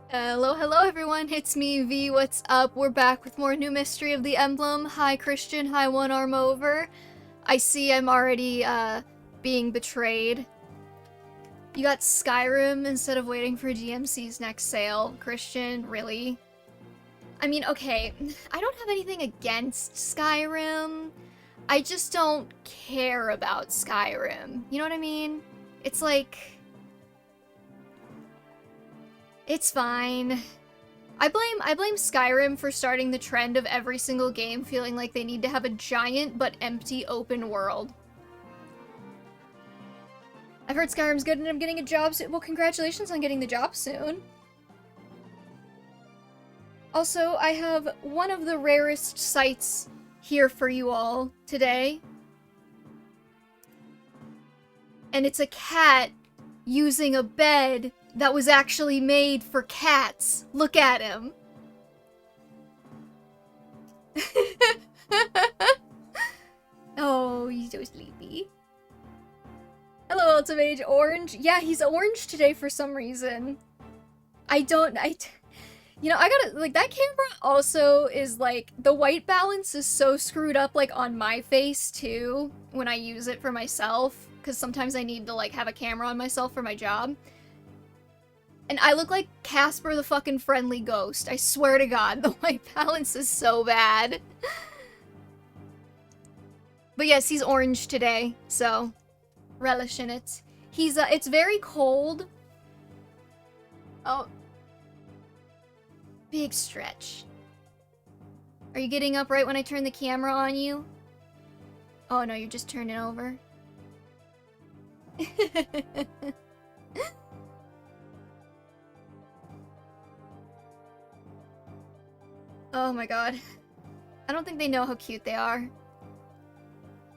Hello, hello everyone, it's me, V, what's up? We're back with more new Mystery of the Emblem. Hi Christian, hi One Arm Over. I see I'm already, being betrayed. You got Skyrim instead of waiting for GMC's next sale. Christian, really? I mean, okay, I don't have anything against Skyrim. I just don't care about Skyrim. You know what I mean? It's like... It's fine. I blame Skyrim for starting the trend of every single game feeling like they need to have a giant but empty open world. I've heard Skyrim's good and I'm getting a job soon. Well, congratulations on getting the job soon. Also, I have one of the rarest sights here for you all today. And it's a cat using a bed that was actually made for cats. Look at him. Oh, he's so sleepy. Hello, Ultimate Orange. Yeah, he's orange today for some reason. You know, I gotta, like, that camera also is, like, the white balance is so screwed up, like, on my face, too, when I use it for myself, because sometimes I need to, like, have a camera on myself for my job. And I look like Casper the fucking Friendly Ghost. I swear to God, the white balance is so bad. But yes, he's orange today, so relish in it. It's very cold. Oh. Big stretch. Are you getting up right when I turn the camera on you? Oh no, you're just turning over. Oh my god. I don't think they know how cute they are.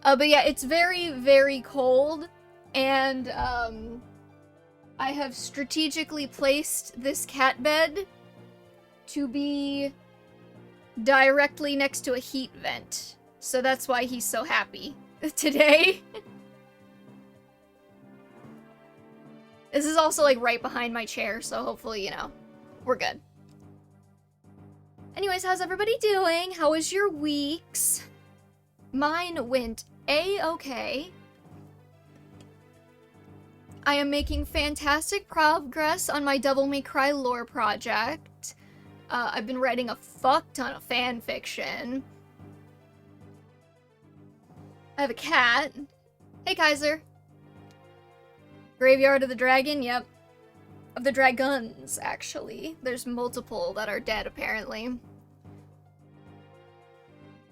But yeah, it's very, very cold, and, I have strategically placed this cat bed to be directly next to a heat vent. So that's why he's so happy today. This is also, like, right behind my chair, so hopefully, you know, we're good. Anyways, how's everybody doing? How was your weeks? Mine went A-okay. I am making fantastic progress on my Devil May Cry lore project. I've been writing a fuck ton of fan fiction. I have a cat. Hey, Kaiser. Graveyard of the Dragon? Yep. Of the dragons, actually. There's multiple that are dead, apparently.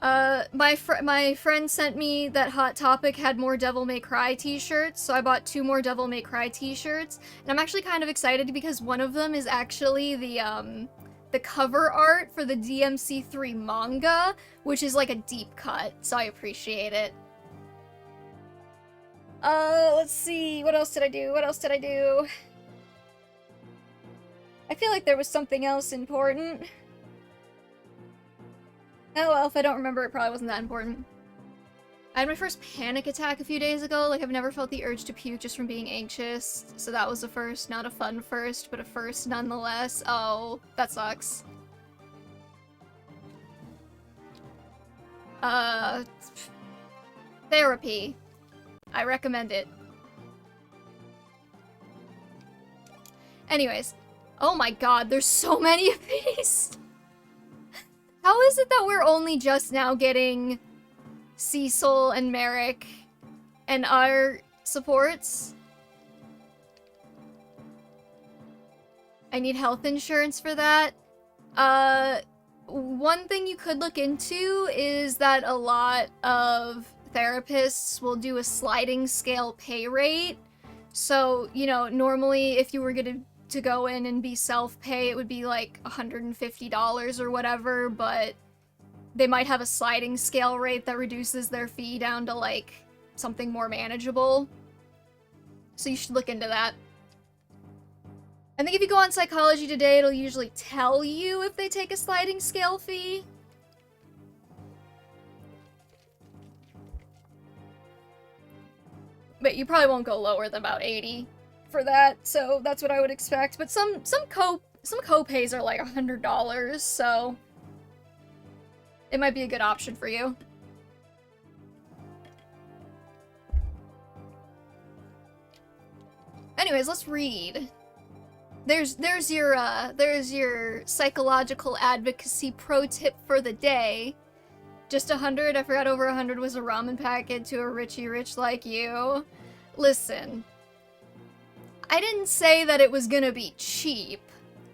My friend sent me that Hot Topic had more Devil May Cry t-shirts, so I bought 2 more Devil May Cry t-shirts, and I'm actually kind of excited because one of them is actually the cover art for the DMC3 manga, which is like a deep cut, so I appreciate it. Let's see, what else did I do? I feel like there was something else important. Oh well, if I don't remember, it probably wasn't that important. I had my first panic attack a few days ago. Like, I've never felt the urge to puke just from being anxious. So that was a first. Not a fun first, but a first nonetheless. Oh, that sucks. Therapy. I recommend it. Anyways. Oh my god, there's so many of these! How is it that we're only just now getting Cecil and Merrick and our supports? I need health insurance for that. One thing you could look into is that a lot of therapists will do a sliding scale pay rate. So, you know, normally if you were gonna go in and be self-pay, it would be like $150 or whatever, but they might have a sliding scale rate that reduces their fee down to like something more manageable. So you should look into that. I think if you go on Psychology Today, it'll usually tell you if they take a sliding scale fee. But you probably won't go lower than about 80 for that, so that's what I would expect. But some Some co-pays are like $100, so it might be a good option for you. Anyways, let's read. There's your psychological advocacy pro tip for the day. Just 100. I forgot over 100 was a ramen packet to a Richie Rich like you. Listen, I didn't say that it was gonna be cheap.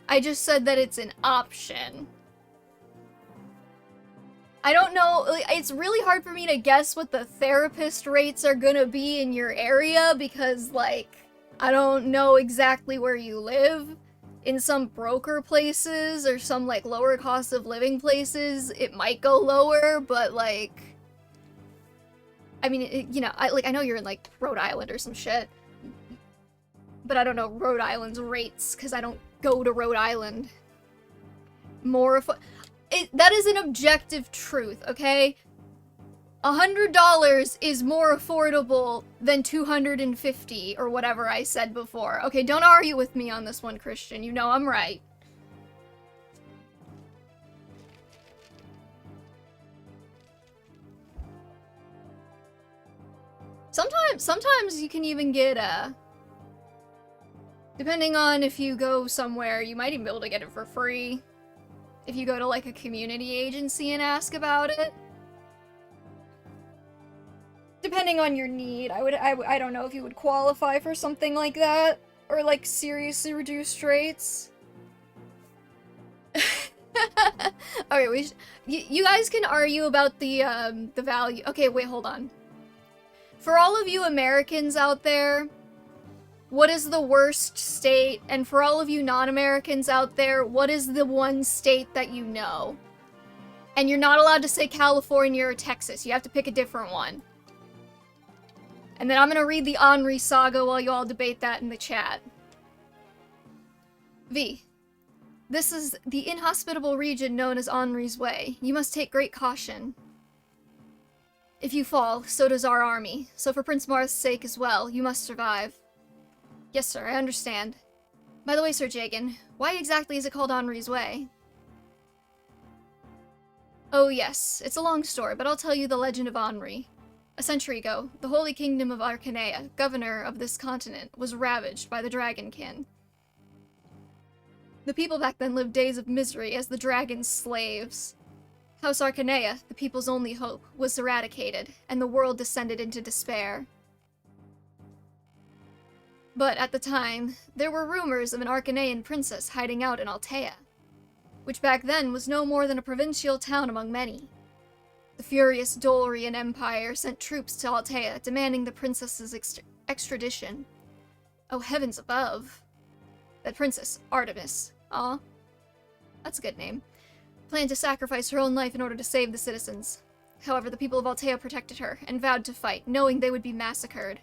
I just said that it's an option. I don't know, it's really hard for me to guess what the therapist rates are gonna be in your area because, like, I don't know exactly where you live. In some broker places or some, like, lower cost of living places, it might go lower, but, like, I mean, you know, I know you're in, like, Rhode Island or some shit, but I don't know Rhode Island's rates, because I don't go to Rhode Island. That is an objective truth, okay? $100 is more affordable than $250 or whatever I said before. Okay, don't argue with me on this one, Christian. You know I'm right. Sometimes you can even get depending on if you go somewhere, you might even be able to get it for free. If you go to like a community agency and ask about it. Depending on your need, I don't know if you would qualify for something like that, or like seriously reduced rates. Okay, you guys can argue about the value. Okay, wait, hold on. For all of you Americans out there, what is the worst state? And for all of you non-Americans out there, what is the one state that you know? And you're not allowed to say California or Texas. You have to pick a different one. And then I'm gonna read the Henri saga while you all debate that in the chat. V. This is the inhospitable region known as Henri's Way. You must take great caution. If you fall, so does our army. So for Prince Marth's sake as well, you must survive. Yes, sir, I understand. By the way, Sir Jagan, why exactly is it called Henri's Way? Oh yes, it's a long story, but I'll tell you the legend of Henri. A century ago, the Holy Kingdom of Arcanea, governor of this continent, was ravaged by the Dragonkin. The people back then lived days of misery as the dragon's slaves. House Arcanea, the people's only hope, was eradicated, and the world descended into despair. But at the time, there were rumors of an Arcanean princess hiding out in Altea, which back then was no more than a provincial town among many. The furious Dorian Empire sent troops to Altea, demanding the princess's extradition. Oh, heavens above. That princess, Artemis, that's a good name, planned to sacrifice her own life in order to save the citizens. However, the people of Altea protected her, and vowed to fight, knowing they would be massacred.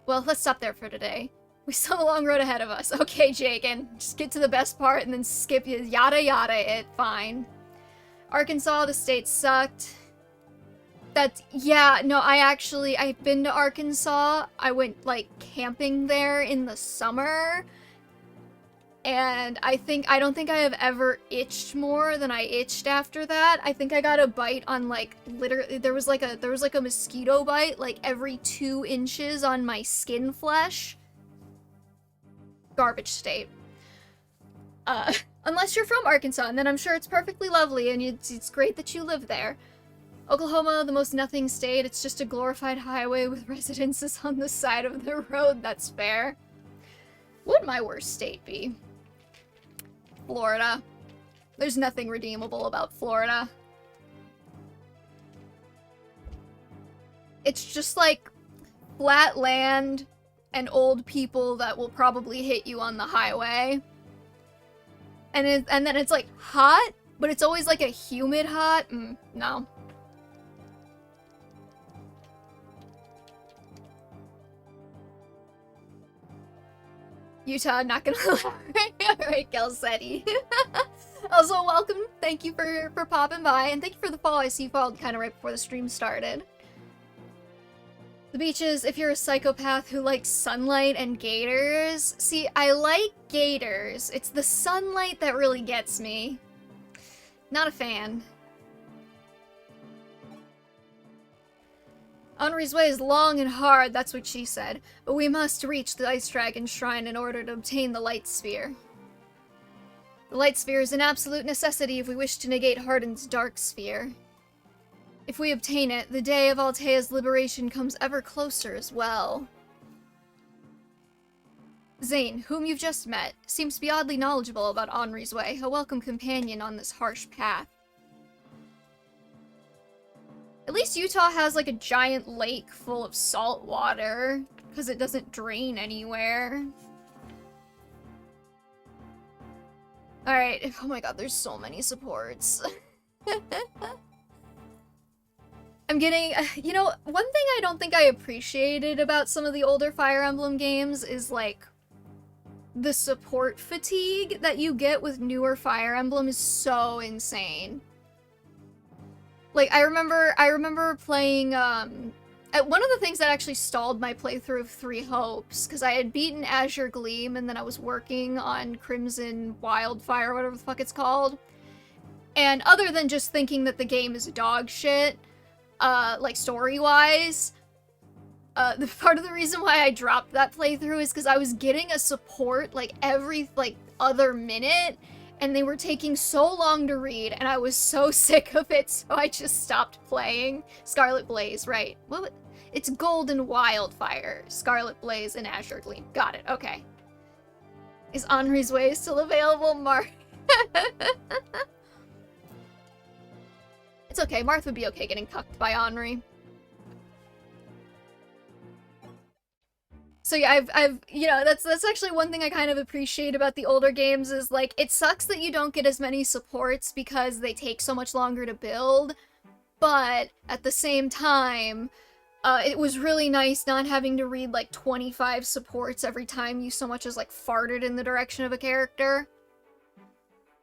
Well, let's stop there for today. We still have a long road ahead of us. Okay, Jagan, just get to the best part and then skip yada yada it, fine. Arkansas, the state sucked. Yeah, no, I've been to Arkansas. I went, like, camping there in the summer. And I don't think I have ever itched more than I itched after that. I think I got a bite on, like, literally, there was like a mosquito bite, like, every 2 inches on my skin flesh. Garbage state. Unless you're from Arkansas, and then I'm sure it's perfectly lovely, and it's great that you live there. Oklahoma, the most nothing state. It's just a glorified highway with residences on the side of the road. That's fair. What would my worst state be? Florida. There's nothing redeemable about Florida. It's just like flat land and old people that will probably hit you on the highway. And then it's like hot, but it's always like a humid hot. No. Utah, not gonna lie. Alright, Gelsetti. Also, welcome. Thank you for popping by, and thank you for the follow. I see you followed kind of right before the stream started. The beaches, if you're a psychopath who likes sunlight and gators. See, I like gators. It's the sunlight that really gets me. Not a fan. Henri's way is long and hard, that's what she said. But we must reach the Ice Dragon Shrine in order to obtain the Light Sphere. The Light Sphere is an absolute necessity if we wish to negate Hardin's Dark Sphere. If we obtain it, the day of Altea's liberation comes ever closer as well. Zane, whom you've just met, seems to be oddly knowledgeable about Henri's way, a welcome companion on this harsh path. At least Utah has like a giant lake full of salt water, because it doesn't drain anywhere. Alright, oh my god, there's so many supports. I'm getting, you know, one thing I don't think I appreciated about some of the older Fire Emblem games is, like, the support fatigue that you get with newer Fire Emblem is so insane. Like, I remember playing, one of the things that actually stalled my playthrough of Three Hopes, because I had beaten Azure Gleam, and then I was working on Crimson Wildfire, whatever the fuck it's called. And other than just thinking that the game is dog shit, like, story-wise, the part of the reason why I dropped that playthrough is because I was getting a support, like, every, like, other minute, and they were taking so long to read, and I was so sick of it, so I just stopped playing. Scarlet Blaze, right. What? It's Golden Wildfire, Scarlet Blaze, and Azure Gleam. Got it, okay. Is Henri's Way still available, Mark? It's okay, Marth would be okay getting cucked by Henri. So yeah, I've you know, that's actually one thing I kind of appreciate about the older games is, like, it sucks that you don't get as many supports because they take so much longer to build, but at the same time, it was really nice not having to read, like, 25 supports every time you so much as, like, farted in the direction of a character.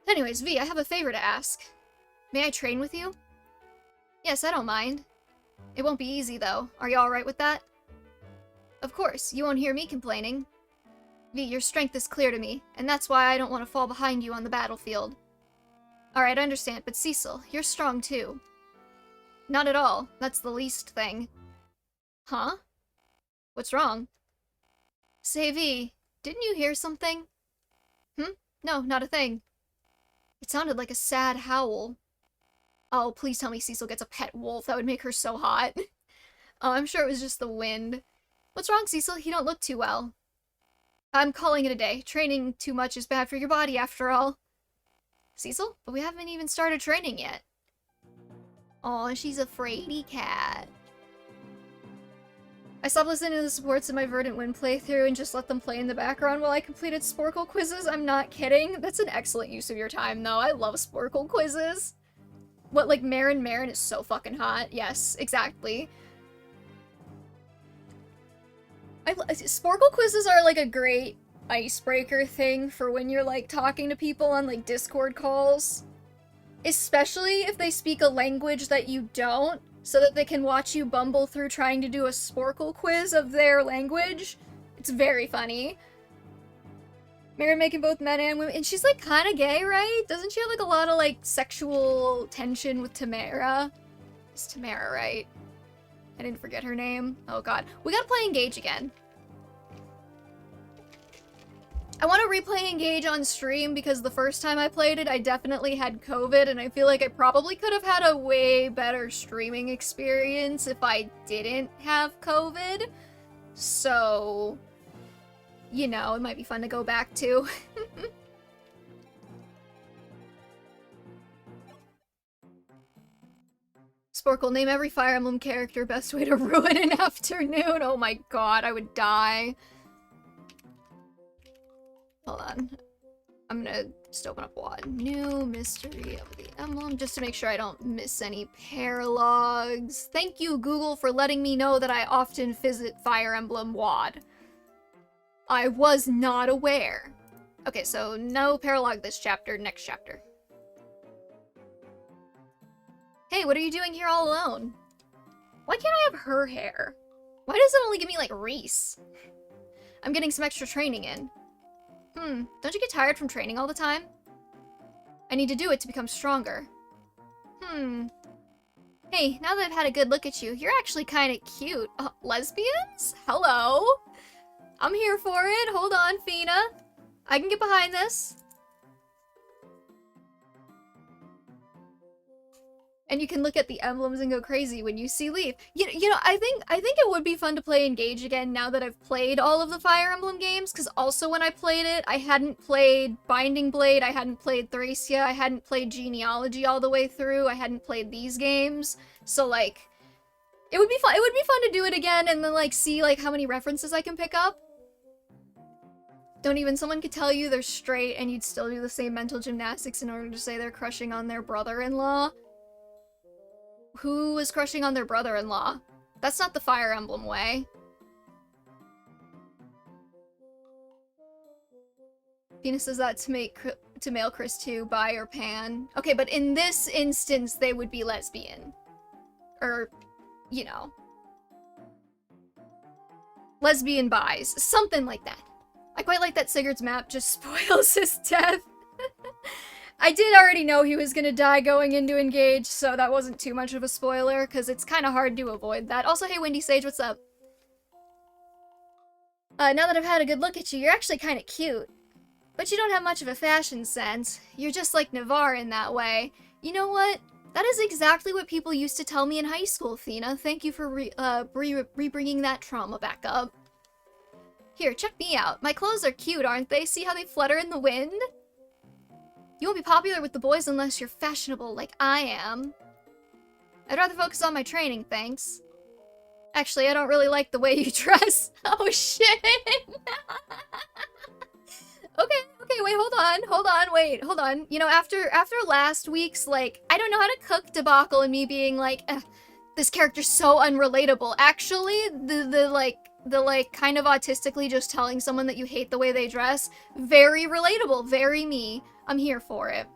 Anyways, V, I have a favor to ask. May I train with you? Yes, I don't mind. It won't be easy, though. Are you alright with that? Of course, you won't hear me complaining. V, your strength is clear to me, and that's why I don't want to fall behind you on the battlefield. Alright, I understand, but Cecil, you're strong too. Not at all. That's the least thing. Huh? What's wrong? Say, V, didn't you hear something? No, not a thing. It sounded like a sad howl. Oh, please tell me Cecil gets a pet wolf. That would make her so hot. Oh, I'm sure it was just the wind. What's wrong, Cecil? You don't look too well. I'm calling it a day. Training too much is bad for your body, after all. Cecil? But we haven't even started training yet. Aw, she's a fraidy cat. I stopped listening to the supports in my Verdant Wind playthrough and just let them play in the background while I completed Sporkle quizzes. I'm not kidding. That's an excellent use of your time, though. I love Sporkle quizzes. What, like, Marin is so fucking hot. Yes, exactly. Sporkle quizzes are, like, a great icebreaker thing for when you're, like, talking to people on, like, Discord calls. Especially if they speak a language that you don't, so that they can watch you bumble through trying to do a Sporkle quiz of their language. It's very funny. Marin making both men and women, and she's, like, kind of gay, right? Doesn't she have, like, a lot of, like, sexual tension with Tamara? It's Tamara, right? I didn't forget her name. Oh god. We gotta play Engage again. I want to replay Engage on stream because the first time I played it, I definitely had COVID, and I feel like I probably could have had a way better streaming experience if I didn't have COVID. So, you know, it might be fun to go back to. Sporkle, name every Fire Emblem character. Best way to ruin an afternoon. Oh my god, I would die. Hold on. I'm gonna just open up WAD. New Mystery of the Emblem, just to make sure I don't miss any paralogs. Thank you, Google, for letting me know that I often visit Fire Emblem WAD. I was not aware. Okay, so no paralog this chapter, next chapter. Hey, what are you doing here all alone? Why can't I have her hair? Why does it only give me, like, Reese? I'm getting some extra training in. Don't you get tired from training all the time? I need to do it to become stronger. Hey, now that I've had a good look at you, you're actually kind of cute. Lesbians? Hello? I'm here for it. Hold on, Fina. I can get behind this. And you can look at the emblems and go crazy when you see Leaf. You know, I think it would be fun to play Engage again now that I've played all of the Fire Emblem games, because also when I played it, I hadn't played Binding Blade, I hadn't played Thracia, I hadn't played Genealogy all the way through, I hadn't played these games, so like, it would be fun to do it again and then like see like how many references I can pick up. Don't even, someone could tell you they're straight and you'd still do the same mental gymnastics in order to say they're crushing on their brother-in-law. Who was crushing on their brother-in-law? That's not the Fire Emblem way. Fina says that to male Chris too, bi or pan. Okay, but in this instance, they would be lesbian. Or, you know. Lesbian bis. Something like that. I quite like that Sigurd's map just spoils his death. I did already know he was gonna die going into Engage, so that wasn't too much of a spoiler, because it's kind of hard to avoid that. Also, hey Windy Sage, what's up? Now that I've had a good look at you, you're actually kind of cute. But you don't have much of a fashion sense. You're just like Navarre in that way. You know what? That is exactly what people used to tell me in high school, Fina. Thank you for re-bringing that trauma back up. Here, check me out. My clothes are cute, aren't they? See how they flutter in the wind? You won't be popular with the boys unless you're fashionable like I am. I'd rather focus on my training, thanks. Actually, I don't really like the way you dress. Oh, shit! Okay, wait, hold on. You know, after last week's, like, I don't know how to cook debacle and me being like, this character's so unrelatable. Actually, the kind of autistically just telling someone that you hate the way they dress, very relatable, very me. I'm here for it.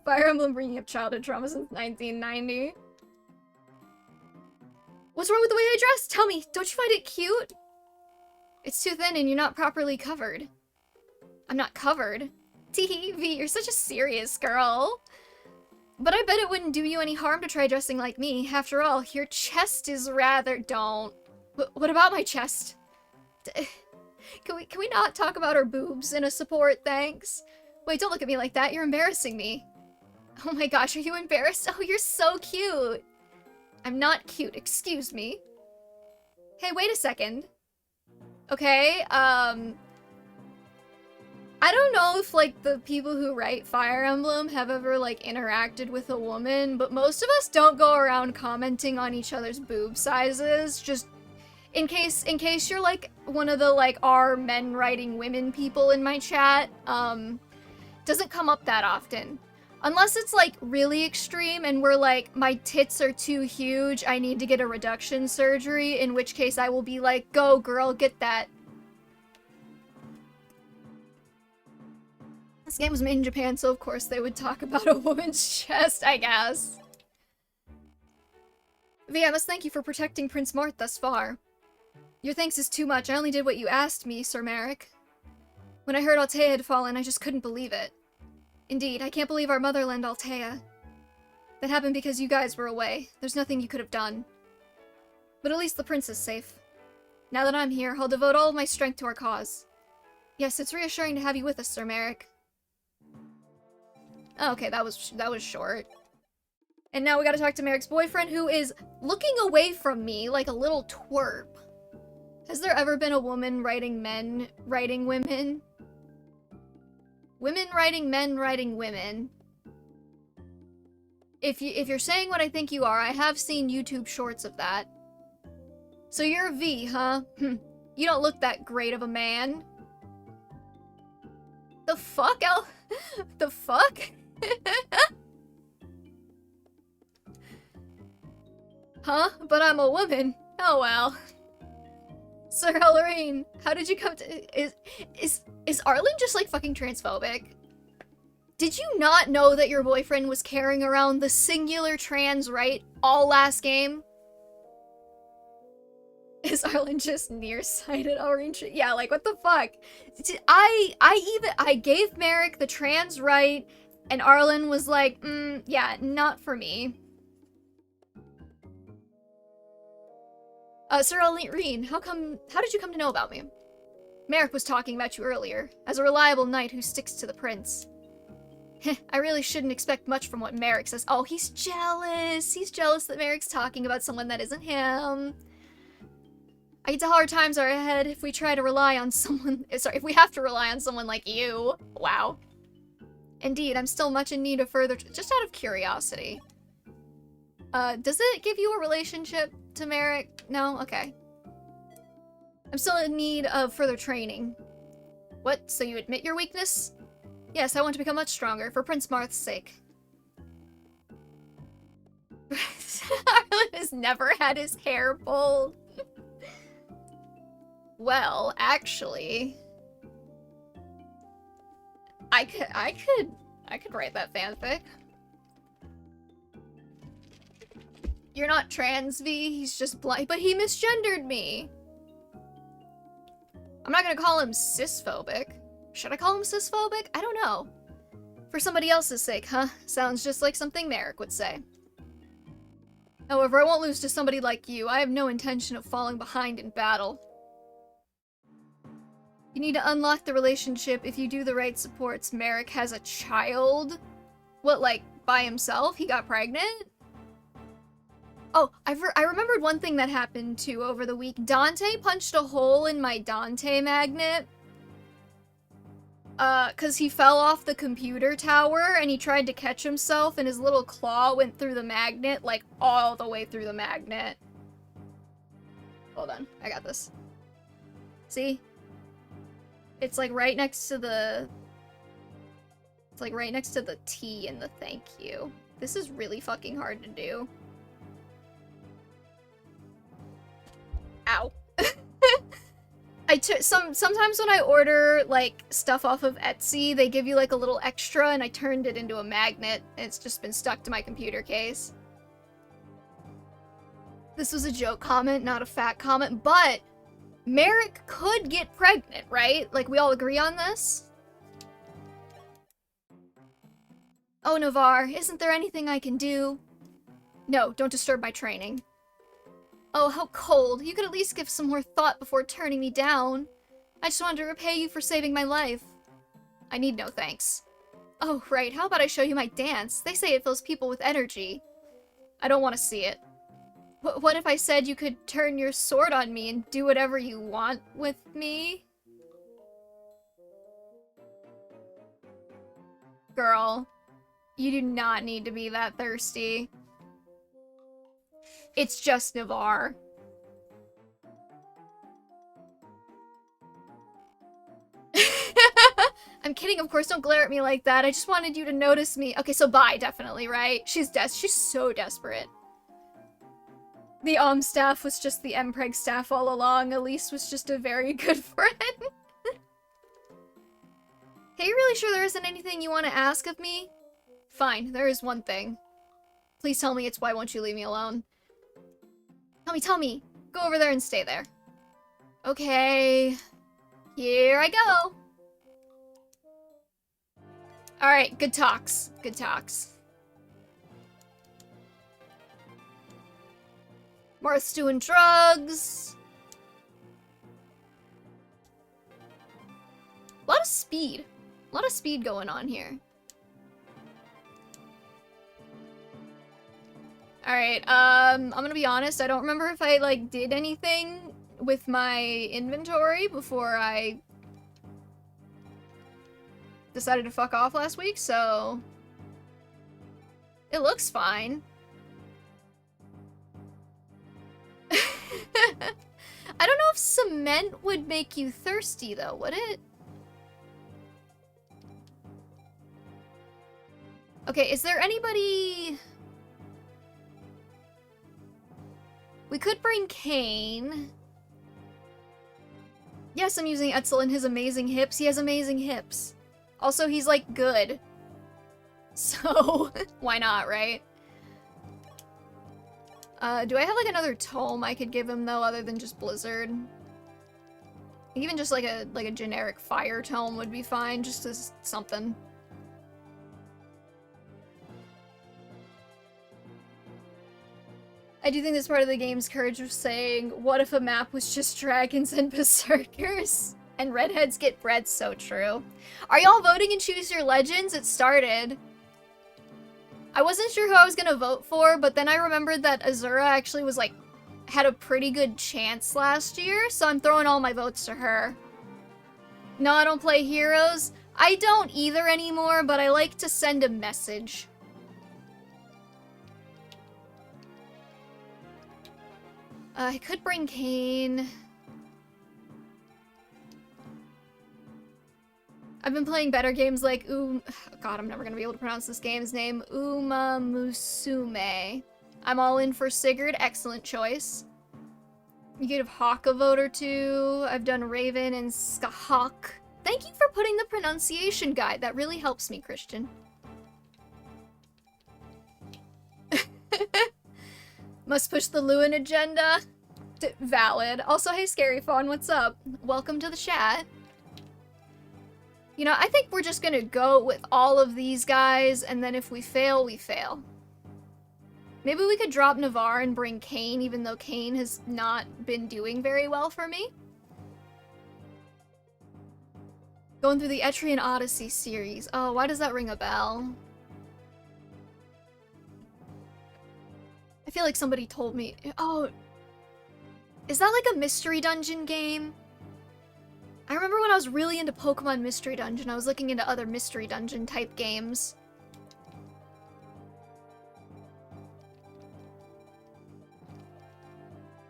Fire Emblem bringing up childhood trauma since 1990. What's wrong with the way I dress? Tell me, don't you find it cute? It's too thin and you're not properly covered. I'm not covered. Teehee, V, you're such a serious girl. But I bet it wouldn't do you any harm to try dressing like me. After all, your chest is rather... Don't. What about my chest? Can we not talk about our boobs in a support, thanks? Wait, don't look at me like that. You're embarrassing me. Oh my gosh, are you embarrassed? Oh, you're so cute. I'm not cute, excuse me. Hey, wait a second. Okay, I don't know if, like, the people who write Fire Emblem have ever, like, interacted with a woman, but most of us don't go around commenting on each other's boob sizes, just in case you're, like, one of the, like, our men writing women people in my chat, doesn't come up that often. Unless it's, like, really extreme and we're like, my tits are too huge, I need to get a reduction surgery, in which case I will be like, go girl, get that. This game was made in Japan, so of course they would talk about a woman's chest, I guess. V, I must thank you for protecting Prince Mort thus far. Your thanks is too much, I only did what you asked me, Sir Merrick. When I heard Altea had fallen, I just couldn't believe it. Indeed, I can't believe our motherland, Altea. That happened because you guys were away. There's nothing you could have done. But at least the prince is safe. Now that I'm here, I'll devote all of my strength to our cause. Yes, it's reassuring to have you with us, Sir Merrick. Oh, okay, that was short. And now we gotta talk to Merrick's boyfriend, who is looking away from me like a little twerp. Has there ever been a woman writing men writing women? Women writing men writing women. If you're saying what I think you are, I have seen YouTube shorts of that. So you're a V, huh? You don't look that great of a man. The fuck, The fuck? Huh? But I'm a woman. Oh well. Sir Hellerine, how did you come to- Is Arlen just like fucking transphobic? Did you not know that your boyfriend was carrying around the singular trans right all last game? Is Arlen just nearsighted orange? Yeah, like what the fuck? I gave Merrick the trans right, and Arlen was like, yeah, not for me. Sir Irene, how did you come to know about me? Merrick was talking about you earlier, as a reliable knight who sticks to the prince. I really shouldn't expect much from what Merrick says. Oh, he's jealous. He's jealous that Merrick's talking about someone that isn't him. I get to hard times are ahead if we try to rely on someone- sorry, if we have to rely on someone like you. Wow. Indeed, I'm still much in need of further- just out of curiosity. Does it give you a relationship to Merrick? No? Okay. I'm still in need of further training. What? So you admit your weakness? Yes, I want to become much stronger, for Prince Marth's sake. Arlen has never had his hair pulled. Well, actually... I could write that fanfic. You're not trans, V, he's just blind- but he misgendered me! I'm not gonna call him cisphobic. Should I call him cisphobic? I don't know. For somebody else's sake, huh? Sounds just like something Merrick would say. However, I won't lose to somebody like you. I have no intention of falling behind in battle. You need to unlock the relationship if you do the right supports. Merrick has a child? What, like, by himself? He got pregnant? Oh, I remembered one thing that happened, too, over the week. Dante punched a hole in my Dante magnet. Cause he fell off the computer tower, and he tried to catch himself, and his little claw went through the magnet, like, all the way through the magnet. Hold on, I got this. See? It's, like, right next to the... It's, like, right next to the T in the thank you. This is really fucking hard to do. Ow. Sometimes when I order, like, stuff off of Etsy, they give you, like, a little extra, and I turned it into a magnet, and it's just been stuck to my computer case. This was a joke comment, not a fact comment, but Merrick could get pregnant, right? Like, we all agree on this? Oh, Navarre, isn't there anything I can do? No, don't disturb my training. Oh, how cold. You could at least give some more thought before turning me down. I just wanted to repay you for saving my life. I need no thanks. Oh, right. How about I show you my dance? They say it fills people with energy. I don't want to see it. What if I said you could turn your sword on me and do whatever you want with me? Girl, you do not need to be that thirsty. It's just Navarre. I'm kidding, of course, don't glare at me like that. I just wanted you to notice me. Okay, so bye, definitely, right? She's so desperate. The staff was just the Mpreg staff all along. Elise was just a very good friend. Hey, you really sure there isn't anything you want to ask of me? Fine, there is one thing. Please tell me it's why won't you leave me alone? Tell me. Go over there and stay there. Okay. Here I go. Alright, good talks. Good talks. Marth's doing drugs. A lot of speed. A lot of speed going on here. Alright, I'm gonna be honest, I don't remember if I, like, did anything with my inventory before I decided to fuck off last week, so... It looks fine. I don't know if cement would make you thirsty, though, would it? Okay, is there anybody... We could bring Kane. Yes, I'm using Etzel and his amazing hips. He has amazing hips. Also, he's, like, good. So, why not, right? Do I have like another tome I could give him though, other than just Blizzard? Even just like a generic fire tome would be fine, just as something. I do think this part of the game's courage of saying, what if a map was just dragons and berserkers? And redheads get bred, so true. Are y'all voting in Choose Your Legends? It started. I wasn't sure who I was gonna vote for, but then I remembered that Azura actually was like, had a pretty good chance last year, so I'm throwing all my votes to her. No, I don't play heroes. I don't either anymore, but I like to send a message. I could bring Kayn. I've been playing better games like God, I'm never gonna be able to pronounce this game's name. Uma Musume. I'm all in for Sigurd. Excellent choice. You could have Hawk a vote or two. I've done Raven and Skahawk. Thank you for putting the pronunciation guide. That really helps me, Christian. Must push the Lewin agenda. Valid. Also, hey, Scary Fawn, what's up? Welcome to the chat. You know, I think we're just gonna go with all of these guys, and then if we fail, we fail. Maybe we could drop Navarre and bring Kayn, even though Kayn has not been doing very well for me. Going through the Etrian Odyssey series. Oh, why does that ring a bell? I feel like somebody told me. Oh, is that like a mystery dungeon game? I remember when I was really into Pokemon Mystery Dungeon, I was looking into other mystery dungeon type games.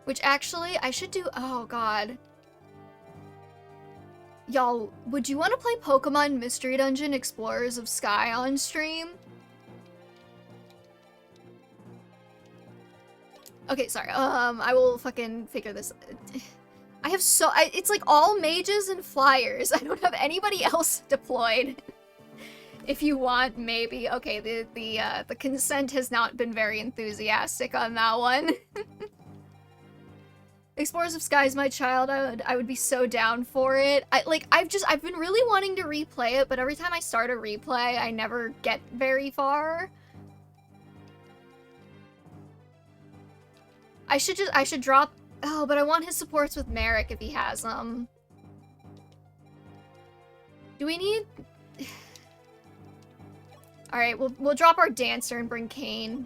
Which actually, I should do- oh god. Y'all, would you want to play Pokemon Mystery Dungeon Explorers of Sky on stream? Okay, sorry, I will fucking figure this- I have it's like all mages and flyers. I don't have anybody else deployed. If you want, maybe. Okay, the consent has not been very enthusiastic on that one. Explorers of Sky is my child. I would be so down for it. I've been really wanting to replay it, but every time I start a replay, I never get very far. I should drop. Oh, but I want his supports with Merrick if he has them. Do we need? All right, we'll drop our dancer and bring Kayn.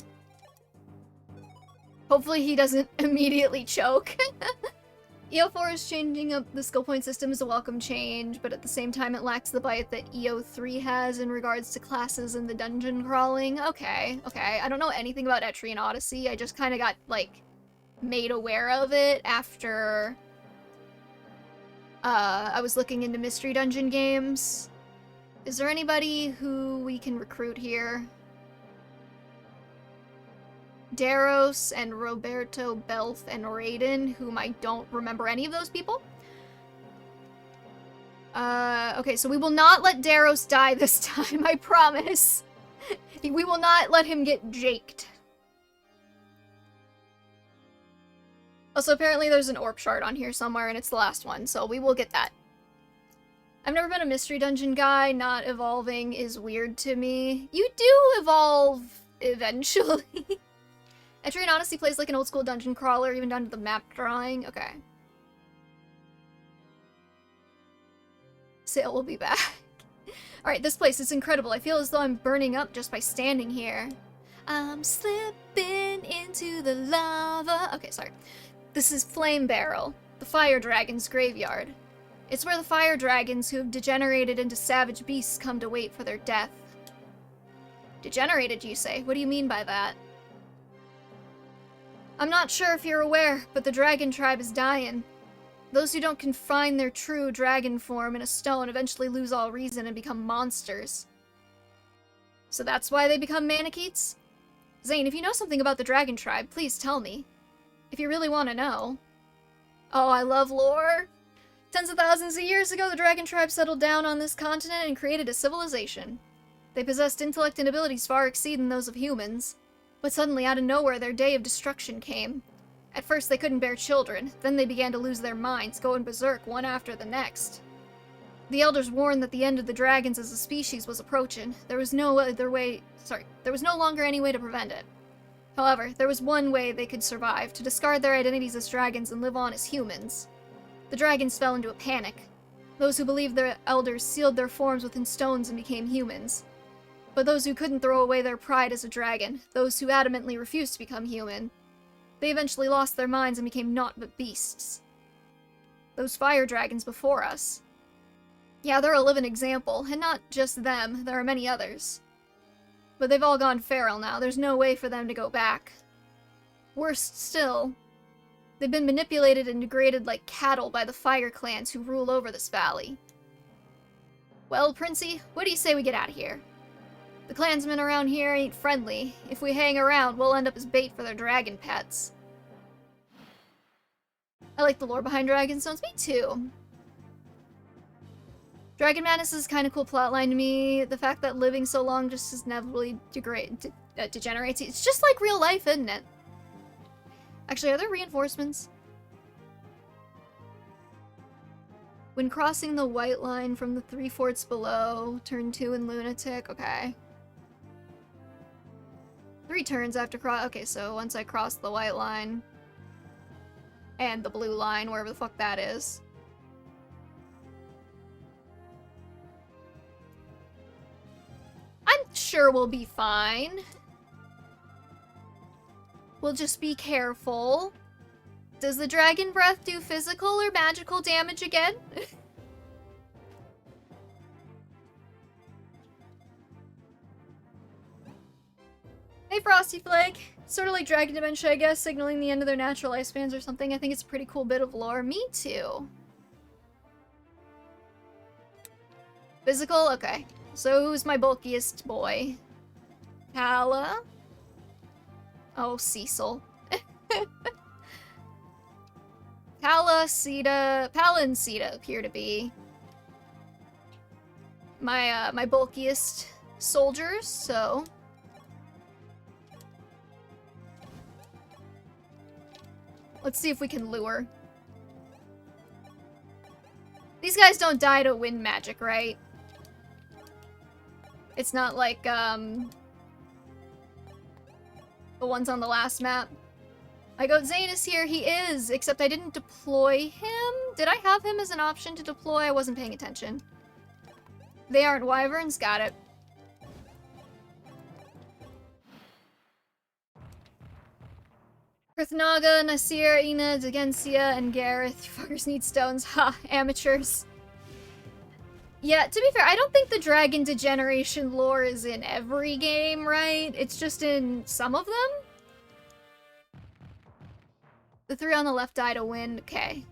Hopefully he doesn't immediately choke. EO4 is changing up the skill point system is a welcome change, but at the same time it lacks the bite that EO3 has in regards to classes and the dungeon crawling. Okay. I don't know anything about Etrian Odyssey. I just kind of got, like, made aware of it after I was looking into Mystery Dungeon games. Is there anybody who we can recruit here? Daros and Roberto, Belf, and Raiden, whom I don't remember any of those people. Okay, so we will not let Daros die this time, I promise. We will not let him get jaked. Also, apparently there's an orb shard on here somewhere, and it's the last one, so we will get that. I've never been a Mystery Dungeon guy. Not evolving is weird to me. You do evolve eventually. Etrian Odyssey plays like an old-school dungeon crawler, even down to the map drawing. Okay. Sale will be back. Alright, this place is incredible. I feel as though I'm burning up just by standing here. I'm slipping into the lava. Okay, sorry. This is Flame Barrel, the fire dragon's graveyard. It's where the fire dragons who have degenerated into savage beasts come to wait for their death. Degenerated, you say? What do you mean by that? I'm not sure if you're aware, but the dragon tribe is dying. Those who don't confine their true dragon form in a stone eventually lose all reason and become monsters. So that's why they become Manicheets? Zane, if you know something about the dragon tribe, please tell me. If you really want to know. Oh, I love lore. Tens of thousands of years ago, the dragon tribe settled down on this continent and created a civilization. They possessed intellect and abilities far exceeding those of humans. But suddenly, out of nowhere, their day of destruction came. At first, they couldn't bear children. Then they began to lose their minds, going berserk one after the next. The elders warned that the end of the dragons as a species was approaching. There was no longer any way to prevent it. However, there was one way they could survive, to discard their identities as dragons and live on as humans. The dragons fell into a panic. Those who believed their elders sealed their forms within stones and became humans. But those who couldn't throw away their pride as a dragon, those who adamantly refused to become human, they eventually lost their minds and became naught but beasts. Those fire dragons before us. Yeah, they're a living example, and not just them, there are many others. But they've all gone feral now, there's no way for them to go back. Worse still, they've been manipulated and degraded like cattle by the fire clans who rule over this valley. Well, Princey, what do you say we get out of here? The clansmen around here ain't friendly. If we hang around, we'll end up as bait for their dragon pets. I like the lore behind Dragonstones, me too. Dragon Madness is kind of cool plotline to me. The fact that living so long just inevitably degenerates. It's just like real life, isn't it? Actually, are there reinforcements? When crossing the white line from the 3 forts below, turn 2 in Lunatic. Okay. 3 turns after cross. Okay, so once I cross the white line and the blue line, wherever the fuck that is. I'm sure we'll be fine. We'll just be careful. Does the dragon breath do physical or magical damage again? Hey, Frosty Flake. Sort of like dragon dementia, I guess, signaling the end of their natural lifespans or something. I think it's a pretty cool bit of lore. Me too. Physical? Okay. So who's my bulkiest boy? Pala? Oh, Cecil. Pala and Sita appear to be my bulkiest soldiers, so let's see if we can lure. These guys don't die to wind magic, right? It's not like, the ones on the last map. My goat Zane is here. He is, except I didn't deploy him. Did I have him as an option to deploy? I wasn't paying attention. They aren't wyverns. Got it. Krithnaga, Nasir, Ina, Degencia, and Gareth. You fuckers need stones. Ha, amateurs. Yeah, to be fair, I don't think the dragon degeneration lore is in every game, right? It's just in some of them? The 3 on the left die to win. Okay.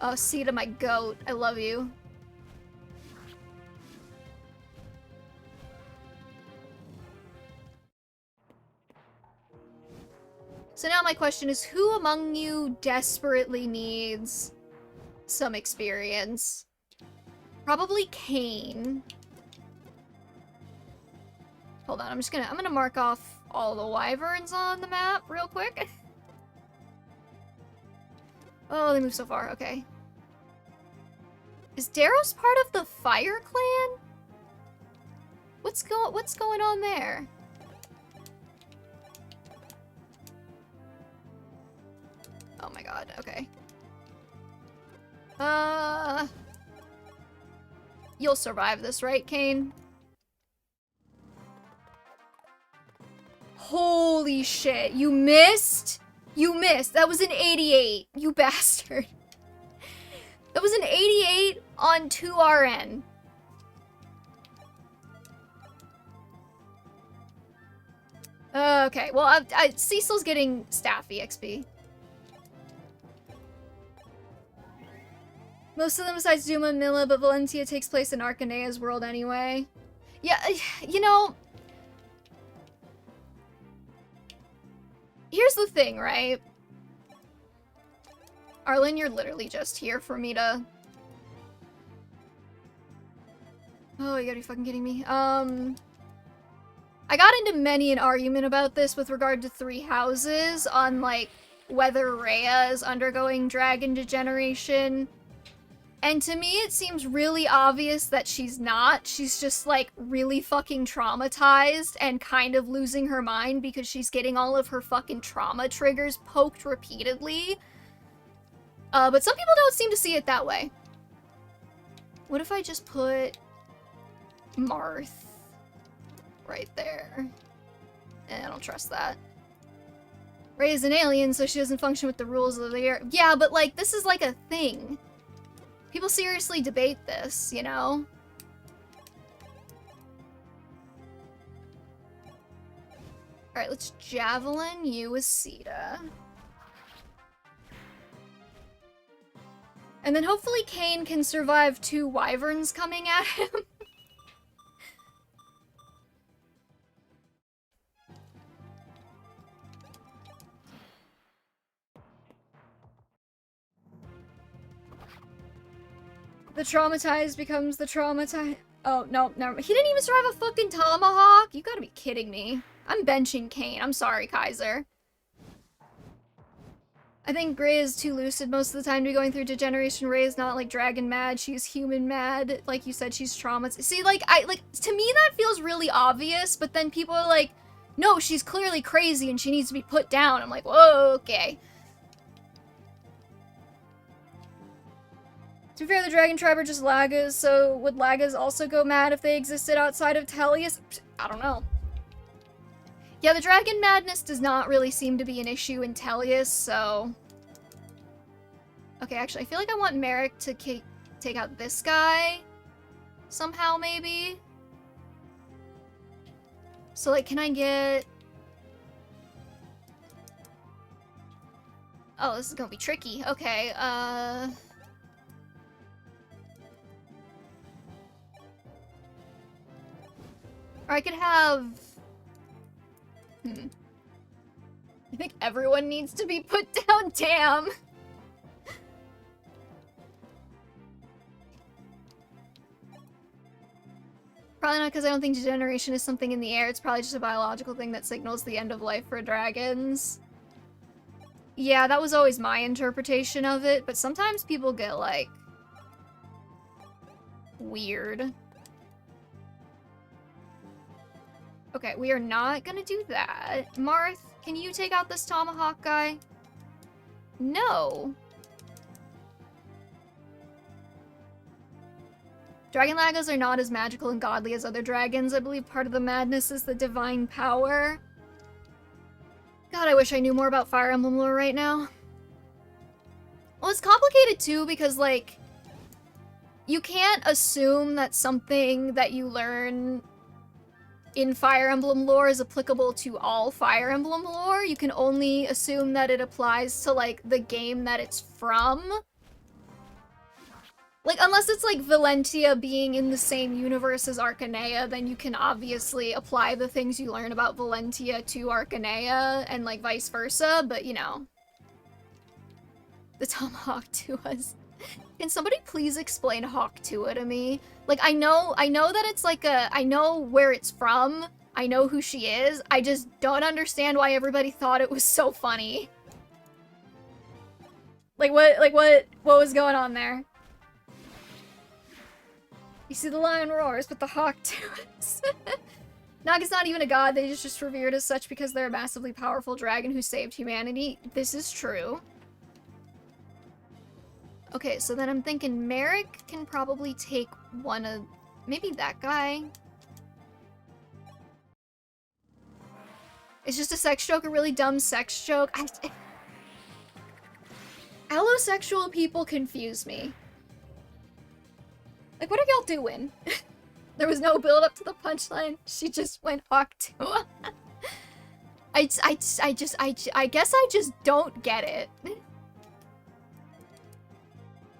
Oh, Sita, my goat. I love you. So now my question is, who among you desperately needs some experience? Probably Kane. Hold on, I'm gonna mark off all the wyverns on the map real quick. Oh, they move so far. Okay. Is Daros part of the Fire Clan? What's going on there? Oh my god. Okay. You'll survive this, right, Kane? Holy shit, you missed? You missed. That was an 88, you bastard. That was an 88 on 2RN. Okay, well, Cecil's getting Staffy XP. Most of them besides Duma and Mila, but Valencia takes place in Arcanea's world anyway. Yeah, you know... Here's the thing, right? Arlen, you're literally just here for me to... Oh, you gotta be fucking kidding me. I got into many an argument about this with regard to Three Houses on, like, whether Rhea is undergoing dragon degeneration. And to me, it seems really obvious that she's not. She's just, like, really fucking traumatized and kind of losing her mind because she's getting all of her fucking trauma triggers poked repeatedly. But some people don't seem to see it that way. What if I just put Marth right there? I don't trust that. Rhea's an alien, so she doesn't function with the rules of the air. Yeah, but, like, this is, like, a thing. People seriously debate this, you know? Alright, let's javelin you with Sita. And then hopefully Kane can survive 2 wyverns coming at him. The traumatized becomes the traumatized. Oh, no, never mind. He didn't even survive a fucking tomahawk? You gotta be kidding me. I'm benching Kane. I'm sorry, Kaiser. I think Gray is too lucid most of the time to be going through degeneration. Ray is not, like, dragon mad. She's human mad. Like you said, she's traumatized. See, like, to me that feels really obvious, but then people are like, no, she's clearly crazy and she needs to be put down. I'm like, whoa, okay. To be fair, the Dragon Tribe are just Lagas, so would Lagas also go mad if they existed outside of Tellius? I don't know. Yeah, the Dragon Madness does not really seem to be an issue in Tellius, so... Okay, actually, I feel like I want Merrick to take out this guy. Somehow, maybe? So, like, can I get... Oh, this is gonna be tricky. Okay, Or I could have... I think everyone needs to be put down, damn! Probably not because I don't think degeneration is something in the air, it's probably just a biological thing that signals the end of life for dragons. Yeah, that was always my interpretation of it, but sometimes people get, like... weird. Okay, we are not gonna do that. Marth, can you take out this tomahawk guy? No. Dragon Lagos are not as magical and godly as other dragons. I believe part of the madness is the divine power. God, I wish I knew more about Fire Emblem lore right now. Well, it's complicated too because, like, you can't assume that something that you learn in Fire Emblem lore is applicable to all Fire Emblem lore. You can only assume that it applies to, like, the game that it's from. Like, unless it's, like, Valentia being in the same universe as Arcanea, then you can obviously apply the things you learn about Valentia to Arcanea, and, like, vice versa, but, you know. The Tomahawk to us. Can somebody please explain Hawk Tua to me? Like, I know that it's like I know where it's from. I know who she is. I just don't understand why everybody thought it was so funny. Like, what was going on there? You see the lion roars, but the hawk tuas. Naga's not even a god, they just revered as such because they're a massively powerful dragon who saved humanity. This is true. Okay, so then I'm thinking Merrick can probably take one of... maybe that guy? It's just a sex joke, a really dumb sex joke. Allosexual people confuse me. Like, what are y'all doing? There was no build up to the punchline. She just went Hawk Tua. I guess I just don't get it.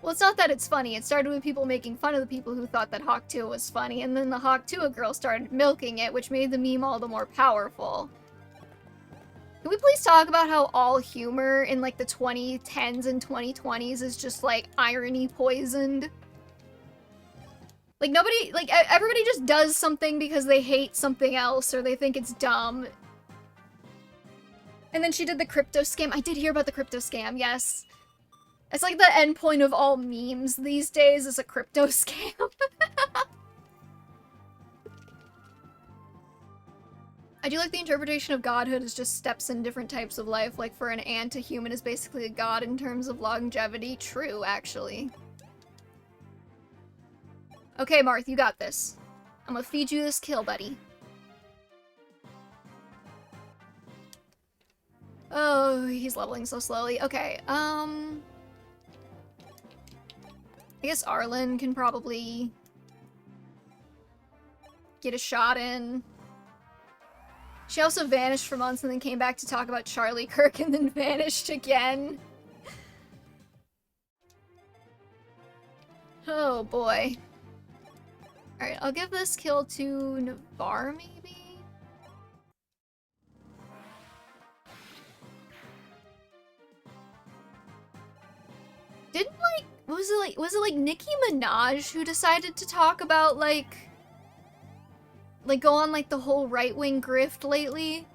Well, it's not that it's funny. It started with people making fun of the people who thought that Hawk Tua was funny, and then the Hawk Tua girl started milking it, which made the meme all the more powerful. Can we please talk about how all humor in, like, the 2010s and 2020s is just, like, irony poisoned? Like, nobody, like, everybody just does something because they hate something else or they think it's dumb. And then she did the crypto scam. I did hear about the crypto scam, yes. It's like the end point of all memes these days is a crypto scam. I do like the interpretation of godhood as just steps in different types of life. Like for an ant, a human is basically a god in terms of longevity. True, actually. Okay, Marth, you got this. I'm gonna feed you this kill, buddy. Oh, he's leveling so slowly. Okay, I guess Arlen can probably get a shot in. She also vanished for months and then came back to talk about Charlie Kirk and then vanished again. Oh boy. Alright, I'll give this kill to Navarre, maybe? Didn't, like, was it like Nicki Minaj who decided to talk about, like go on, like, the whole right-wing grift lately?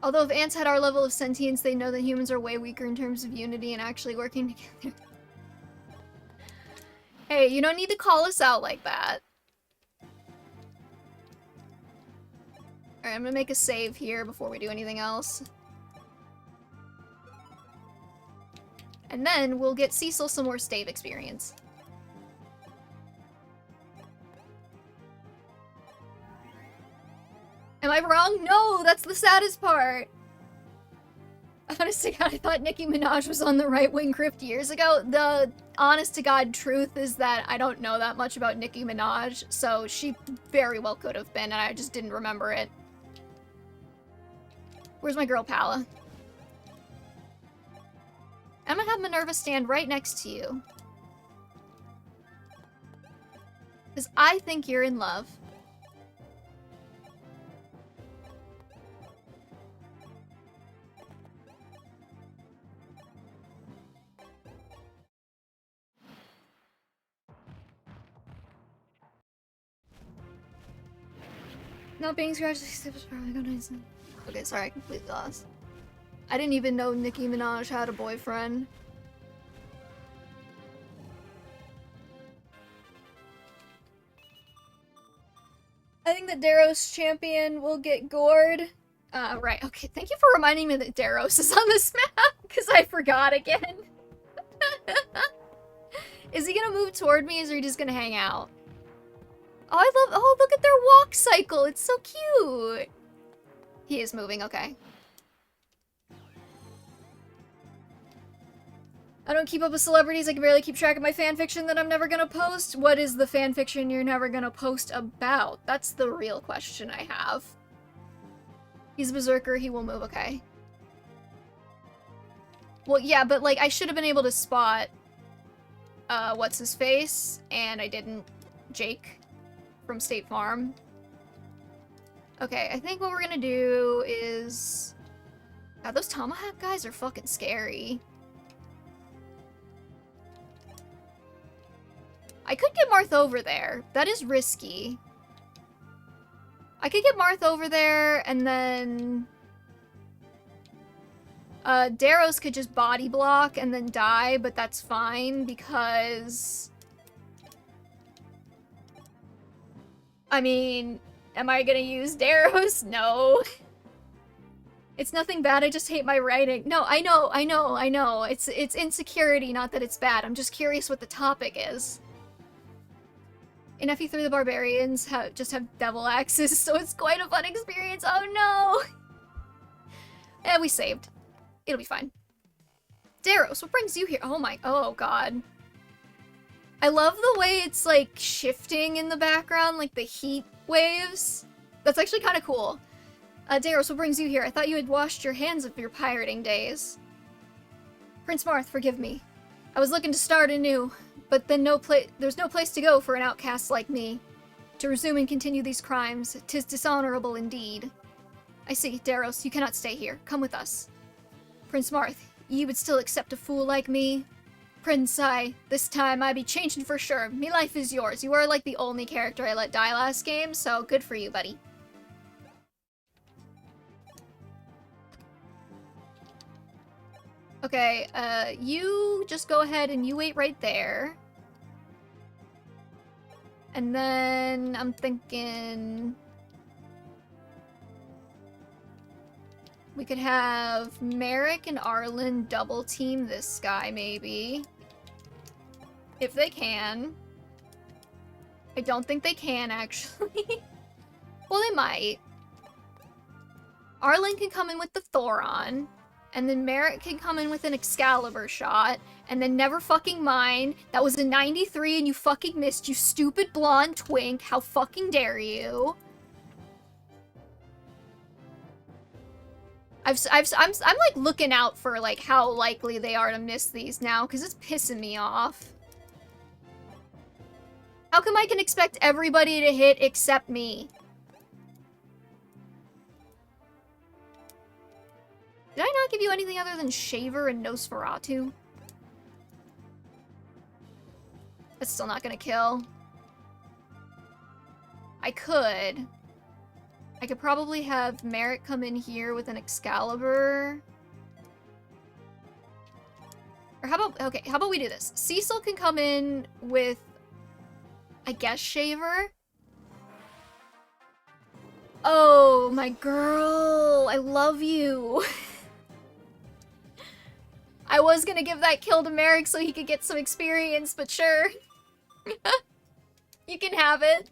Although if ants had our level of sentience, they know that humans are way weaker in terms of unity and actually working together. Hey, you don't need to call us out like that. Alright, I'm gonna make a save here before we do anything else. And then we'll get Cecil some more stave experience. Am I wrong? No, that's the saddest part. Honest to God, I thought Nicki Minaj was on the right-wing grift years ago. The honest-to-God truth is that I don't know that much about Nicki Minaj, so she very well could have been, and I just didn't remember it. Where's my girl, Pala? I'm gonna have Minerva stand right next to you. Because I think you're in love. Not being scratched, was probably gonna. Okay, sorry, I completely lost. I didn't even know Nicki Minaj had a boyfriend. I think that Daros champion will get gored. Right, okay, thank you for reminding me that Daros is on this map, because I forgot again. Is he gonna move toward me, or is he just gonna hang out? Oh, look at their walk cycle, it's so cute! He is moving, okay. I don't keep up with celebrities, I can barely keep track of my fanfiction that I'm never gonna post. What is the fanfiction you're never gonna post about? That's the real question I have. He's a berserker, he will move, okay. Well, yeah, but, like, I should have been able to spot, what's-his-face, and I didn't. Jake from State Farm. Okay, I think what we're gonna do is... God, those tomahawk guys are fucking scary. I could get Marth over there. That is risky. I could get Marth over there, and then... Daros could just body block and then die, but that's fine, because... I mean, am I gonna use Daros? No. It's nothing bad, I just hate my writing. No, I know. It's insecurity, not that it's bad. I'm just curious what the topic is. In FE3, the barbarians just have devil axes, so it's quite a fun experience. Oh no! We saved. It'll be fine. Daros, what brings you here? Oh god. I love the way it's, like, shifting in the background, like the heat waves. That's actually kind of cool. Daros, what brings you here? I thought you had washed your hands of your pirating days. Prince Marth, forgive me. I was looking to start anew, but then there's no place to go for an outcast like me. To resume and continue these crimes, 'tis dishonorable indeed. I see, Daros, you cannot stay here. Come with us. Prince Marth, you would still accept a fool like me? Prince, this time I be changing for sure. Me life is yours. You are like the only character I let die last game, so good for you, buddy. Okay, you just go ahead and you wait right there. And then I'm thinking we could have Merrick and Arlen double team this guy, maybe. If they can. I don't think they can, actually. Well, they might. Arlen can come in with the Thoron, and then Merrick can come in with an Excalibur shot, and then never fucking mind. That was a 93 and you fucking missed, you stupid blonde twink. How fucking dare you? I'm like looking out for like how likely they are to miss these now, because it's pissing me off. How come I can expect everybody to hit except me? Did I not give you anything other than Shaver and Nosferatu? That's still not gonna kill. I could probably have Merrick come in here with an Excalibur. Or how about, okay, how about we do this? Cecil can come in with, I guess, Shaver? Oh, my girl, I love you. I was gonna give that kill to Merrick so he could get some experience, but sure. You can have it.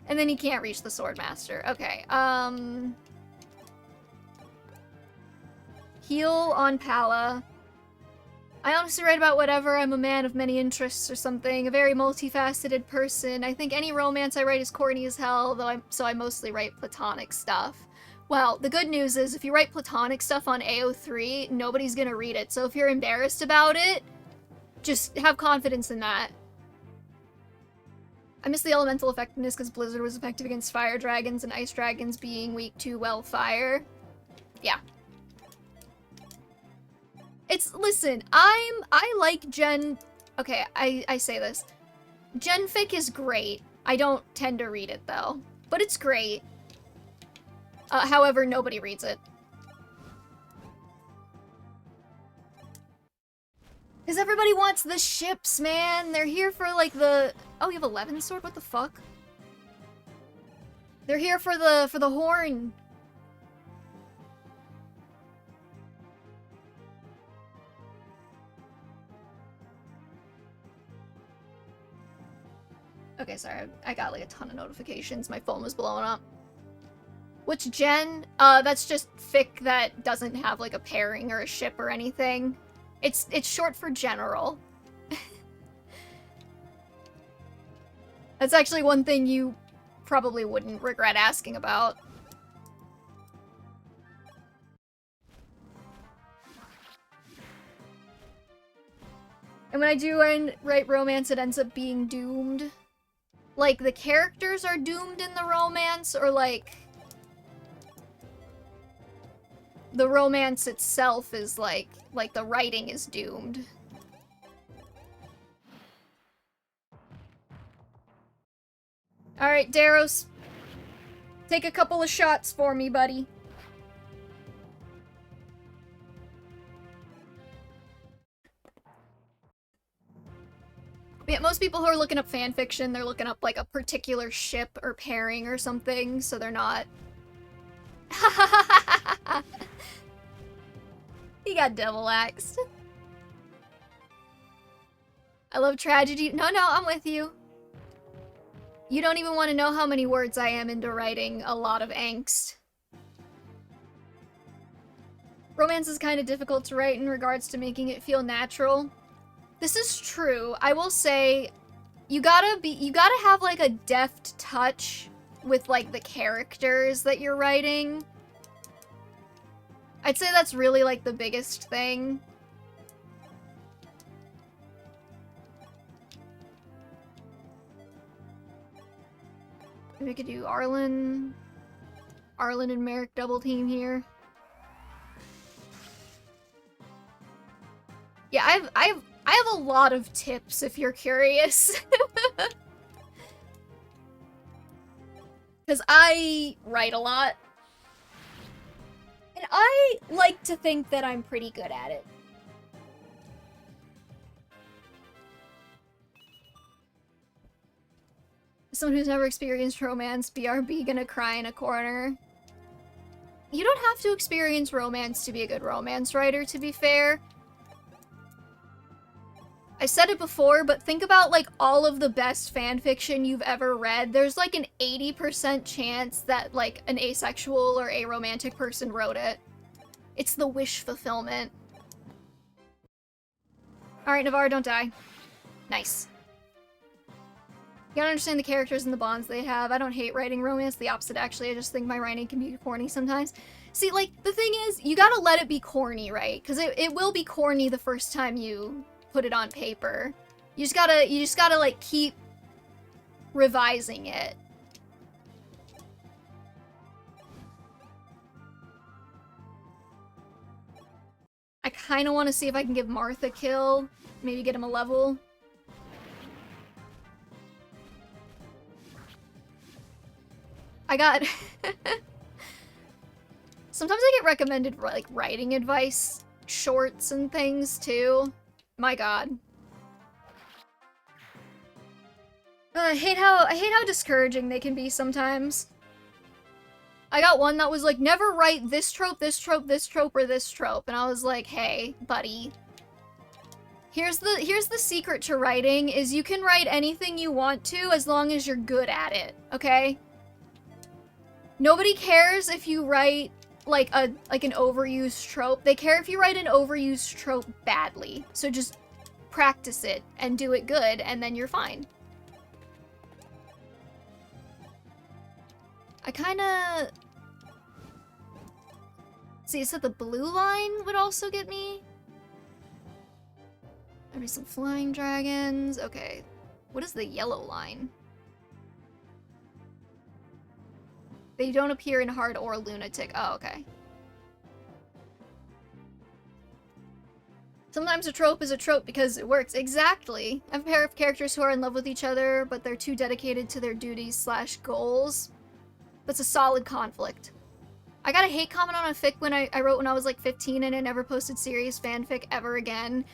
And then he can't reach the Swordmaster. Okay, heal on Pala. I honestly write about whatever. I'm a man of many interests or something. A very multifaceted person. I think any romance I write is corny as hell, so I mostly write platonic stuff. Well, the good news is if you write platonic stuff on AO3, nobody's gonna read it. So if you're embarrassed about it, just have confidence in that. I miss the elemental effectiveness because Blizzard was effective against fire dragons and ice dragons being weak to, well, fire. Yeah. Listen, I like okay, I say this. Genfic is great. I don't tend to read it, though. But it's great. However, nobody reads it. Because everybody wants the ships, man. They're here for, like, the... Oh, you have 11 sword? What the fuck? They're here for the horn. Okay, sorry. I got, like, a ton of notifications. My phone was blowing up. Which gen? That's just fic that doesn't have, like, a pairing or a ship or anything. It's short for general. That's actually one thing you probably wouldn't regret asking about. And when I do write romance, it ends up being doomed. Like, the characters are doomed in the romance, or like... the romance itself is like the writing is doomed. Alright, Daros. Take a couple of shots for me, buddy. Yeah, most people who are looking up fanfiction, they're looking up like a particular ship or pairing or something, so they're not... He got devil axed. I love tragedy. No, I'm with you. You don't even want to know how many words I am into writing a lot of angst. Romance is kind of difficult to write in regards to making it feel natural. This is true. I will say, you gotta have like a deft touch with like the characters that you're writing. I'd say that's really like the biggest thing. We could do Arlen. Arlen and Merrick double team here. Yeah, I have a lot of tips if you're curious. Because I write a lot. And I like to think that I'm pretty good at it. Someone who's never experienced romance, BRB gonna cry in a corner. You don't have to experience romance to be a good romance writer, to be fair. I said it before, but think about, like, all of the best fanfiction you've ever read. There's, like, an 80% chance that, like, an asexual or aromantic person wrote it. It's the wish fulfillment. Alright, Navarre, don't die. Nice. You gotta understand the characters and the bonds they have. I don't hate writing romance, the opposite, actually. I just think my writing can be corny sometimes. See, like, the thing is, you gotta let it be corny, right? Because it will be corny the first time you put it on paper. You just gotta like keep revising it. I kind of want to see if I can give Marth a kill, maybe get him a level. I got sometimes I get recommended like writing advice shorts and things too. My god. I hate how discouraging they can be sometimes. I got one that was like, never write this trope, this trope, this trope, or this trope. And I was like, hey, buddy. Here's the secret to writing, is you can write anything you want to as long as you're good at it, okay? Nobody cares if you write like an overused trope. They care if you write an overused trope badly. So just practice it and do it good, and then you're fine. I kinda... See, it said the blue line would also get me. Maybe some flying dragons. Okay. What is the yellow line? They don't appear in Hard or Lunatic. Oh, okay. Sometimes a trope is a trope because it works. Exactly. I have a pair of characters who are in love with each other, but they're too dedicated to their duties/goals. That's a solid conflict. I got a hate comment on a fic when I wrote when I was like 15 and I never posted serious fanfic ever again.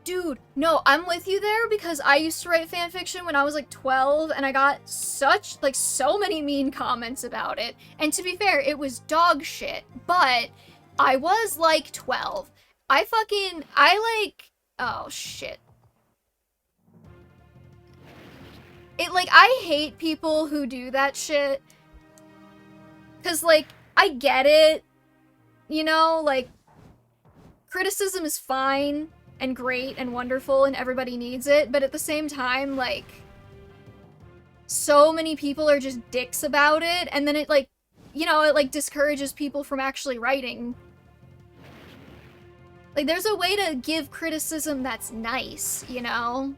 Dude, no, I'm with you there because I used to write fanfiction when I was like 12 and I got so many mean comments about it. And to be fair, it was dog shit, but I was like 12. Oh shit. I hate people who do that shit. Cause like, I get it. You know, like, criticism is fine and great and wonderful and everybody needs it, but at the same time, like, so many people are just dicks about it, and then it, like, you know, it, like, discourages people from actually writing. Like, there's a way to give criticism that's nice, you know?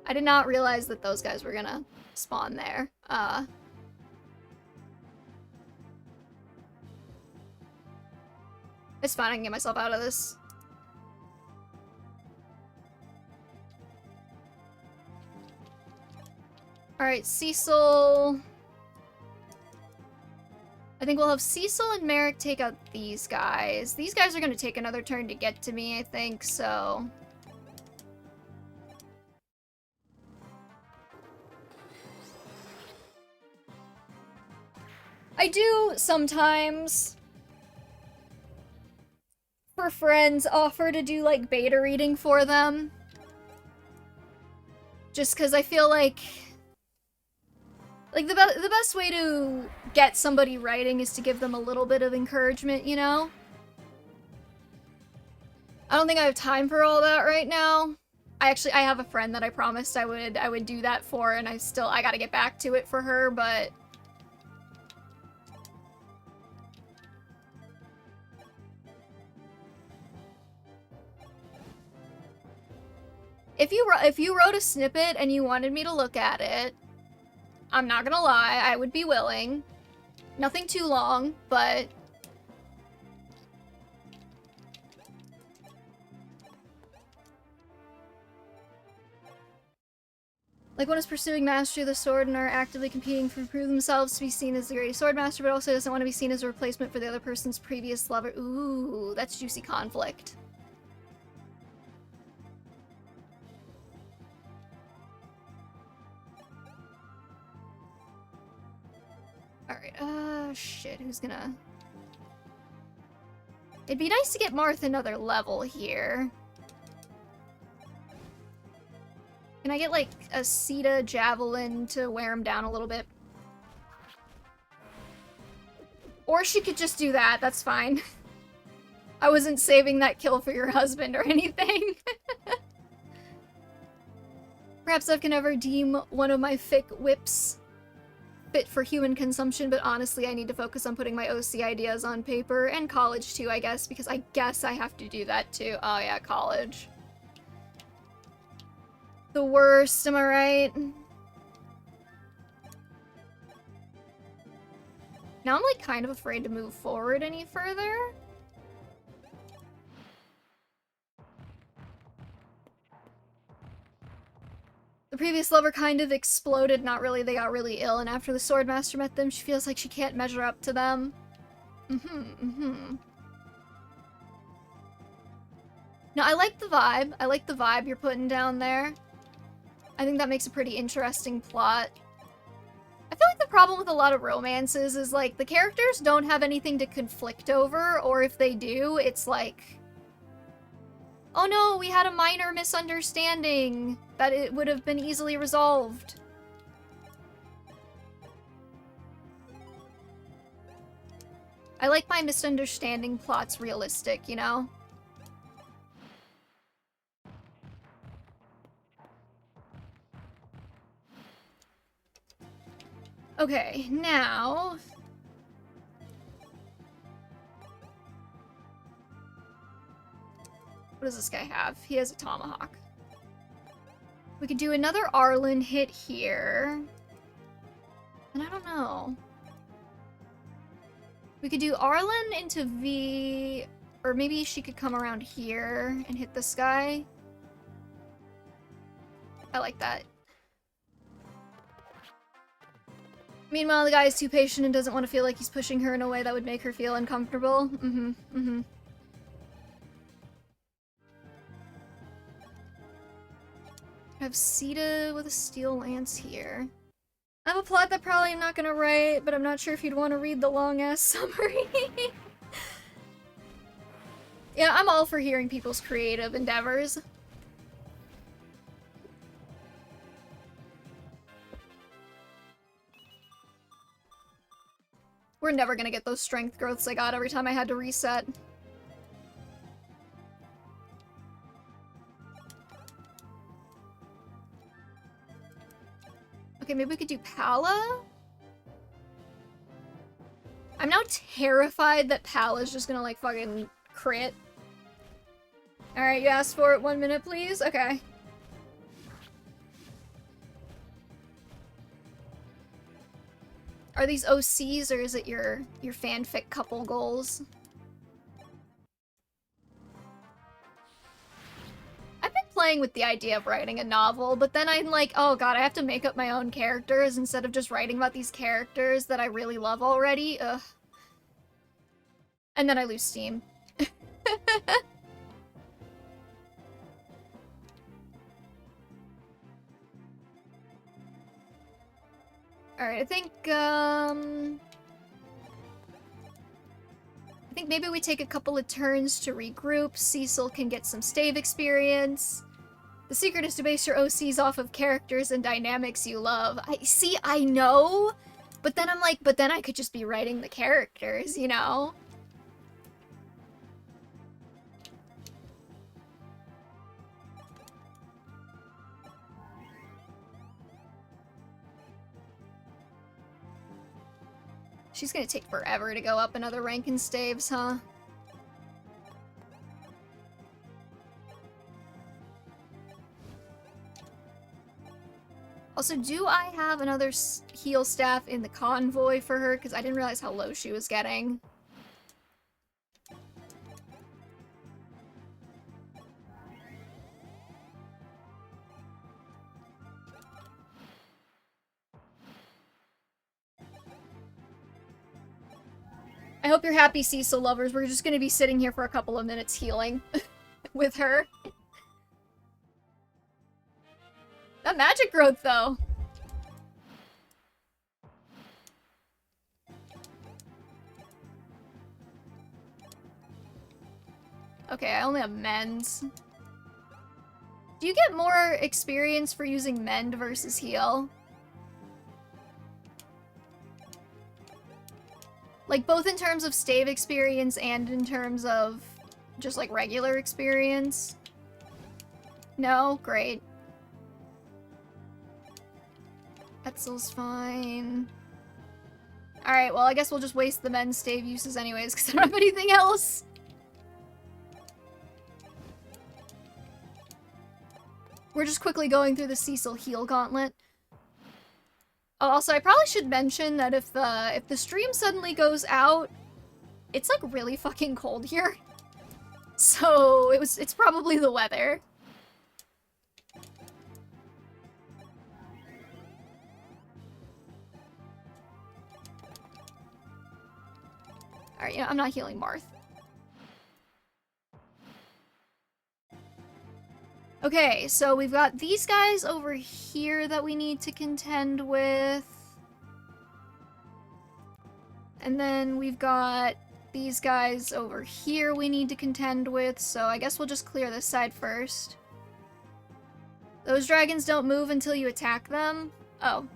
I did not realize that those guys were gonna spawn there. It's fine, I can get myself out of this. Alright, Cecil... I think we'll have Cecil and Merrick take out these guys. These guys are gonna take another turn to get to me, I think, so... I do sometimes, for friends, offer to do, like, beta reading for them. Just because I feel like the best way to get somebody writing is to give them a little bit of encouragement, you know? I don't think I have time for all that right now. I have a friend that I promised I would do that for, and I gotta get back to it for her, but... If you wrote a snippet and you wanted me to look at it, I'm not gonna lie, I would be willing. Nothing too long, but... Like one is pursuing mastery of the sword and are actively competing to prove themselves to be seen as the greatest sword master, but also doesn't want to be seen as a replacement for the other person's previous lover. Ooh, that's juicy conflict. Alright, shit, who's gonna... It'd be nice to get Marth another level here. Can I get, like, a Sita Javelin to wear him down a little bit? Or she could just do that, that's fine. I wasn't saving that kill for your husband or anything. Perhaps I can ever deem one of my thick whips fit for human consumption, but honestly I need to focus on putting my OC ideas on paper, and college too, I guess, because I guess I have to do that too. Oh yeah, college. The worst, am I right? Now I'm like kind of afraid to move forward any further. The previous lover kind of exploded, not really, they got really ill, and after the Swordmaster met them, she feels like she can't measure up to them. No, I like the vibe. I like the vibe you're putting down there. I think that makes a pretty interesting plot. I feel like the problem with a lot of romances is, like, the characters don't have anything to conflict over, or if they do, it's like... Oh no, we had a minor misunderstanding that it would have been easily resolved. I like my misunderstanding plots realistic, you know? Okay, now... What does this guy have? He has a tomahawk. We could do another Arlen hit here. And I don't know. We could do Arlen into V... Or maybe she could come around here and hit this guy. I like that. Meanwhile, the guy is too patient and doesn't want to feel like he's pushing her in a way that would make her feel uncomfortable. I have Sita with a steel lance here. I have a plot that probably I'm not gonna write, but I'm not sure if you'd want to read the long-ass summary. Yeah, I'm all for hearing people's creative endeavors. We're never gonna get those strength growths I got every time I had to reset. Okay, maybe we could do Pala? I'm now terrified that Pala's just gonna, like, fucking crit. Alright, you asked for it. 1 minute, please? Okay. Are these OCs, or is it your fanfic couple goals? I've been playing with the idea of writing a novel, but then I'm like, oh god, I have to make up my own characters instead of just writing about these characters that I really love already. Ugh. And then I lose steam. Alright, I think maybe we take a couple of turns to regroup. Cecil can get some stave experience. The secret is to base your OCs off of characters and dynamics you love. I know, but then I'm like, but then I could just be writing the characters, you know? She's gonna take forever to go up another rank in staves, huh? Also, do I have another heal staff in the convoy for her? Because I didn't realize how low she was getting. I hope you're happy, Cecil lovers. We're just gonna be sitting here for a couple of minutes healing with her. That magic growth, though. Okay, I only have mends. Do you get more experience for using mend versus heal? Like, both in terms of stave experience and in terms of just, like, regular experience? No? Great. Etzel's fine. Alright, well, I guess we'll just waste the men's stave uses anyways, because I don't have anything else. We're just quickly going through the Cecil heal gauntlet. Oh, also, I probably should mention that if the stream suddenly goes out, it's like really fucking cold here. So it's probably the weather. Alright, you know, I'm not healing Marth. Okay, so we've got these guys over here that we need to contend with. And then we've got these guys over here we need to contend with, so I guess we'll just clear this side first. Those dragons don't move until you attack them. Oh.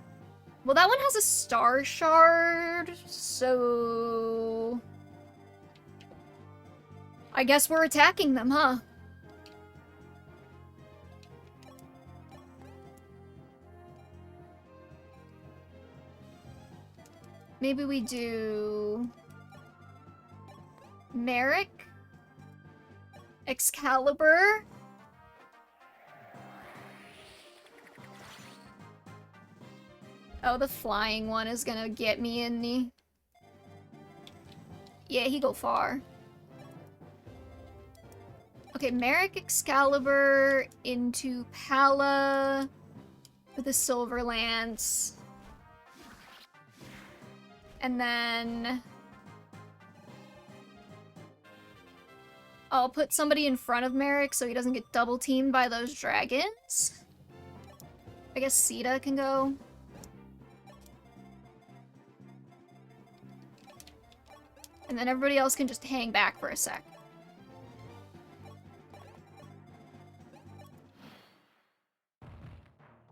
Well, that one has a star shard, so... I guess we're attacking them, huh? Maybe we do... Merrick? Excalibur? Oh, the flying one is gonna get me in the... Yeah, he go far. Okay, Merrick Excalibur into Pala with a Silver Lance. And then... I'll put somebody in front of Merrick so he doesn't get double teamed by those dragons. I guess Sita can go. And then everybody else can just hang back for a sec.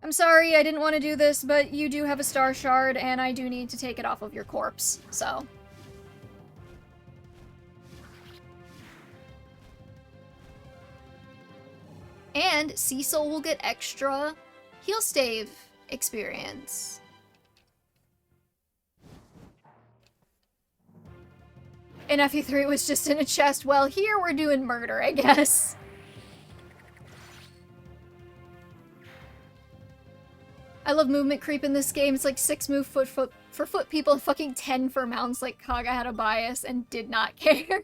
I'm sorry, I didn't want to do this, but you do have a star shard, and I do need to take it off of your corpse, so... And Cecil will get extra heal stave experience. And FE3 was just in a chest. Well, here we're doing murder, I guess. I love movement creep in this game. It's like 6 move for foot people, fucking 10 for mounts. Like, Kaga had a bias and did not care.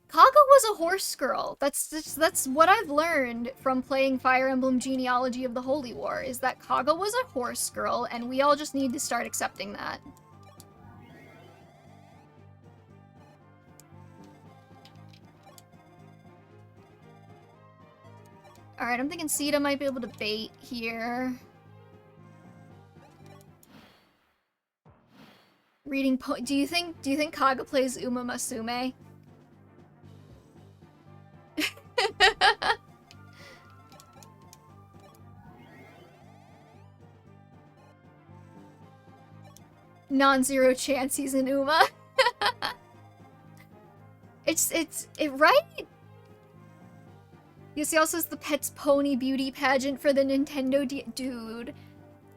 Kaga was a horse girl. That's what I've learned from playing Fire Emblem Genealogy of the Holy War, is that Kaga was a horse girl, and we all just need to start accepting that. Alright, I'm thinking Sita might be able to bait here. Reading do you think Kaga plays Uma Masume? Non-zero chance he's an Uma. Right? You see, also the Pets Pony beauty pageant for the Nintendo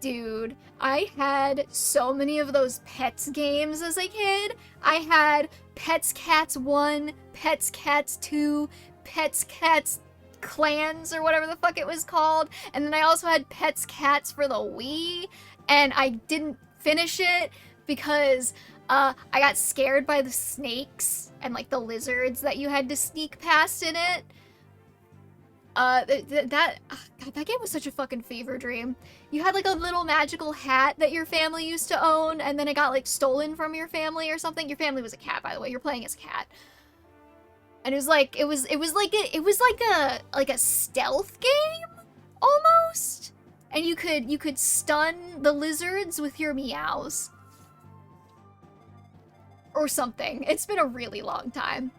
Dude, I had so many of those Pets games as a kid. I had Pets Cats 1, Pets Cats 2, Pets Cats Clans or whatever the fuck it was called. And then I also had Pets Cats for the Wii, and I didn't finish it because I got scared by the snakes and like the lizards that you had to sneak past in it. God, that game was such a fucking fever dream. You had like a little magical hat that your family used to own, and then it got like stolen from your family or something. Your family was a cat, by the way. You're playing as a cat. And it was like a stealth game almost. And you could stun the lizards with your meows. Or something. It's been a really long time.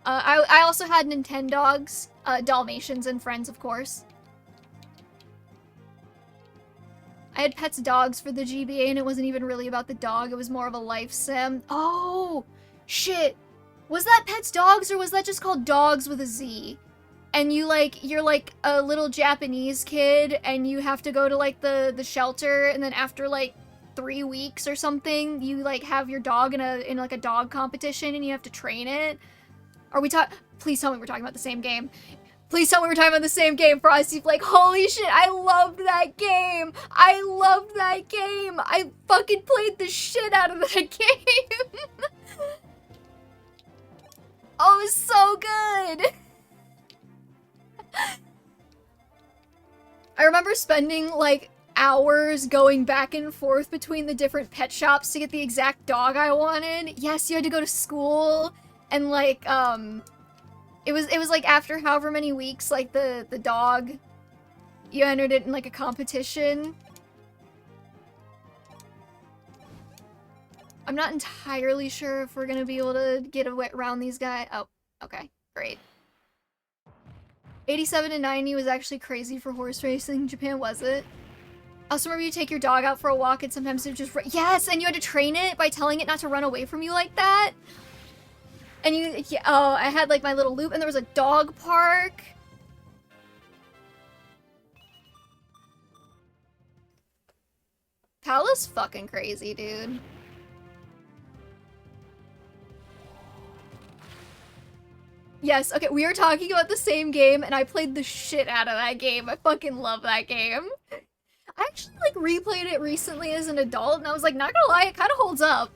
I also had Nintendogs, Dalmatians and Friends, of course. I had Pets Dogs for the GBA, and it wasn't even really about the dog. It was more of a life sim. Oh, shit. Was that Pets Dogs, or was that just called Dogs with a Z? And you're like a little Japanese kid, and you have to go to like the shelter, and then after like 3 weeks or something, you like have your dog in like a dog competition, and you have to train it. Are we Please tell me we're talking about the same game. Please tell me we're talking about the same game, Frosty Flake. Holy shit, I loved that game. I loved that game. I fucking played the shit out of that game. Oh, it was so good. I remember spending like hours going back and forth between the different pet shops to get the exact dog I wanted. Yes, you had to go to school. And like, it was like after however many weeks, like the dog, you entered it in like a competition. I'm not entirely sure if we're gonna be able to get around these guys. Oh, okay, great. 87 and 90 was actually crazy for horse racing in Japan, was it? I also remember you take your dog out for a walk and sometimes it would just yes, and you had to train it by telling it not to run away from you like that. And oh, I had like my little loop, and there was a dog park. PAL is fucking crazy, dude. Yes, okay, we are talking about the same game, and I played the shit out of that game. I fucking love that game. I actually like replayed it recently as an adult, and I was like, not gonna lie, it kind of holds up.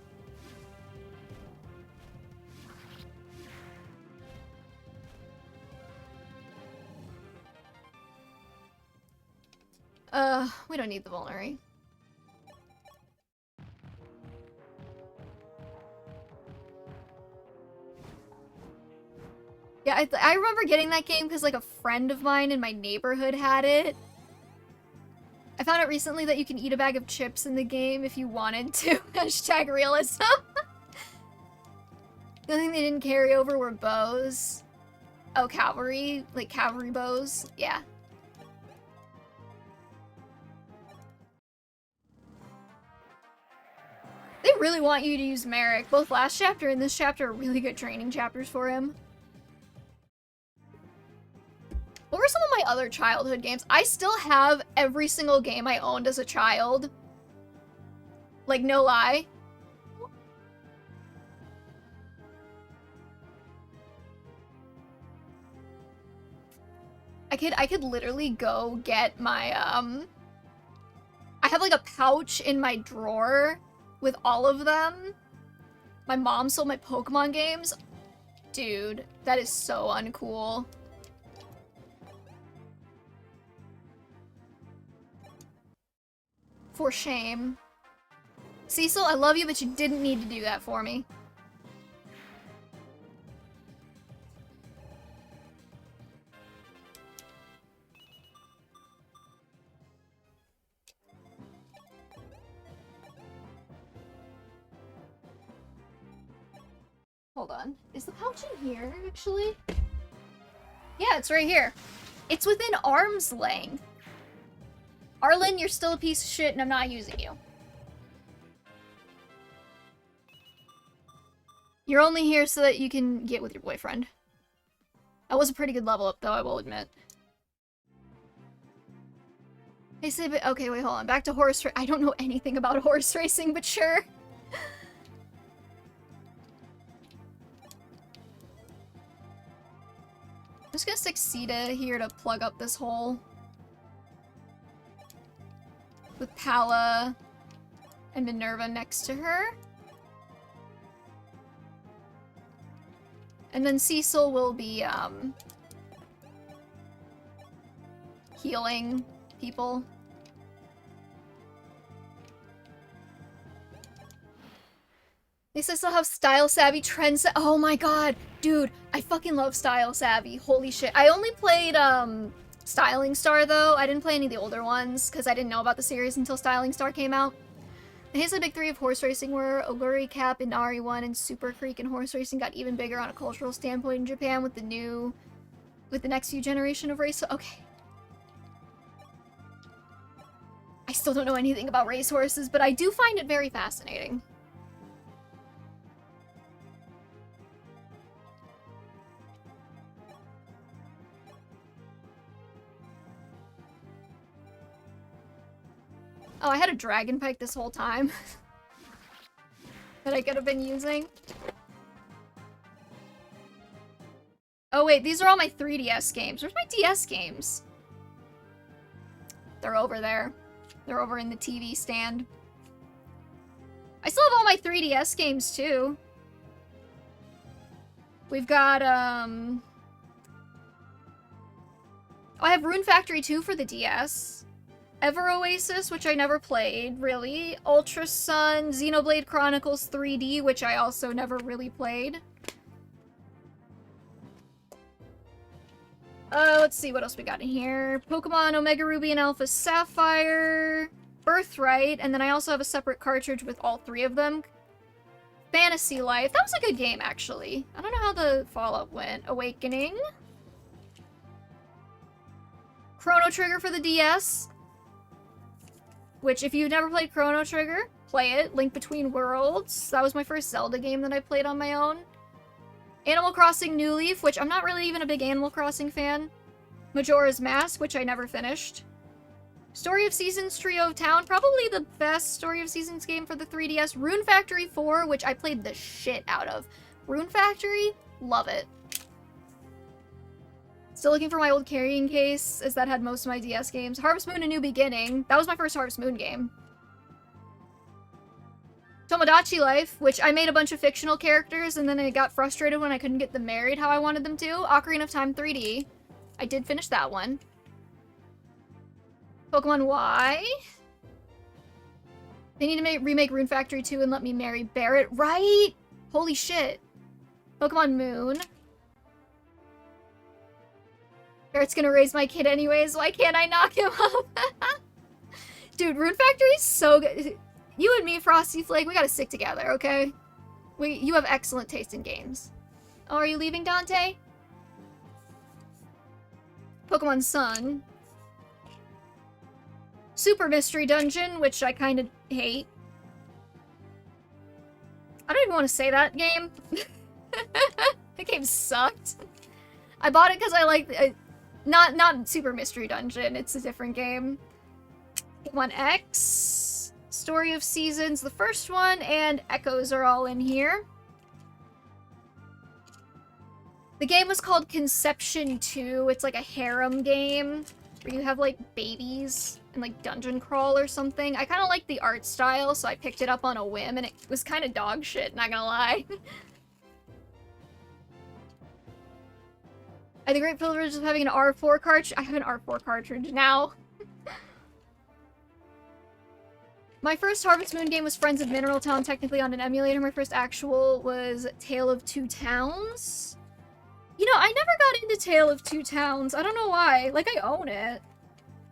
We don't need the vulnerary. Yeah, I remember getting that game because like a friend of mine in my neighborhood had it. I found out recently that you can eat a bag of chips in the game if you wanted to. Hashtag realism. The only thing they didn't carry over were bows. Oh, cavalry. Like cavalry bows. Yeah. They really want you to use Merrick. Both last chapter and this chapter are really good training chapters for him. What were some of my other childhood games? I still have every single game I owned as a child. Like, no lie. I could literally go get my, I have like a pouch in my drawer with all of them. My mom sold my Pokemon games. Dude, that is so uncool. For shame. Cecil, I love you, but you didn't need to do that for me. Hold on. Is the pouch in here, actually? Yeah, it's right here. It's within arm's length. Arlen, you're still a piece of shit and I'm not using you. You're only here so that you can get with your boyfriend. That was a pretty good level up, though, I will admit. Hey, Sib, okay, wait, hold on. Back to horse I don't know anything about horse racing, but sure. I'm just gonna stick Sita here to plug up this hole. With Pala and Minerva next to her. And then Cecil will be, healing people. At least I still have Style Savvy Trends. Oh my god, dude, I fucking love Style Savvy. Holy shit. I only played, Styling Star, though. I didn't play any of the older ones, because I didn't know about the series until Styling Star came out. The Hazley Big Three of horse racing were Oguri, Cap, and Ari 1, and Super Creek, and horse racing got even bigger on a cultural standpoint in Japan with the next few generation of race. Okay. I still don't know anything about racehorses, but I do find it very fascinating. Oh, I had a dragon pike this whole time. That I could have been using. Oh wait, these are all my 3DS games. Where's my DS games? They're over there. They're over in the TV stand. I still have all my 3DS games too. We've got, oh, I have Rune Factory 2 for the DS. Ever Oasis, which I never played, really. Ultra Sun, Xenoblade Chronicles 3D, which I also never really played. Let's see what else we got in here. Pokemon Omega Ruby and Alpha Sapphire, Birthright, and then I also have a separate cartridge with all three of them. Fantasy Life. That was a good game, actually. I don't know how the follow-up went. Awakening. Chrono Trigger for the DS. Which, if you've never played Chrono Trigger, play it. Link Between Worlds. That was my first Zelda game that I played on my own. Animal Crossing New Leaf, which I'm not really even a big Animal Crossing fan. Majora's Mask, which I never finished. Story of Seasons Trio of Town, probably the best Story of Seasons game for the 3DS. Rune Factory 4, which I played the shit out of. Rune Factory, love it. Still looking for my old carrying case, as that had most of my DS games. Harvest Moon: A New Beginning. That was my first Harvest Moon game. Tomodachi Life, which I made a bunch of fictional characters, and then I got frustrated when I couldn't get them married how I wanted them to. Ocarina of Time 3D. I did finish that one. Pokemon Y. They need to remake Rune Factory 2 and let me marry Barrett, right? Holy shit. Pokemon Moon. Barrett's gonna raise my kid anyways, why can't I knock him up? Dude, Rune Factory is so good. You and me, Frosty Flake, we gotta stick together, okay? You have excellent taste in games. Oh, are you leaving, Dante? Pokemon Sun. Super Mystery Dungeon, which I kind of hate. I don't even want to say that game. That game sucked. I bought it because I liked not Super Mystery Dungeon. It's a different game. Pokemon X, Story of Seasons, the first one, and Echoes are all in here. The game was called Conception 2. It's like a harem game where you have like babies and like dungeon crawl or something. I kind of like the art style, so I picked it up on a whim, and it was kind of dog shit, not gonna lie. I had the great privilege of having an R4 cartridge. I have an R4 cartridge now. My first Harvest Moon game was Friends of Mineral Town, technically on an emulator. My first actual was Tale of Two Towns. You know, I never got into Tale of Two Towns. I don't know why. Like, I own it.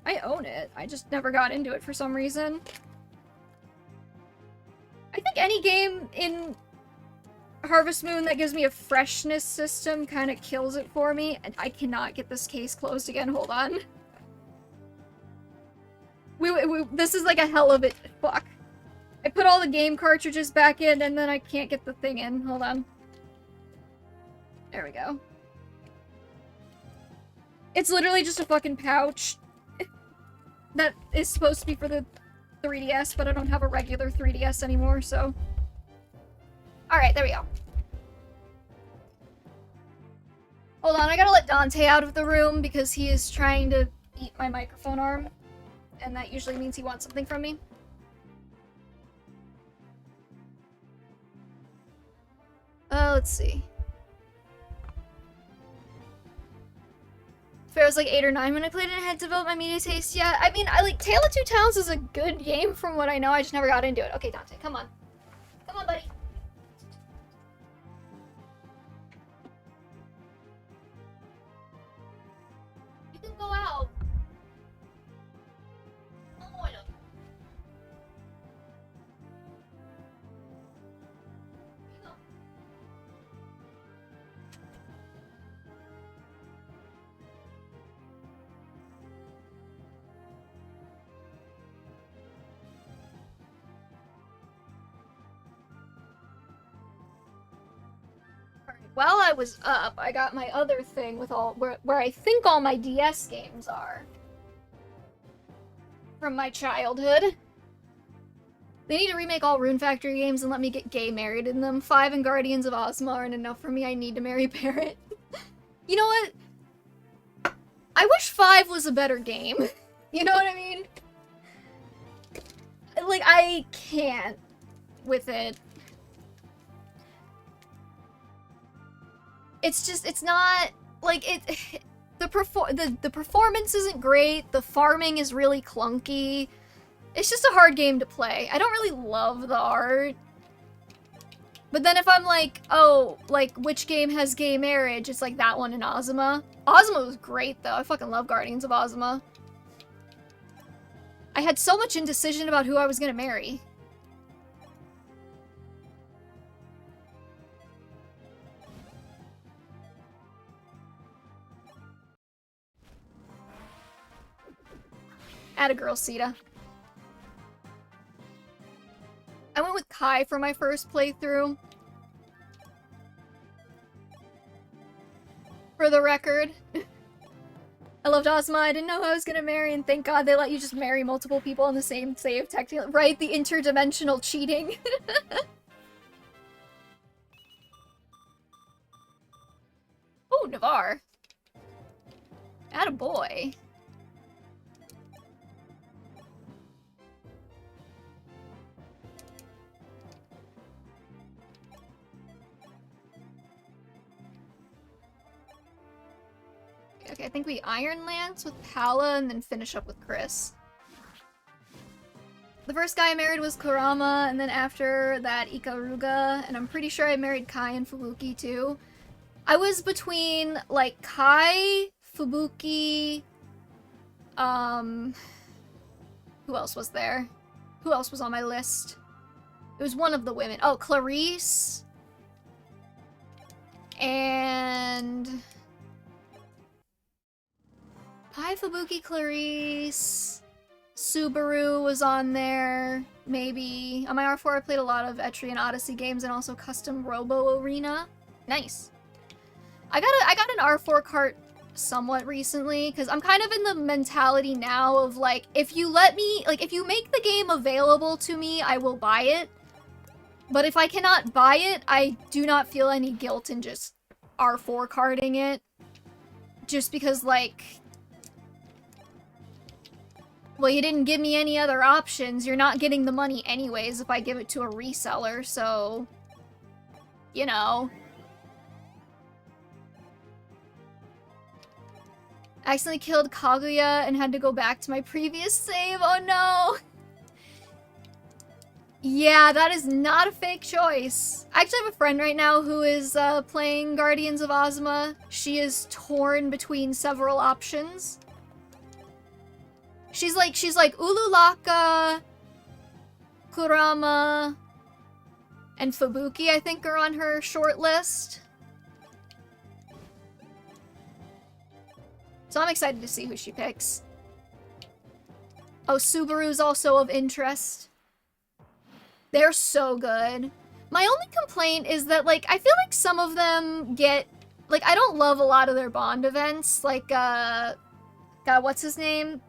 I own it. I just never got into it for some reason. I think any game in Harvest Moon that gives me a freshness system kind of kills it for me. And I cannot get this case closed again. Hold on. This is like a hell of it. Fuck. I put all the game cartridges back in and then I can't get the thing in. Hold on. There we go. It's literally just a fucking pouch that is supposed to be for the 3DS, but I don't have a regular 3DS anymore, so. Alright, there we go. Hold on, I gotta let Dante out of the room because he is trying to eat my microphone arm. And that usually means he wants something from me. Let's see. I was like 8 or 9 when I played it and I had developed my media taste. Yeah, I mean, I like Tale of Two Towns is a good game from what I know. I just never got into it. Okay, Dante, come on. Come on, buddy. You can go out. Oh, I know. While I was up, I got my other thing with all where I think all my DS games are from my childhood. They need to remake all Rune Factory games and let me get gay married in them. 5 and Guardians of Ozma aren't enough for me. I need to marry Barrett. You know what? I wish 5 was a better game. You know what I mean? Like, I can't with it. It's just, it's not, like, the performance isn't great, the farming is really clunky. It's just a hard game to play. I don't really love the art. But then if I'm like, oh, like, which game has gay marriage? It's like that one in Ozma. Ozma was great, though. I fucking love Guardians of Ozma. I had so much indecision about who I was gonna marry. Atta girl, Sita. I went with Kai for my first playthrough. For the record. I loved Ozma. I didn't know who I was gonna marry, and thank God they let you just marry multiple people on the same save technically. Right, the interdimensional cheating. Oh, Navarre. Attaboy. Okay, I think we Iron Lance with Pala and then finish up with Chris. The first guy I married was Kurama, and then after that Ikaruga, and I'm pretty sure I married Kai and Fubuki too. I was between, like, Kai, Fubuki, who else was there? Who else was on my list? It was one of the women. Oh, Clarice. And... Kai, Fubuki, Clarice... Subaru was on there, maybe. On my R4 I played a lot of Etrian Odyssey games and also Custom Robo Arena. Nice. I got an R4 cart somewhat recently, because I'm kind of in the mentality now of, like, if you let me, like, if you make the game available to me, I will buy it. But if I cannot buy it, I do not feel any guilt in just R4 carting it. Just because, like... Well, you didn't give me any other options. You're not getting the money anyways if I give it to a reseller, so... You know. I accidentally killed Kaguya and had to go back to my previous save. Oh no! Yeah, that is not a fake choice. I actually have a friend right now who is playing Guardians of Ozma. She is torn between several options. She's like Ululaka, Kurama, and Fubuki, I think, are on her short list. So I'm excited to see who she picks. Oh, Subaru's also of interest. They're so good. My only complaint is that, like, I feel like some of them get... Like, I don't love a lot of their Bond events. Like, God, what's his name?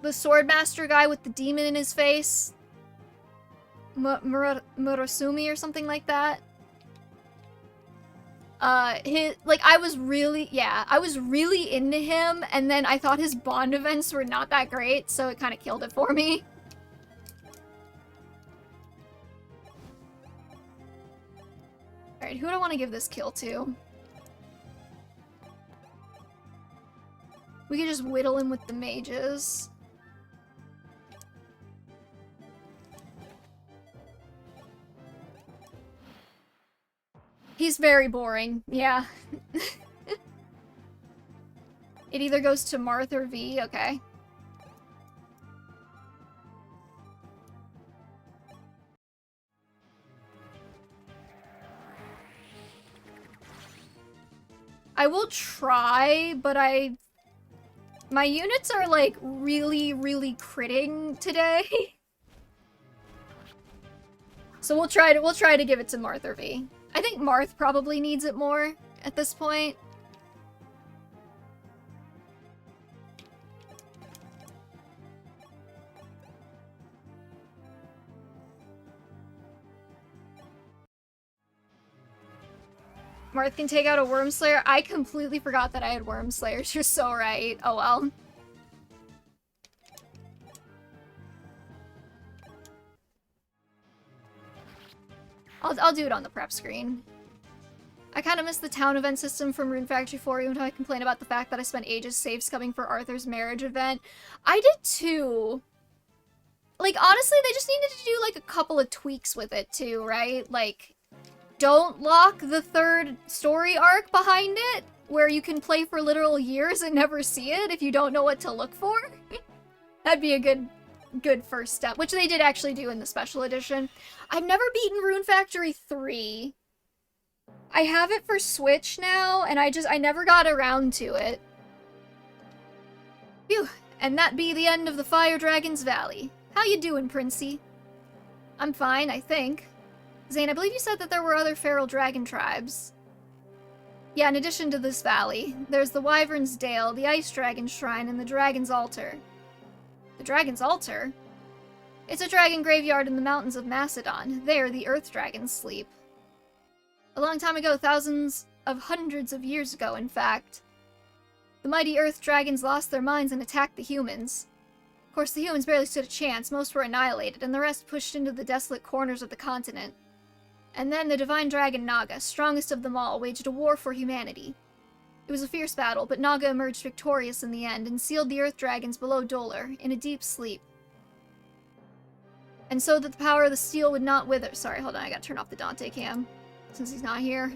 The Swordmaster guy with the demon in his face. Murasumi or something like that. I was really into him, and then I thought his Bond events were not that great, so it kind of killed it for me. Alright, who do I want to give this kill to? We could just whittle him with the mages. He's very boring, yeah. It either goes to Marth or V, okay. I will try, but my units are like really critting today. So we'll try to give it to Marth or V. I think Marth probably needs it more at this point. Marth can take out a Wormslayer. I completely forgot that I had Wormslayers. You're so right. Oh well. I'll do it on the prep screen. I kind of miss the town event system from Rune Factory 4, even though I complain about the fact that I spent ages save scumming for Arthur's marriage event. I did too. Like, honestly, they just needed to do, like, a couple of tweaks with it too, right? Like, don't lock the third story arc behind it, where you can play for literal years and never see it if you don't know what to look for. That'd be a good first step, which they did actually do in the special edition. I've never beaten Rune Factory 3. I have it for Switch now, and I never got around to it. Phew, and that be the end of the Fire Dragon's Valley. How you doing, Princey? I'm fine, I think. Zane, I believe you said that there were other feral dragon tribes. Yeah, in addition to this valley, there's the Wyvern's Dale, the Ice Dragon Shrine, and the Dragon's Altar. The Dragon's Altar? It's a dragon graveyard in the mountains of Macedon. There, the Earth Dragons sleep. A long time ago, hundreds of years ago, in fact, the mighty Earth Dragons lost their minds and attacked the humans. Of course, the humans barely stood a chance, most were annihilated, and the rest pushed into the desolate corners of the continent. And then the divine dragon Naga, strongest of them all, waged a war for humanity. It was a fierce battle, but Naga emerged victorious in the end and sealed the Earth Dragons below Dolar in a deep sleep. And so that the power of the steel would not wither. Sorry, hold on, I gotta turn off the Dante cam, since he's not here.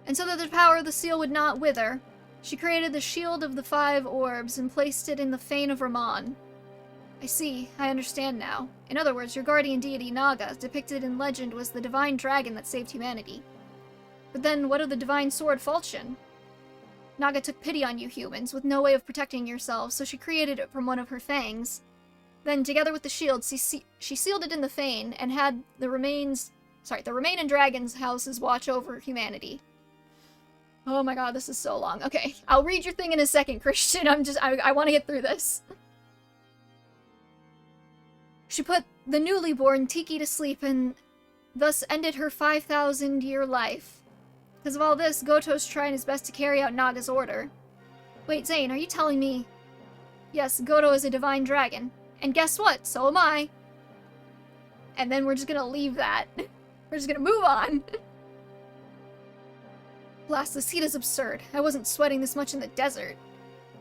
And so that the power of the steel would not wither, she created the Shield of the Five Orbs and placed it in the Fane of Ramon. I see, I understand now. In other words, your guardian deity Naga, depicted in legend, was the divine dragon that saved humanity. But then, what of the divine sword Falchion? Naga took pity on you humans, with no way of protecting yourselves, so she created it from one of her fangs. Then, together with the shield, she sealed it in the Fane, and had the remaining dragons' houses watch over humanity. Oh my god, this is so long. Okay, I'll read your thing in a second, Christian. I want to get through this. She put the newly born Tiki to sleep and thus ended her 5,000-year life. Because of all this, Goto's trying his best to carry out Naga's order. Wait, Zane, are you telling me? Yes, Goto is a divine dragon. And guess what? So am I. And then we're just gonna leave that. We're just gonna move on. Blast, this heat is absurd. I wasn't sweating this much in the desert.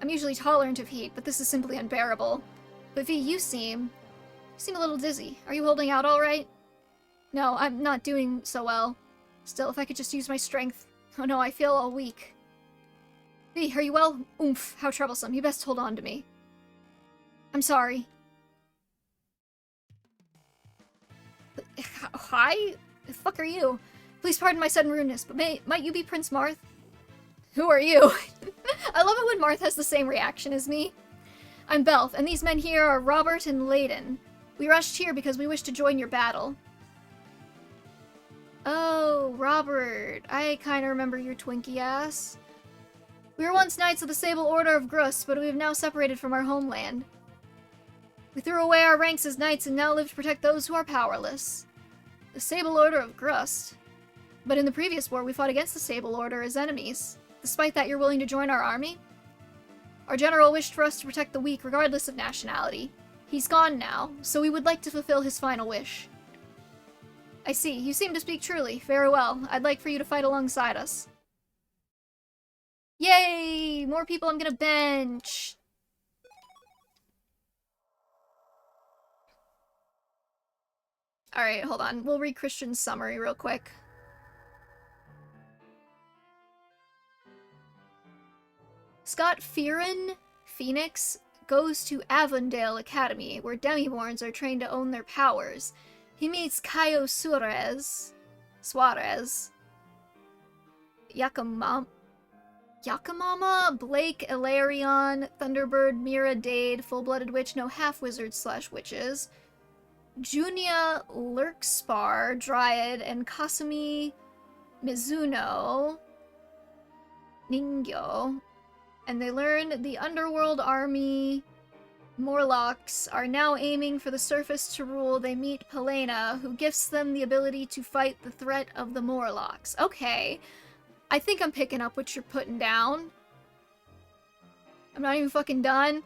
I'm usually tolerant of heat, but this is simply unbearable. But V, you seem a little dizzy. Are you holding out all right? No, I'm not doing so well. Still, if I could just use my strength. Oh no, I feel all weak. V, are you well? Oomph, how troublesome. You best hold on to me. I'm sorry. Hi? The fuck are you? Please pardon my sudden rudeness, but might you be Prince Marth? Who are you? I love it when Marth has the same reaction as me. I'm Belf, and these men here are Robert and Layden. We rushed here because we wish to join your battle. Oh, Robert. I kinda remember your Twinkie ass. We were once knights of the Sable Order of Grus, but we have now separated from our homeland. We threw away our ranks as knights and now live to protect those who are powerless. The Sable Order of Grust? But in the previous war, we fought against the Sable Order as enemies. Despite that, you're willing to join our army? Our general wished for us to protect the weak, regardless of nationality. He's gone now, so we would like to fulfill his final wish. I see. You seem to speak truly. Very well. I'd like for you to fight alongside us. Yay! More people I'm gonna bench! Alright, hold on. We'll read Christian's summary real quick. Scott Fearon Phoenix goes to Avondale Academy, where Demiborns are trained to own their powers. He meets Caio Suarez, Yakamama, Blake, Ilarion, Thunderbird, Mira, Dade, Full-Blooded Witch, no half-wizards/witches, Junia Lurkspar, Dryad, and Kasumi Mizuno, Ningyo. And they learn the underworld army Morlocks are now aiming for the surface to rule. They meet Pelena, who gifts them the ability to fight the threat of the Morlocks. Okay. I think I'm picking up what you're putting down. I'm not even fucking done.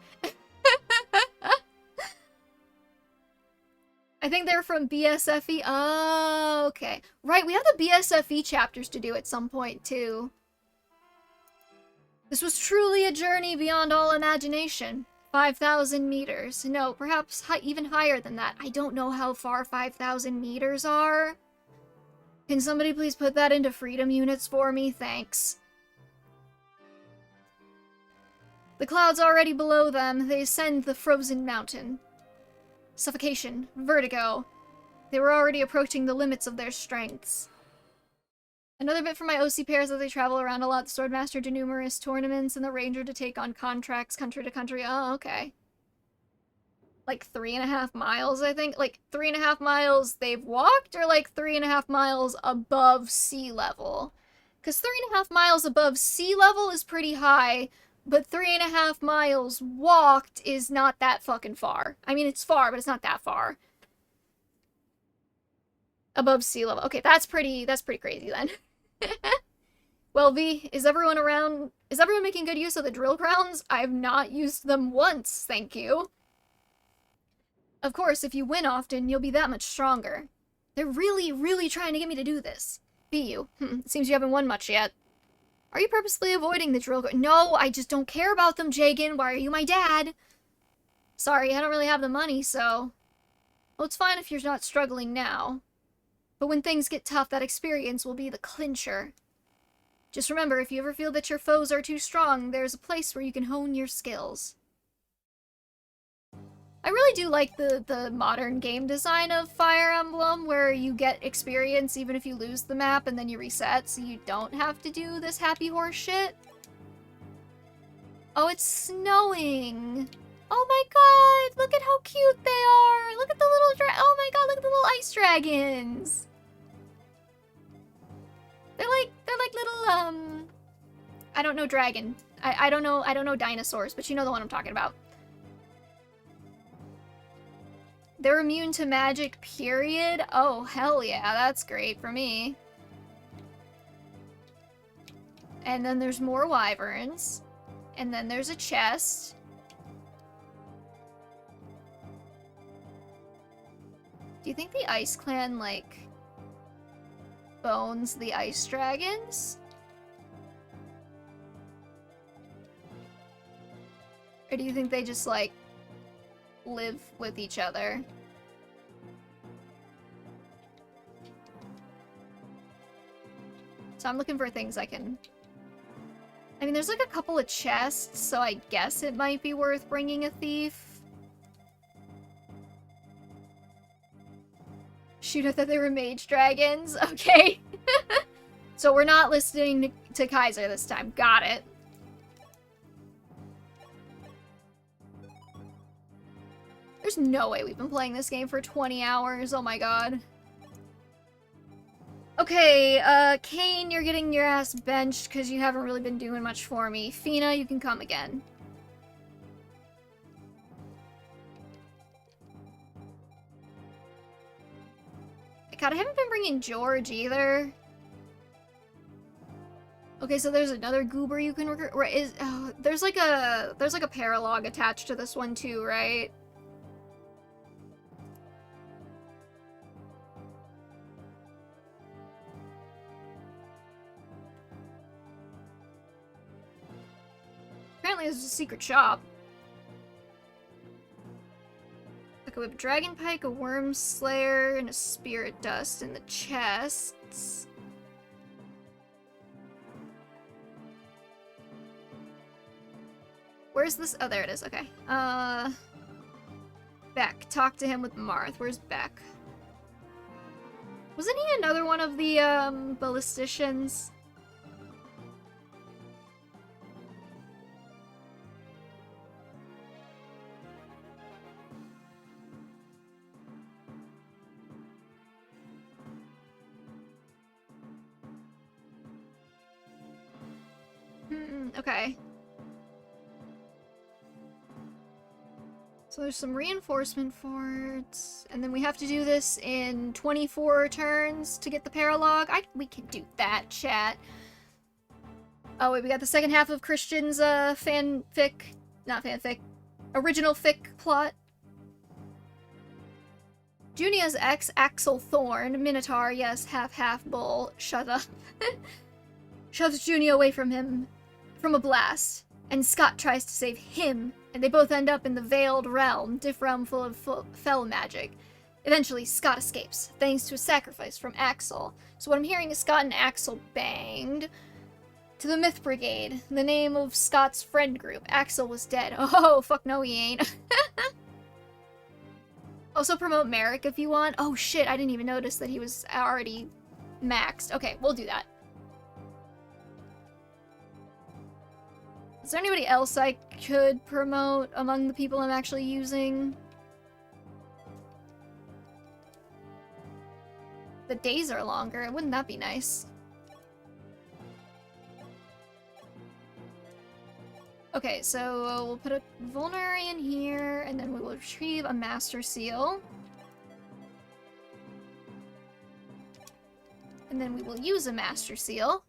I think they're from BSFE. Oh, okay. Right, we have the BSFE chapters to do at some point, too. This was truly a journey beyond all imagination. 5,000 meters. No, perhaps even higher than that. I don't know how far 5,000 meters are. Can somebody please put that into freedom units for me? Thanks. The clouds already below them. They ascend the frozen mountain. Suffocation. Vertigo. They were already approaching the limits of their strengths. Another bit for my OC pairs as they travel around a lot. The Swordmaster to numerous tournaments and the Ranger to take on contracts country to country. Oh, okay. Like 3.5 miles, I think? Like 3.5 miles they've walked, or like 3.5 miles above sea level? Because 3.5 miles above sea level is pretty high, but 3.5 miles walked is not that fucking far. I mean, it's far, but it's not that far. Above sea level. Okay, that's pretty crazy then. Well, V, is everyone around? Is everyone making good use of the drill grounds? I've not used them once, thank you. Of course, if you win often, you'll be that much stronger. They're really trying to get me to do this. Be you. It seems you haven't won much yet. Are you purposely avoiding the drill grounds? No, I just don't care about them, Jagan. Why are you my dad? Sorry, I don't really have the money, so... Well, it's fine if you're not struggling now. But when things get tough, that experience will be the clincher. Just remember, if you ever feel that your foes are too strong, there's a place where you can hone your skills. I really do like the modern game design of Fire Emblem, where you get experience even if you lose the map and then you reset, so you don't have to do this happy horse shit. Oh, it's snowing! Oh my god, look at how cute they are! Look at the little oh my god, look at the little ice dragons! They're like little, I don't know dragon. I don't know dinosaurs, but you know the one I'm talking about. They're immune to magic, period? Oh, hell yeah, that's great for me. And then there's more wyverns. And then there's a chest. Do you think the Ice Clan, like, bones the ice dragons? Or do you think they just, like, live with each other? So I'm looking for things I can... I mean, there's like a couple of chests, so I guess it might be worth bringing a thief. Shoot, I thought they were mage dragons. Okay. So we're not listening to Kaiser this time. Got it. There's no way we've been playing this game for 20 hours. Oh my god. Okay, Kane, you're getting your ass benched because you haven't really been doing much for me. Fina, you can come again. God, I haven't been bringing George either. Okay, so there's another goober you can recruit. Right? There's like a paralog attached to this one too, right? Apparently, there's a secret shop. Okay, we have a dragon pike, a worm slayer, and a spirit dust in the chests. Where's this? Oh, there it is. Okay. Beck. Talk to him with Marth. Where's Beck? Wasn't he another one of the, ballisticians? Okay. So there's some reinforcement forts, and then we have to do this in 24 turns to get the paralog. We can do that, chat. Oh wait, we got the second half of Christian's not fanfic, original fic plot. Junia's ex, Axel Thorne, Minotaur, yes, half bull, shut up, shoves Junia away from him, from a blast, and Scott tries to save him, and they both end up in the Veiled Realm, diff realm full of fell magic. Eventually, Scott escapes, thanks to a sacrifice from Axel. So what I'm hearing is Scott and Axel banged. To the Myth Brigade, the name of Scott's friend group. Axel was dead. Oh, fuck no he ain't. Also promote Merrick if you want. Oh shit, I didn't even notice that he was already maxed. Okay, we'll do that. Is there anybody else I could promote among the people I'm actually using? The days are longer. Wouldn't that be nice? Okay, so we'll put a Vulnerary in here, and then we will retrieve a Master Seal. And then we will use a Master Seal.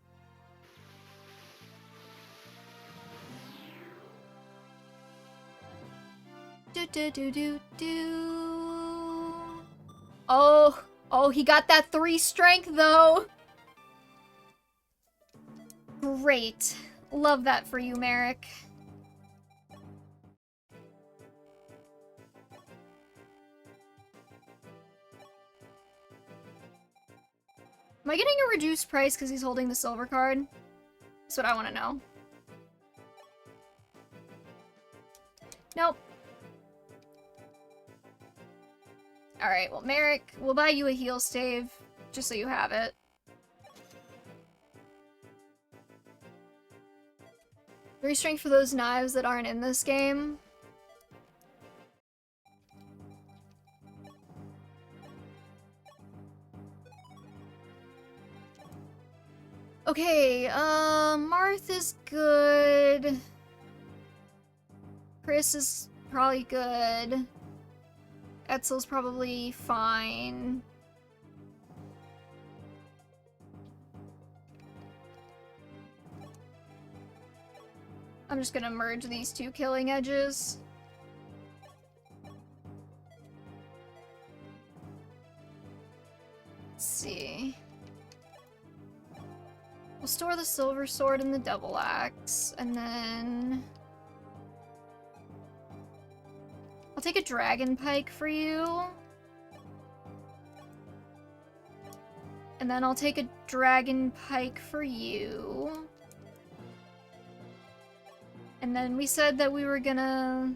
Oh, he got that 3 strength, though! Great. Love that for you, Merrick. Am I getting a reduced price because he's holding the silver card? That's what I want to know. Nope. Alright, well, Merrick, we'll buy you a heal stave, just so you have it. Three strength for those knives that aren't in this game. Okay, Marth is good. Chris is probably good. Etzel's probably fine. I'm just gonna merge these 2 killing edges. Let's see. We'll store the silver sword and the double axe, and then I'll take a dragon pike for you. And then I'll take a dragon pike for you. And then we said that we were gonna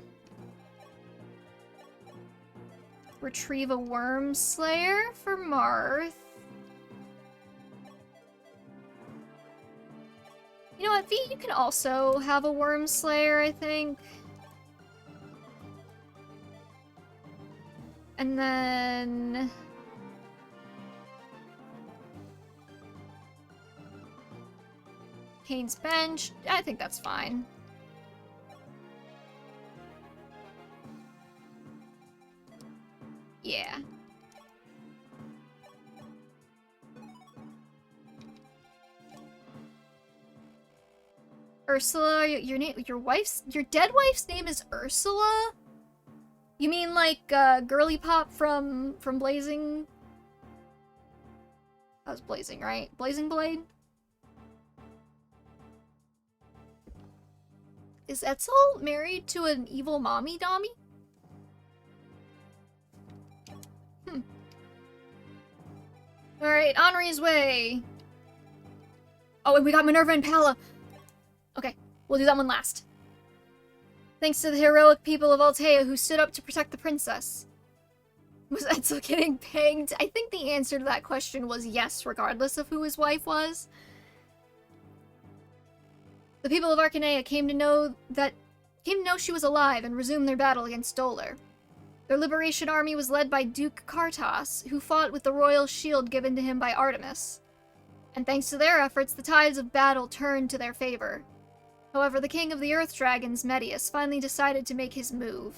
retrieve a worm slayer for Marth. You know what, V, you can also have a worm slayer, I think. And then Kane's bench. I think that's fine. Yeah. Ursula, your dead wife's name is Ursula? You mean like, Girly Pop from Blazing? That was Blazing, right? Blazing Blade? Is Etzel married to an evil mommy dommy? Alright, Henri's way. Oh, and we got Minerva and Palla. Okay, we'll do that one last. Thanks to the heroic people of Altea who stood up to protect the princess. Was Etzel getting pegged? I think the answer to that question was yes, regardless of who his wife was. The people of Arcanea came to know she was alive and resumed their battle against Dolar. Their liberation army was led by Duke Kartas, who fought with the royal shield given to him by Artemis. And thanks to their efforts, the tides of battle turned to their favor. However, the king of the Earth Dragons, Medius, finally decided to make his move.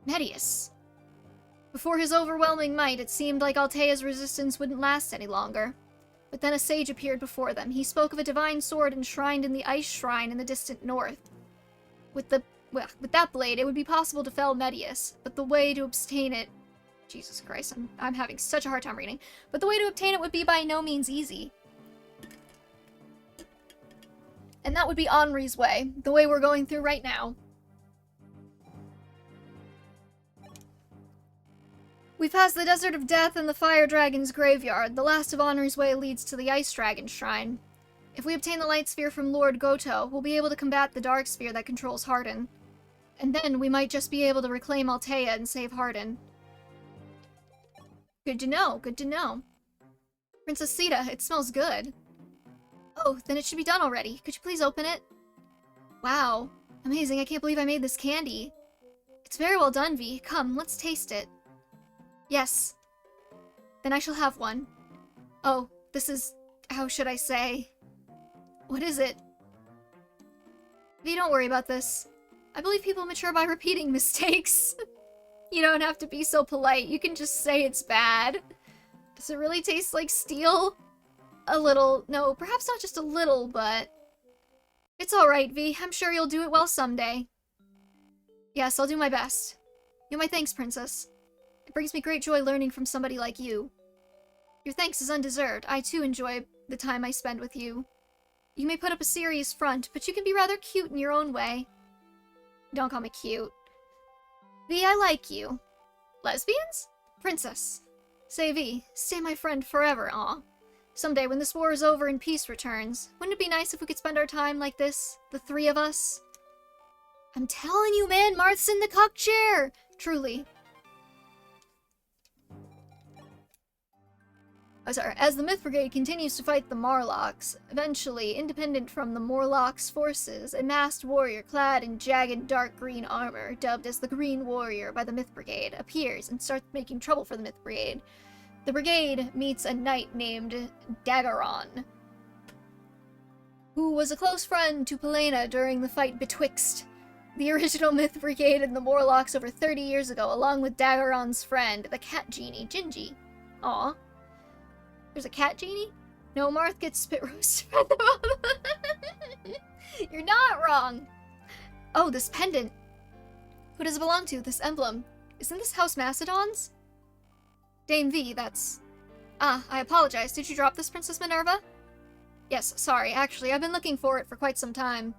Medius. Before his overwhelming might, it seemed like Altea's resistance wouldn't last any longer. But then a sage appeared before them. He spoke of a divine sword enshrined in the ice shrine in the distant north. With that blade, it would be possible to fell Medius, but the way to obtain it... Jesus Christ, I'm having such a hard time reading. But the way to obtain it would be by no means easy. And that would be Henri's way, the way we're going through right now. We pass the Desert of Death and the Fire Dragon's graveyard. The last of Henri's way leads to the Ice Dragon Shrine. If we obtain the Light Sphere from Lord Goto, we'll be able to combat the Dark Sphere that controls Hardin. And then we might just be able to reclaim Altea and save Hardin. Good to know, good to know. Princess Sita, it smells good. Oh, then it should be done already. Could you please open it? Wow, amazing, I can't believe I made this candy. It's very well done, V. Come, let's taste it. Yes. Then I shall have one. Oh, this is... how should I say? What is it? V, don't worry about this. I believe people mature by repeating mistakes. You don't have to be so polite. You can just say it's bad. Does it really taste like steel? A little. No, perhaps not just a little, but... It's alright, V. I'm sure you'll do it well someday. Yes, I'll do my best. You're my thanks, Princess. It brings me great joy learning from somebody like you. Your thanks is undeserved. I too enjoy the time I spend with you. You may put up a serious front, but you can be rather cute in your own way. Don't call me cute. V, I like you. Lesbians? Princess. Say, V, stay my friend forever, aw. Someday when this war is over and peace returns, wouldn't it be nice if we could spend our time like this, the three of us? I'm telling you, man, Marth's in the cock chair! Truly. Oh, sorry. As the Myth Brigade continues to fight the Morlocks, eventually, independent from the Morlocks' forces, a masked warrior clad in jagged dark green armor, dubbed as the Green Warrior by the Myth Brigade, appears and starts making trouble for the Myth Brigade. The brigade meets a knight named Daggeron, who was a close friend to Pelena during the fight betwixt the original Myth Brigade and the Morlocks over 30 years ago, along with Daggeron's friend, the cat genie, Gingy. Aw. There's a cat genie? No, Marth gets spit roasted by the mom. You're not wrong. Oh, this pendant. Who does it belong to, this emblem? Isn't this House Macedon's? Dame V, that's... Ah, I apologize. Did you drop this, Princess Minerva? Yes, sorry. Actually, I've been looking for it for quite some time.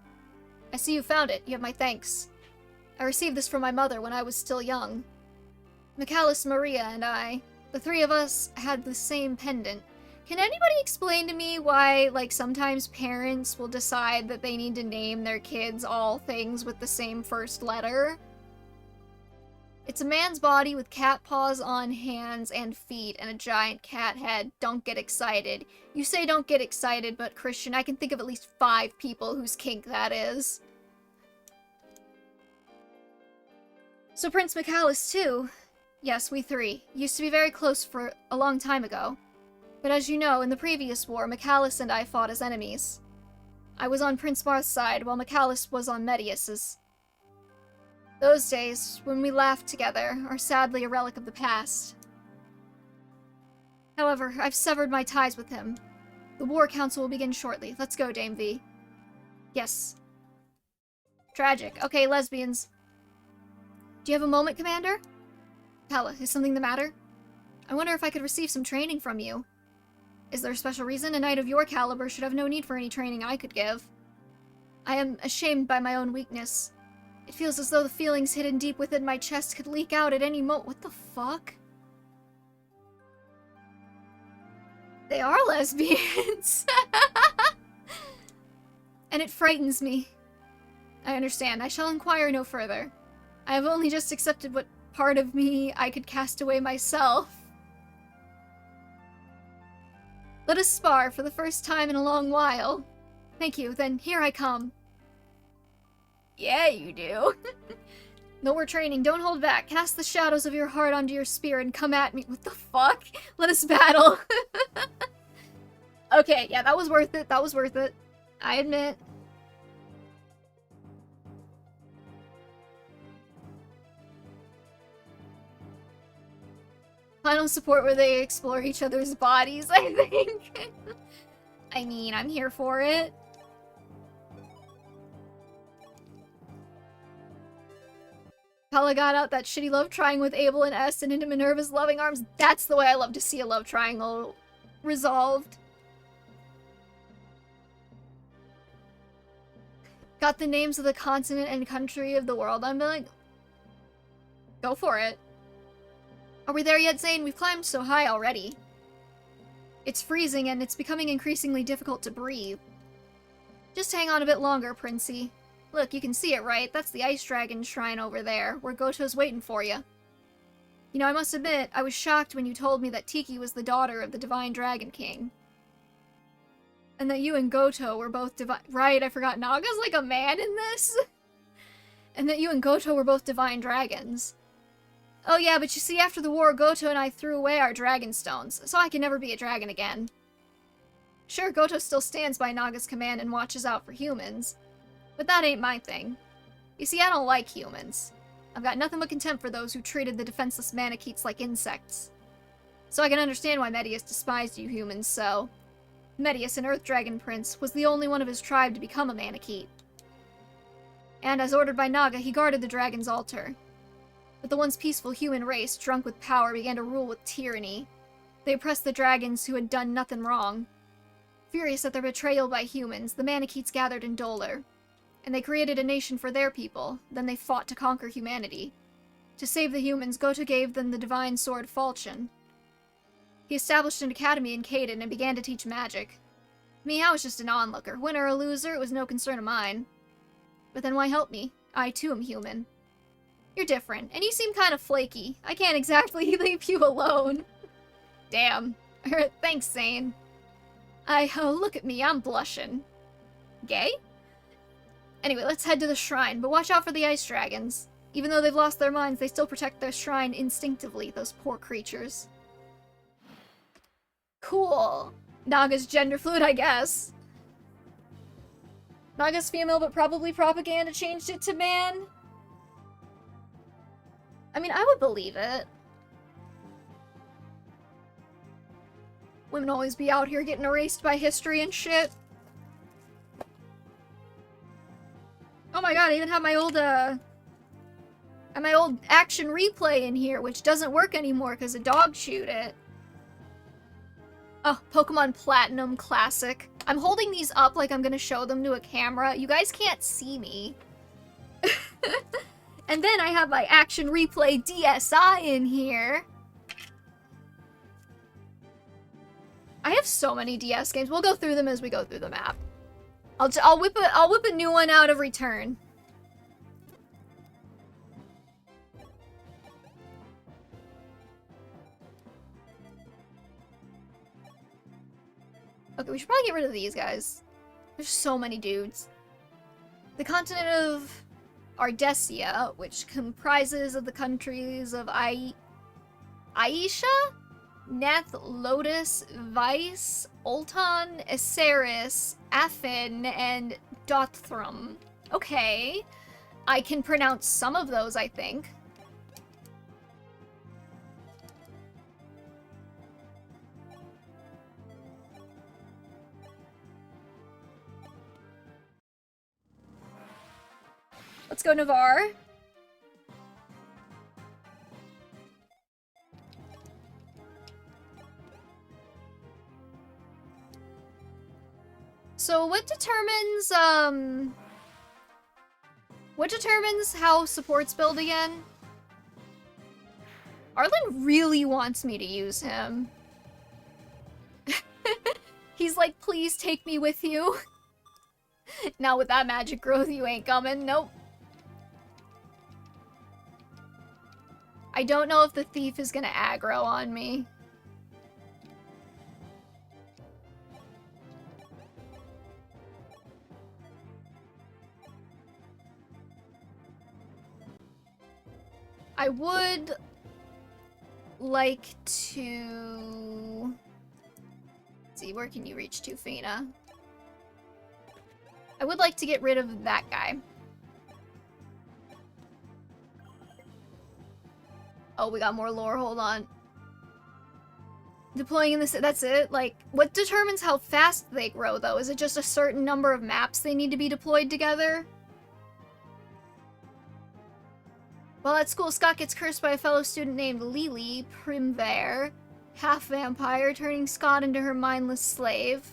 I see you found it. You have my thanks. I received this from my mother when I was still young. Michaelis, Maria, and I... The three of us had the same pendant. Can anybody explain to me why, like, sometimes parents will decide that they need to name their kids all things with the same first letter? It's a man's body with cat paws on hands and feet and a giant cat head. Don't get excited. You say don't get excited, but Christian, I can think of at least 5 people whose kink that is. So Prince Michaelis, too. Yes, we three. Used to be very close for a long time ago. But as you know, in the previous war, Michaelis and I fought as enemies. I was on Prince Marth's side, while Michaelis was on Medius's. Those days, when we laughed together, are sadly a relic of the past. However, I've severed my ties with him. The War Council will begin shortly. Let's go, Dame V. Yes. Tragic. Okay, lesbians. Do you have a moment, Commander? Pella, is something the matter? I wonder if I could receive some training from you. Is there a special reason a knight of your caliber should have no need for any training I could give? I am ashamed by my own weakness. It feels as though the feelings hidden deep within my chest could leak out at any moment. What the fuck? They are lesbians. And it frightens me. I understand. I shall inquire no further. I have only just accepted what part of me I could cast away myself. Let us spar for the first time in a long while. Thank you, then here I come. Yeah, you do. No more training, don't hold back. Cast the shadows of your heart onto your spear and come at me. What the fuck? Let us battle. Okay, yeah, that was worth it. That was worth it. I admit. Final support where they explore each other's bodies, I think. I mean, I'm here for it. Pella got out that shitty love triangle with Abel and S and into Minerva's loving arms. That's the way I love to see a love triangle resolved. Got the names of the continent and country of the world. I'm like, go for it. Are we there yet, Zane? We've climbed so high already. It's freezing and it's becoming increasingly difficult to breathe. Just hang on a bit longer, Princey. Look, you can see it, right? That's the Ice Dragon shrine over there, where Goto's waiting for you. You know, I must admit, I was shocked when you told me that Tiki was the daughter of the Divine Dragon King. And that you and Goto were both Right, I forgot Naga's like a man in this? And that you and Goto were both divine dragons. Oh yeah, but you see, after the war, Goto and I threw away our dragon stones, so I can never be a dragon again. Sure, Goto still stands by Naga's command and watches out for humans. But that ain't my thing. You see, I don't like humans. I've got nothing but contempt for those who treated the defenseless Manicheets like insects. So I can understand why Medius despised you humans so. Medius, an Earth Dragon Prince, was the only one of his tribe to become a Manicheet. And as ordered by Naga, he guarded the dragon's altar. But the once peaceful human race, drunk with power, began to rule with tyranny. They oppressed the dragons who had done nothing wrong. Furious at their betrayal by humans, the Manicheets gathered in Dolar. And they created a nation for their people, then they fought to conquer humanity. To save the humans, Goto gave them the divine sword Falchion. He established an academy in Caden and began to teach magic. Me, I was just an onlooker. Winner or loser, it was no concern of mine. But then why help me? I too am human. You're different, and you seem kind of flaky. I can't exactly leave you alone. Damn. Thanks, Zane. Oh, look at me, I'm blushing. Gay? Anyway, let's head to the shrine, but watch out for the ice dragons. Even though they've lost their minds, they still protect their shrine instinctively, those poor creatures. Cool. Naga's gender fluid, I guess. Naga's female, but probably propaganda changed it to man. I mean, I would believe it. Women always be out here getting erased by history and shit. Oh my god, I even have my old action replay in here, which doesn't work anymore because a dog chewed it. Oh, Pokemon Platinum Classic. I'm holding these up like I'm gonna show them to a camera. You guys can't see me. And then I have my action replay DSi in here. I have so many DS games. We'll go through them as we go through the map. I'll whip a new one out every turn. Okay, we should probably get rid of these guys. There's so many dudes. The continent of Ardessia, which comprises of the countries of Aisha, Neth, Lotus, Vice, Ulton, Eseris, Affin, and Dothrum. Okay. I can pronounce some of those, I think. Let's go, Navarre. So what determines how support's build again? Arlen really wants me to use him. He's like, please take me with you. Now with that magic growth, you ain't coming. Nope. I don't know if the thief is gonna aggro on me. I would like to... Let's see, where can you reach to, Fina? I would like to get rid of that guy. Oh, we got more lore, hold on. Deploying in this, that's it? Like, what determines how fast they grow, though? Is it just a certain number of maps they need to be deployed together? While at school, Scott gets cursed by a fellow student named Lily Primvere, half-vampire, turning Scott into her mindless slave.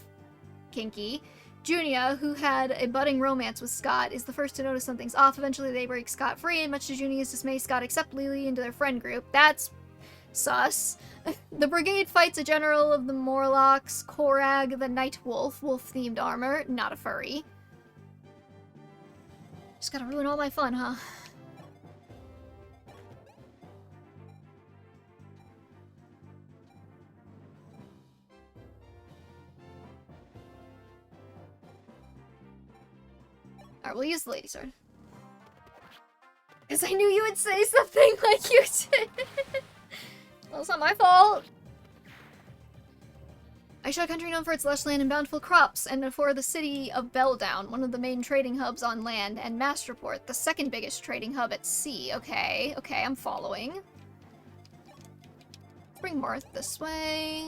Kinky. Junia, who had a budding romance with Scott, is the first to notice something's off. Eventually, they break Scott free, and much to Junia's dismay, Scott accepts Lily into their friend group. That's sus. The brigade fights a general of the Morlocks, Korag, the Night Wolf, wolf-themed armor, not a furry. Just gotta ruin all my fun, huh? Alright, we'll use the lady sword. Because I knew you would say something like you did. Well, it's not my fault. Aisha, a country known for its lush land and bountiful crops, and for the city of Beldown, one of the main trading hubs on land, and Masterport, the second biggest trading hub at sea. Okay, okay, I'm following. Bring Marth this way.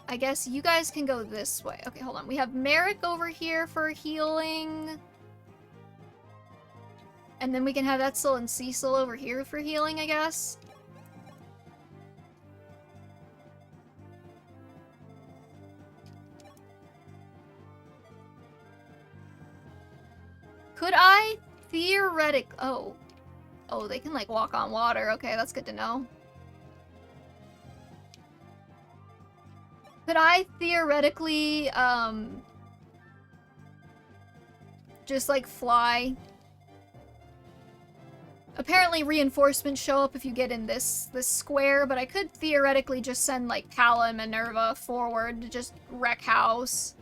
I guess you guys can go this way. Okay, hold on. We have Merrick over here for healing. And then we can have Etzel and Cecil over here for healing, I guess. Could I oh, they can like walk on water. Okay, that's good to know. Could I theoretically, just like fly? Apparently reinforcements show up if you get in this square, but I could theoretically just send like Pala and Minerva forward to just wreck house.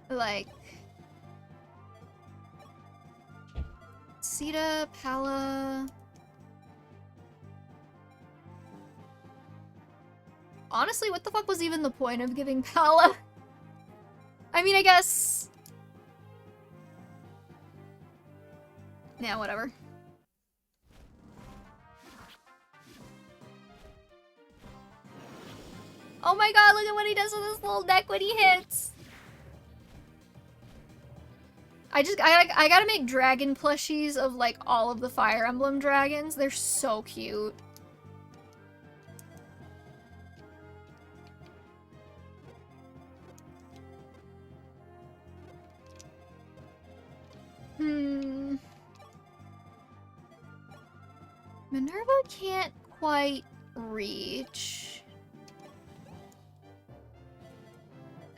Like Sita, Pala. Honestly, what the fuck was even the point of giving Pala? I mean, I guess... Yeah, whatever. Oh my god, look at what he does with his little neck when he hits! I gotta make dragon plushies of, like, all of the Fire Emblem dragons. They're so cute. Minerva can't quite reach.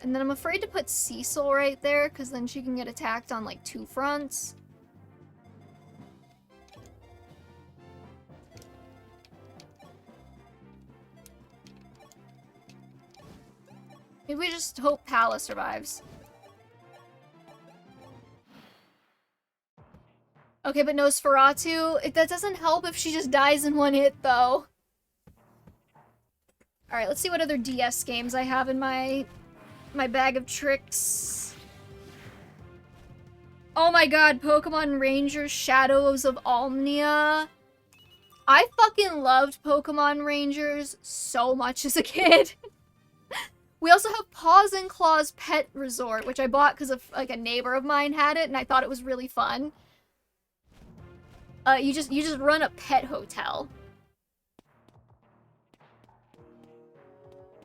And then I'm afraid to put Cecil right there, because then she can get attacked on, like, 2 fronts. Maybe we just hope Pala survives. Okay, but Nosferatu, that doesn't help if she just dies in 1 hit, though. Alright, let's see what other DS games I have in my bag of tricks. Oh my god, Pokemon Rangers Shadows of Omnia. I fucking loved Pokemon Rangers so much as a kid. We also have Paws and Claws Pet Resort, which I bought because of like a neighbor of mine had it, and I thought it was really fun. You just run a pet hotel.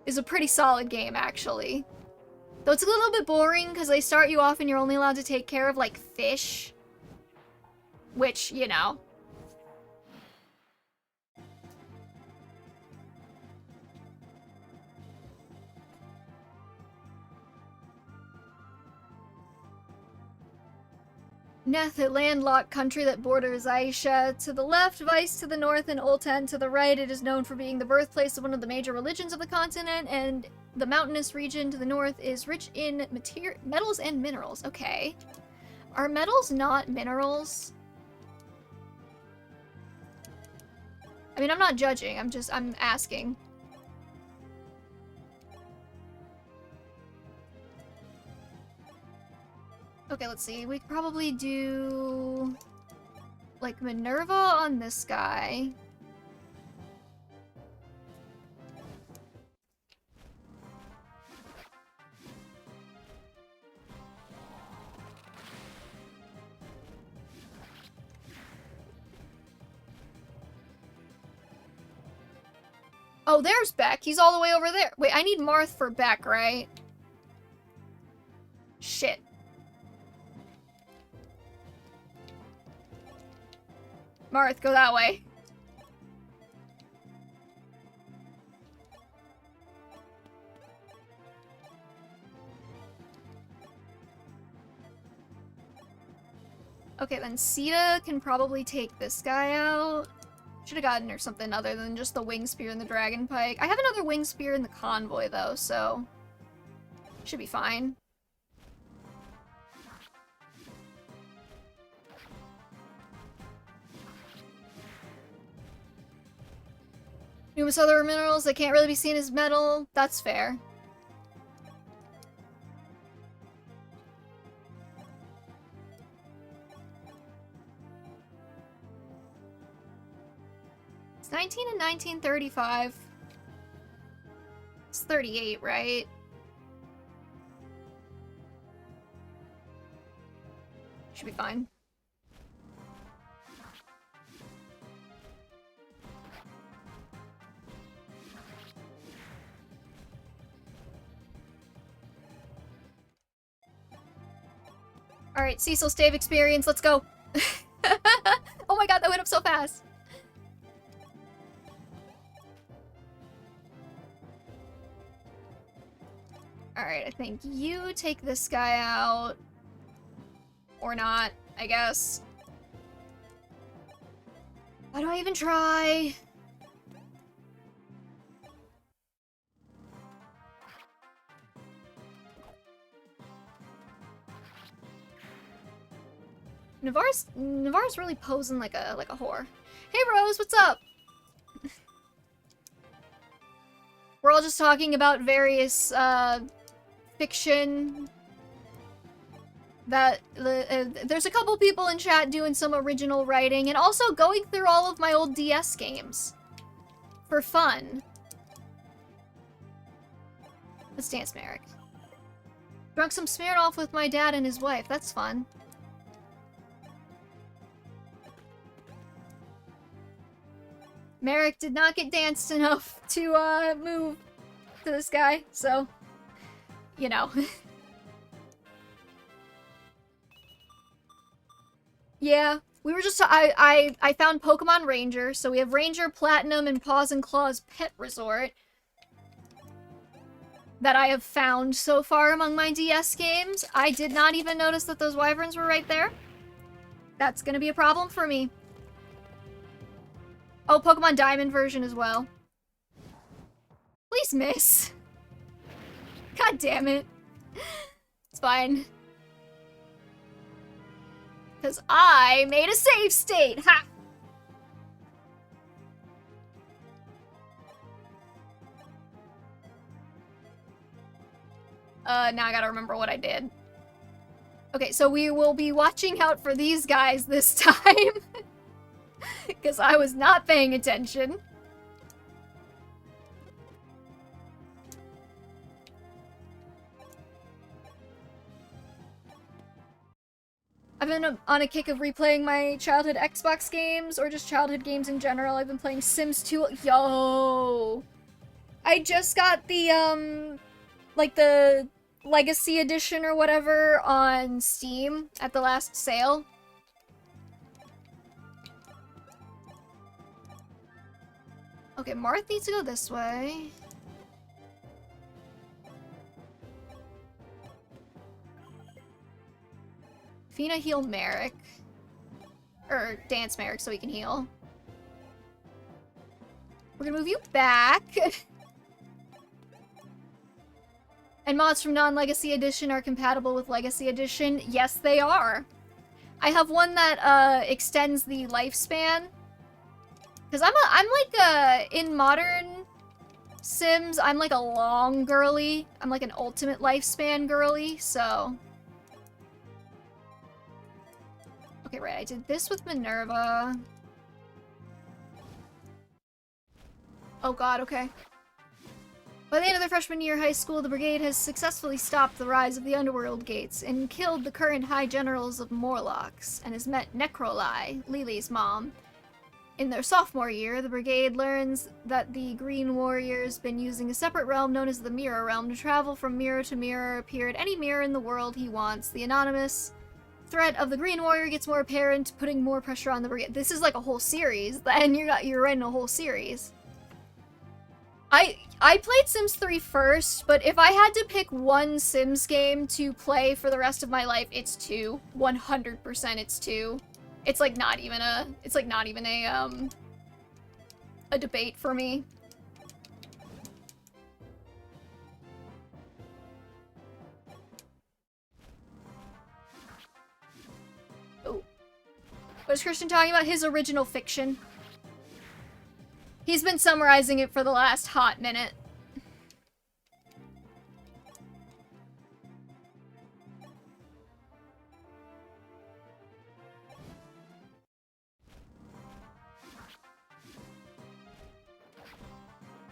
It's a pretty solid game, actually. Though it's a little bit boring because they start you off and you're only allowed to take care of like fish, which, you know. Neth, a landlocked country that borders Aisha to the left, Vice to the north, and Ultan to the right. It is known for being the birthplace of one of the major religions of the continent, and the mountainous region to the north is rich in metals and minerals. Okay. Are metals not minerals? I mean, I'm not judging. I'm asking. Okay, let's see. We could probably do like Minerva on this guy. Oh, there's Beck. He's all the way over there. Wait, I need Marth for Beck, right? Shit. Marth, go that way. Okay, then Sita can probably take this guy out. Should have gotten her something other than just the Wing Spear and the Dragon Pike. I have another Wing Spear in the Convoy, though, so... should be fine. Numerous other minerals that can't really be seen as metal. That's fair. It's 19 and 1935. It's 38, right? Should be fine. Alright, Cecil Stave experience, let's go. Oh my god, that went up so fast. Alright, I think you take this guy out. Or not, I guess. Why do I even try? Navarre's really posing like a whore. Hey Rose, what's up? We're all just talking about various fiction that there's a couple people in chat doing some original writing and also going through all of my old DS games for fun. Let's dance, Merrick. Drunk some Smirnoff with my dad and his wife. That's fun. Merrick did not get danced enough to move to this guy, so you know. Yeah, we were just I found Pokemon Ranger, so we have Ranger, Platinum, and Paws and Claws Pet Resort that I have found so far among my DS games. I did not even notice that those wyverns were right there. That's gonna be a problem for me. Oh, Pokemon Diamond version as well. Please miss. God damn it. It's fine. Because I made a save state! Ha! Now I gotta remember what I did. Okay, so we will be watching out for these guys this time. Because I was not paying attention. I've been on a kick of replaying my childhood Xbox games, or just childhood games in general. I've been playing Sims 2. Yo! I just got the, like the Legacy Edition or whatever on Steam at the last sale. Okay, Marth needs to go this way. Fina heal Merrick. Or dance Merrick so he can heal. We're gonna move you back. And mods from non-Legacy Edition are compatible with Legacy Edition. Yes, they are. I have one that extends the lifespan. Because I'm like in modern Sims, I'm like a long girly. I'm like an ultimate lifespan girly, so. Okay, right, I did this with Minerva. Oh god, okay. By the end of their freshman year of high school, the brigade has successfully stopped the rise of the underworld gates and killed the current high generals of Morlocks, and has met Necroli, Lily's mom. In their sophomore year, the brigade learns that the Green Warrior's been using a separate realm known as the Mirror Realm to travel from mirror to mirror, appear at any mirror in the world he wants. The anonymous threat of the Green Warrior gets more apparent, putting more pressure on the brigade. This is like a whole series, then you're writing a whole series. I played Sims 3 first, but if I had to pick one Sims game to play for the rest of my life, it's 2. 100% it's 2. It's like not even a debate for me. Oh. What is Christian talking about? His original fiction. He's been summarizing it for the last hot minute.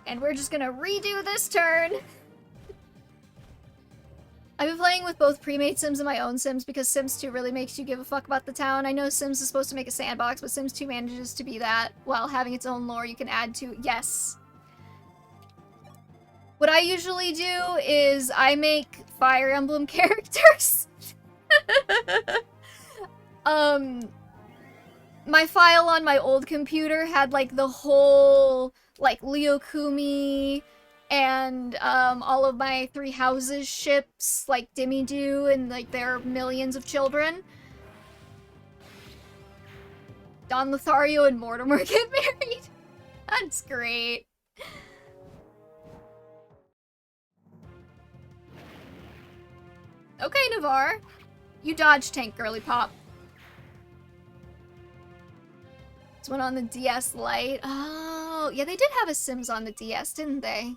And we're just gonna redo this turn. I've been playing with both pre-made Sims and my own Sims because Sims 2 really makes you give a fuck about the town. I know Sims is supposed to make a sandbox, but Sims 2 manages to be that while having its own lore you can add to. Yes. What I usually do is I make Fire Emblem characters. My file on my old computer had like the whole like Lyokumi and all of my Three Houses ships, like Dimmy-Doo and like their millions of children. Don Lothario and Mortimer get married. That's great. Okay, Navarre. You dodge tank, girly pop. This one on the DS Lite. Oh, yeah, they did have a Sims on the DS, didn't they?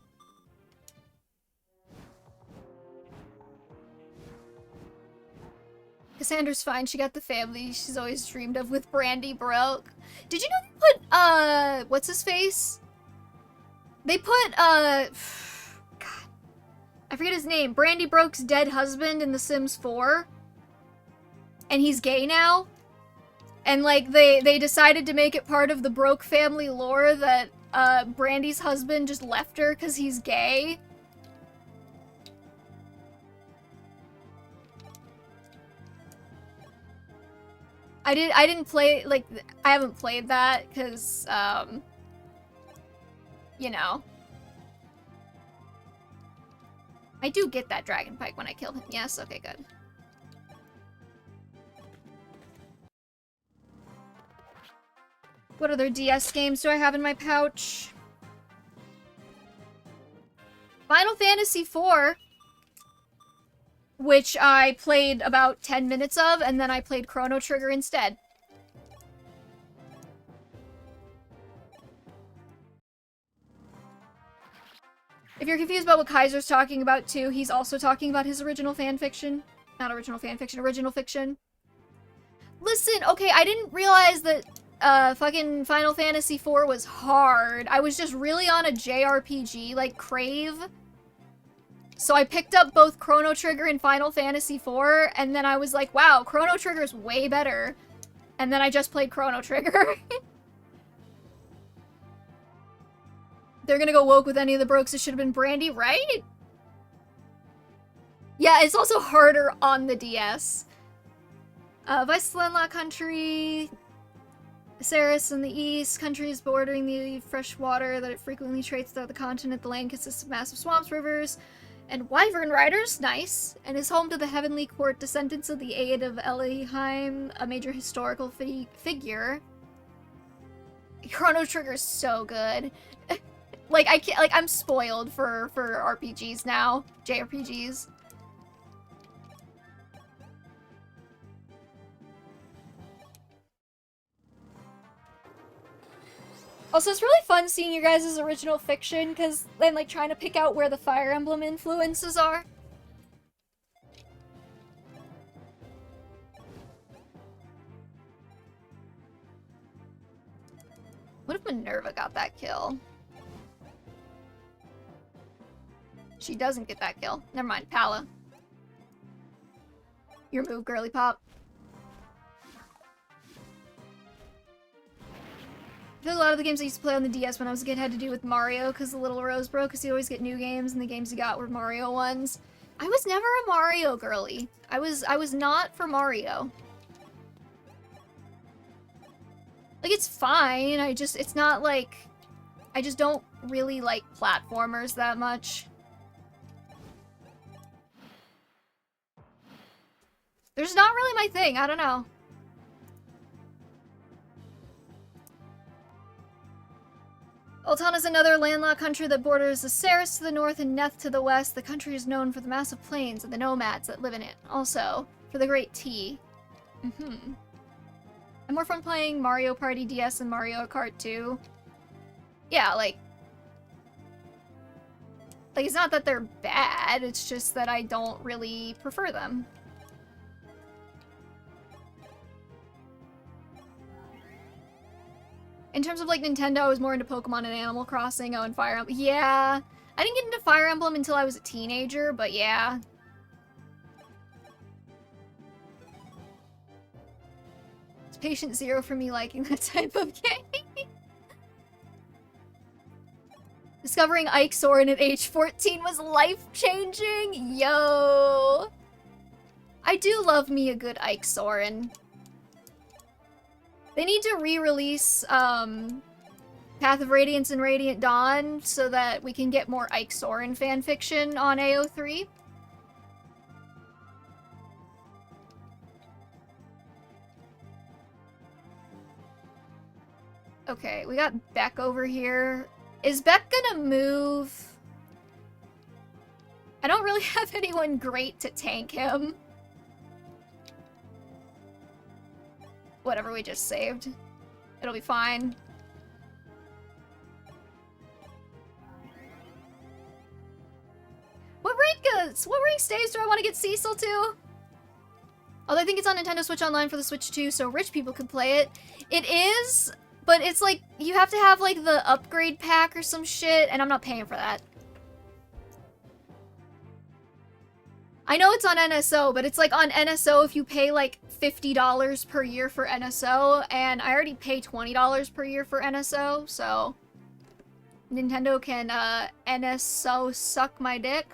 Cassandra's fine. She got the family she's always dreamed of with Brandy Broke. Did you know they put, what's his face? They put, God. I forget his name. Brandy Broke's dead husband in The Sims 4. And he's gay now. And, like, they decided to make it part of the Broke family lore that, Brandy's husband just left her because he's gay. I didn't play, like, I haven't played that, because, you know. I do get that dragon pike when I killed him, yes? Okay, good. What other DS games do I have in my pouch? Final Fantasy IV, which I played about 10 minutes of, and then I played Chrono Trigger instead. If you're confused about what Kaiser's talking about too, he's also talking about his original fanfiction. Not original fanfiction, original fiction. Listen, okay, I didn't realize that fucking Final Fantasy IV was hard. I was just really on a JRPG, like, crave. So I picked up both Chrono Trigger and Final Fantasy IV, and then I was like, wow, Chrono Trigger's way better. And then I just played Chrono Trigger. They're gonna go woke with any of the brokes. It should have been Brandy, right? Yeah, it's also harder on the DS. Vice Landlocked Country, Ceres in the east, countries bordering the fresh water that it frequently trades throughout the continent. The land consists of massive swamps, rivers, and wyvern riders, nice, and is home to the Heavenly Court, descendants of the Aid of Elohim, a major historical figure. Chrono Trigger's so good. Like, I can't, like, I'm spoiled for RPGs now, JRPGs. Also, it's really fun seeing you guys' original fiction, because then, like, trying to pick out where the Fire Emblem influences are. What if Minerva got that kill? She doesn't get that kill. Never mind, Pala. Your move, girly pop. I feel like a lot of the games I used to play on the DS when I was a kid had to do with Mario, because the little rose broke, because you always get new games, and the games you got were Mario ones. I was never a Mario girly. I was not for Mario. Like, it's fine, it's not like, I just don't really like platformers that much. There's not really my thing, I don't know. Ultan is another landlocked country that borders the Ceres to the north and Neth to the west. The country is known for the massive plains and the nomads that live in it. Also, for the Great Tea. I'm more fun playing Mario Party DS and Mario Kart 2. Yeah, like, it's not that they're bad, it's just that I don't really prefer them. In terms of, like, Nintendo, I was more into Pokemon and Animal Crossing, and Fire Emblem. Yeah. I didn't get into Fire Emblem until I was a teenager, but yeah. It's patient zero for me liking that type of game. Discovering Ike Soren at age 14 was life-changing. Yo. I do love me a good Ike Soren. They need to re-release Path of Radiance and Radiant Dawn so that we can get more Ike Soren fanfiction on AO3. Okay, we got Beck over here. Is Beck gonna move? I don't really have anyone great to tank him. Whatever we just saved. It'll be fine. What rank staves do I want to get Cecil to? Although I think it's on Nintendo Switch Online for the Switch too, so rich people could play it. It is, but it's like, you have to have like the upgrade pack or some shit, and I'm not paying for that. I know it's on NSO, but it's like on NSO if you pay like $50 per year for NSO, and I already pay $20 per year for NSO, so Nintendo can NSO suck my dick.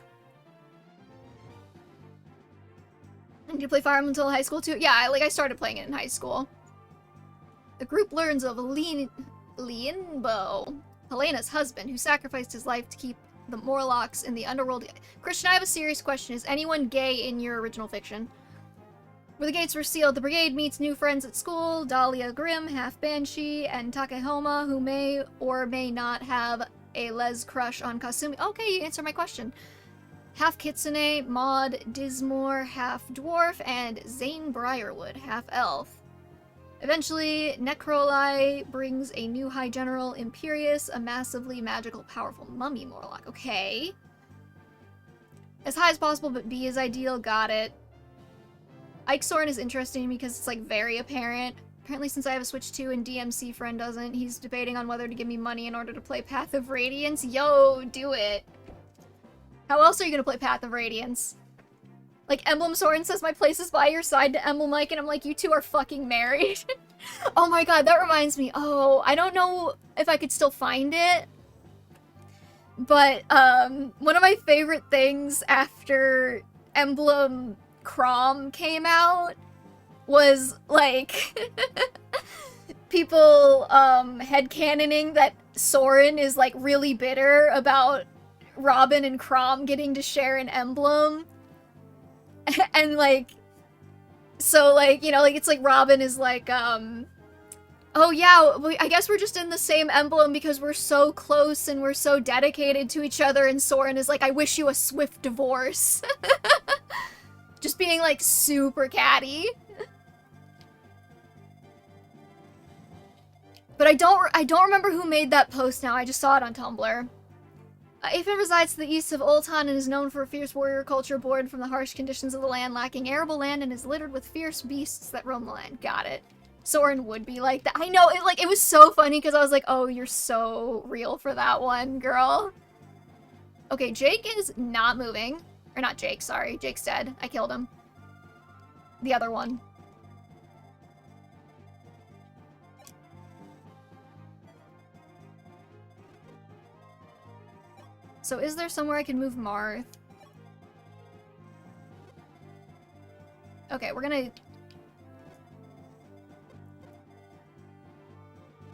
Did you play Fire Emblem until high school too? Yeah, I started playing it in high school. The group learns of Lienbo, Helena's husband, who sacrificed his life to keep the Morlocks in the underworld. Christian, I have a serious question. Is anyone gay in your original fiction? Where the gates were sealed, the brigade meets new friends at school, Dahlia Grimm, half Banshee, and Takehoma, who may or may not have a les crush on Kasumi. Okay, you answered my question. Half Kitsune, Maud Dismore, half dwarf, and Zane Briarwood, half elf. Eventually, Necroli brings a new High General, Imperius, a massively magical, powerful mummy Morlock. Okay. As high as possible, but B is ideal. Got it. Ike Soren is interesting because it's like very apparent. Apparently since I have a Switch 2 and DMC friend doesn't, he's debating on whether to give me money in order to play Path of Radiance. Yo, do it. How else are you gonna play Path of Radiance? Like, Emblem Soren says my place is by your side to Emblem Mike, and I'm like, you two are fucking married. Oh my god, that reminds me. Oh, I don't know if I could still find it. But, one of my favorite things after Emblem Crom came out was, like, people, headcanoning that Soren is, like, really bitter about Robin and Crom getting to share an emblem. And, like, so, like, you know, like, it's like Robin is like, oh yeah, I guess we're just in the same emblem because we're so close and we're so dedicated to each other, and Soren is like, I wish you a swift divorce. Just being, like, super catty. But I don't remember who made that post now, I just saw it on Tumblr. Aphid resides to the east of Oltan and is known for a fierce warrior culture born from the harsh conditions of the land, lacking arable land, and is littered with fierce beasts that roam the land. Got it. Soren would be like that. I know, it was so funny because I was like, oh, you're so real for that one, girl. Okay, Jake is not moving. Or not Jake, sorry. Jake's dead. I killed him. The other one. So is there somewhere I can move Marth? Okay, we're gonna...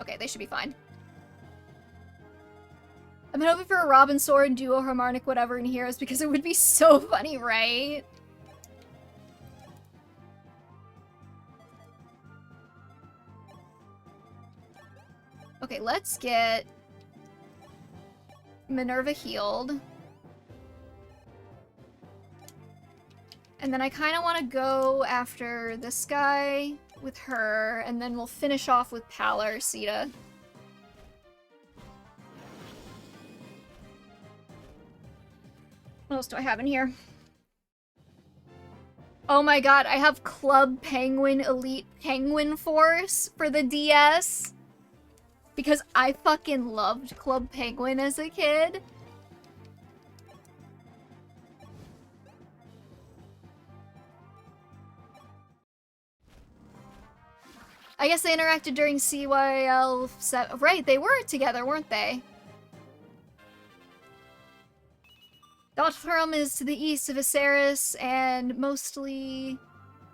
Okay, they should be fine. I've been hoping for a Robin Soren duo, harmonic, whatever in Heroes because it would be so funny, right? Okay, let's get Minerva healed. And then I kind of want to go after this guy with her, and then we'll finish off with Pala or Sita. What else do I have in here? Oh my god, I have Club Penguin Elite Penguin Force for the DS. Because I fucking loved Club Penguin as a kid. I guess they interacted during CYL 7. Right, they were together, weren't they? Dothram is to the east of Viserys and mostly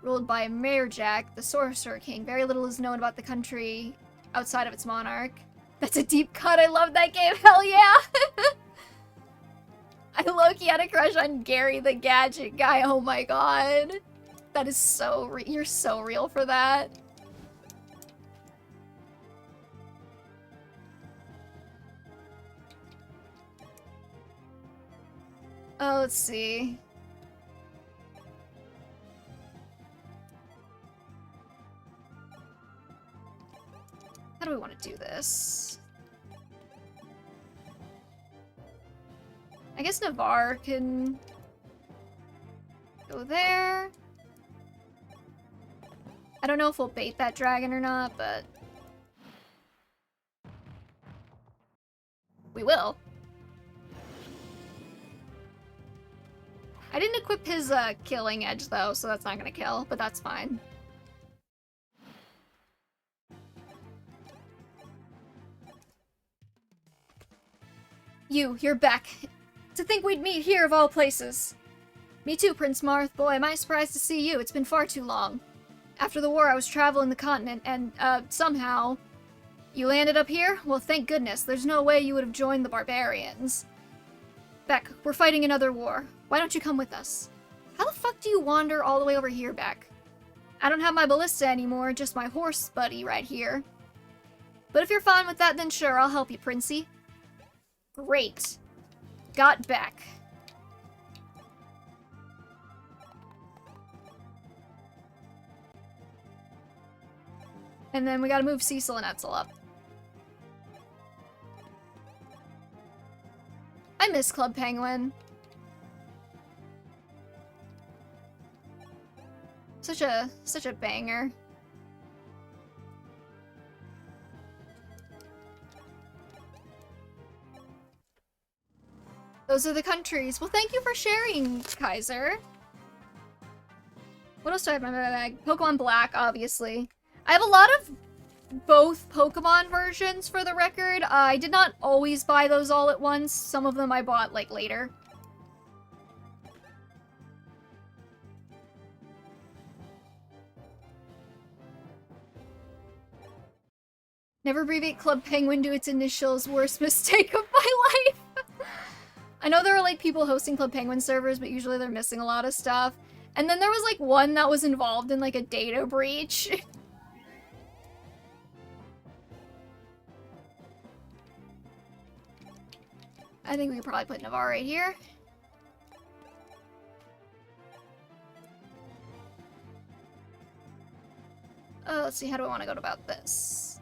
ruled by Mayor Jack, the Sorcerer King. Very little is known about the country outside of its monarch. That's a deep cut. I love that game. Hell yeah! I low-key had a crush on Gary the Gadget guy. Oh my god. That is so you're so real for that. Oh, let's see. How do we want to do this? I guess Navarre can go there. I don't know if we'll bait that dragon or not, but we will. I didn't equip his killing edge though, so that's not gonna kill, but that's fine. You're back. To think we'd meet here of all places. Me too, Prince Marth. Boy, am I surprised to see you. It's been far too long. After the war, I was traveling the continent, and, somehow... You landed up here? Well, thank goodness. There's no way you would have joined the barbarians. Beck, we're fighting another war. Why don't you come with us? How the fuck do you wander all the way over here, Beck? I don't have my ballista anymore, just my horse buddy right here. But if you're fine with that, then sure, I'll help you, Princey. Great. Got Beck. And then we gotta move Cecil and Etzel up. I miss Club Penguin. Such a banger. Those are the countries. Well, thank you for sharing, Kaiser. What else do I have in my bag? Pokemon Black, obviously. I have a lot of both Pokemon versions, for the record. I did not always buy those all at once. Some of them I bought, like, later. Never abbreviate Club Penguin to its initials. Worst mistake of my life. I know there are, like, people hosting Club Penguin servers, but usually they're missing a lot of stuff. And then there was, like, one that was involved in, like, a data breach. I think we could probably put Navarre right here. Let's see, how do I want to go about this?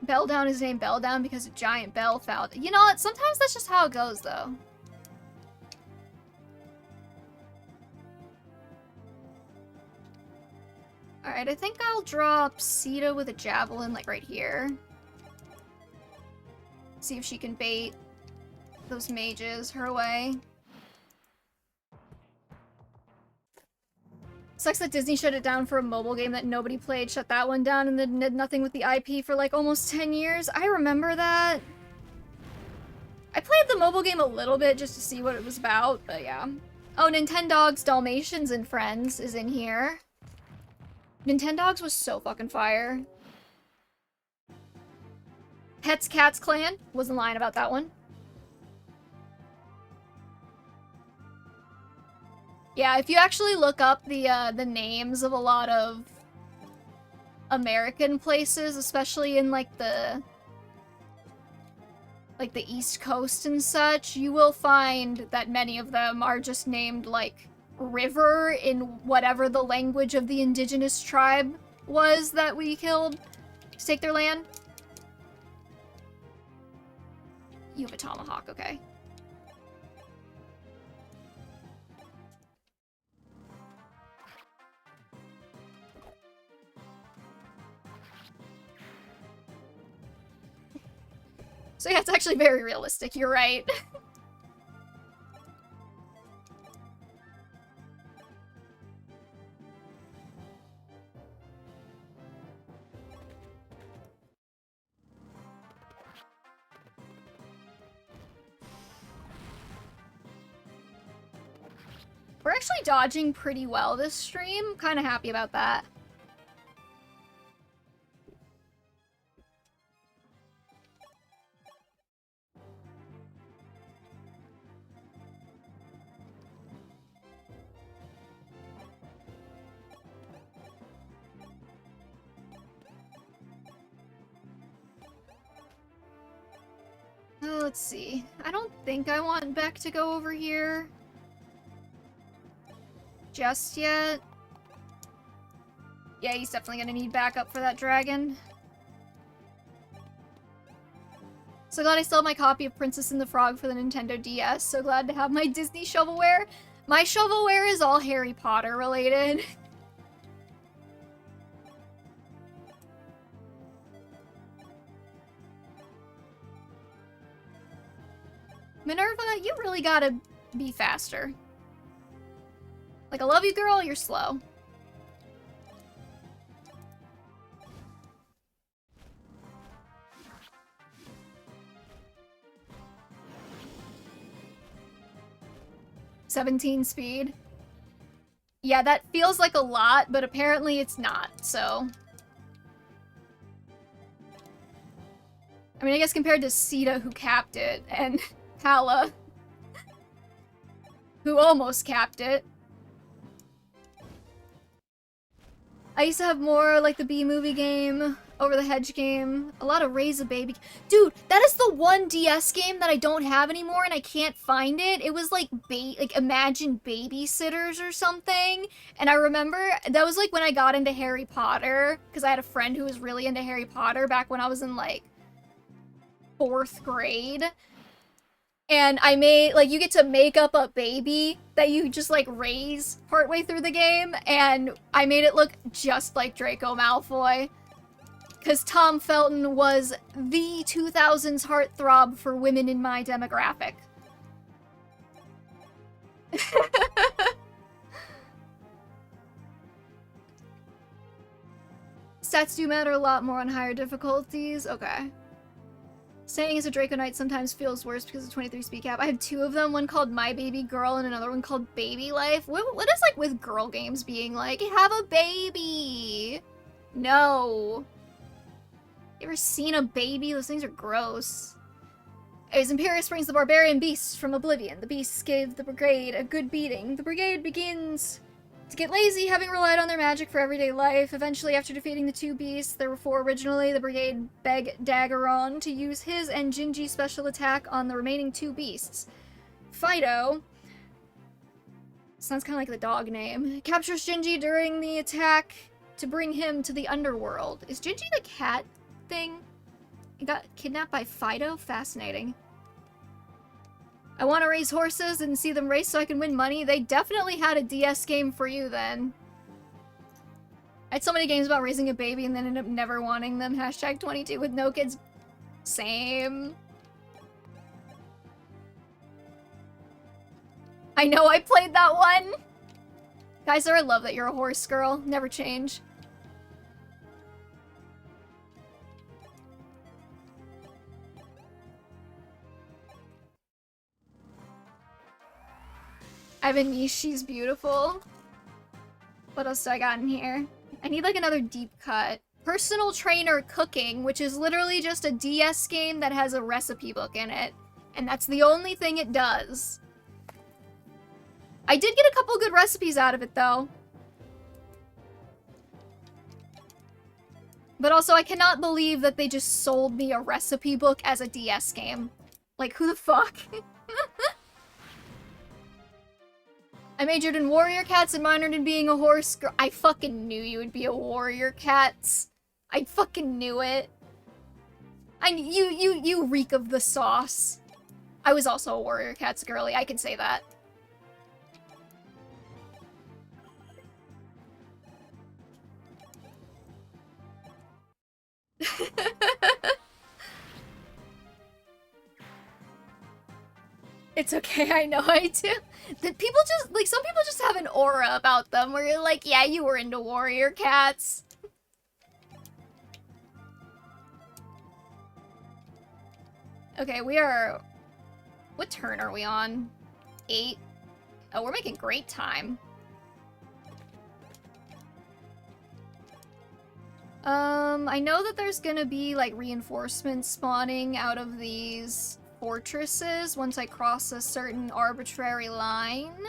Belldown is named Belldown because a giant bell found it. You know what? Sometimes that's just how it goes, though. Alright, I think I'll drop Sita with a javelin, like, right here. See if she can bait those mages her way. Sucks that Disney shut it down for a mobile game that nobody played, shut that one down, and then did nothing with the IP for like almost 10 years. I remember that. I played the mobile game a little bit just to see what it was about, but yeah. Oh, Nintendogs Dalmatians and Friends is in here. Nintendogs was so fucking fire. Pets Cats Clan, wasn't lying about that one. Yeah, if you actually look up the names of a lot of American places, especially in like the East Coast and such, you will find that many of them are just named like river in whatever the language of the indigenous tribe was that we killed to take their land. You have a tomahawk, okay. So yeah, it's actually very realistic, you're right. We're actually dodging pretty well this stream. Kind of happy about that. Let's see. I don't think I want Beck to go over here just yet. Yeah, he's definitely gonna need backup for that dragon. So glad I still have my copy of Princess and the Frog for the Nintendo DS. So glad to have my Disney shovelware. My shovelware is all Harry Potter related. Minerva, you really gotta be faster. Like, I love you, girl, you're slow. "17 speed." Yeah, that feels like a lot, but apparently it's not, so... I mean, I guess compared to Sita, who capped it, and Hala, who almost capped it. I used to have more like the B-movie game, Over the Hedge game, a lot of Raise a Baby. Dude, that is the one DS game that I don't have anymore and I can't find it. It was like Imagine Babysitters or something. And I remember that was like when I got into Harry Potter, because I had a friend who was really into Harry Potter back when I was in like 4th grade. And I made, like, you get to make up a baby that you just, like, raise partway through the game. And I made it look just like Draco Malfoy. Because Tom Felton was the 2000s heartthrob for women in my demographic. Stats do matter a lot more on higher difficulties. Okay. Staying as a Draco Knight sometimes feels worse because of 23 speed cap. I have 2 of them, one called My Baby Girl and another one called Baby Life. What is, like, with girl games being like, have a baby? No. You ever seen a baby? Those things are gross. As Imperius brings the barbarian beasts from Oblivion, the beasts gave the brigade a good beating. The brigade begins to get lazy, having relied on their magic for everyday life. Eventually, after defeating the 2 beasts, there were 4 originally, the brigade begged Daggeron to use his and Gingy's special attack on the remaining 2 beasts. Fido, sounds kind of like the dog name, captures Gingy during the attack to bring him to the underworld. Is Gingy the cat thing? He got kidnapped by Fido? Fascinating. I want to raise horses and see them race so I can win money. They definitely had a DS game for you then. I had so many games about raising a baby and then ended up never wanting them. Hashtag 22 with no kids. Same. I know I played that one. Guys, I love that you're a horse girl. Never change. I have a niche, she's beautiful. What else do I got in here? I need like another deep cut. Personal Trainer Cooking, which is literally just a DS game that has a recipe book in it. And that's the only thing it does. I did get a couple good recipes out of it though. But also I cannot believe that they just sold me a recipe book as a DS game. Like, who the fuck? I majored in warrior cats and minored in being a horse girl. I fucking knew you would be a warrior cats. I fucking knew it. You reek of the sauce. I was also a warrior cats girly, I can say that. It's okay, I know I do. That people just, like, some people just have an aura about them where you're like, yeah, you were into warrior cats. Okay, we are... What turn are we on? 8? Oh, we're making great time. I know that there's gonna be, like, reinforcements spawning out of these fortresses once I cross a certain arbitrary line.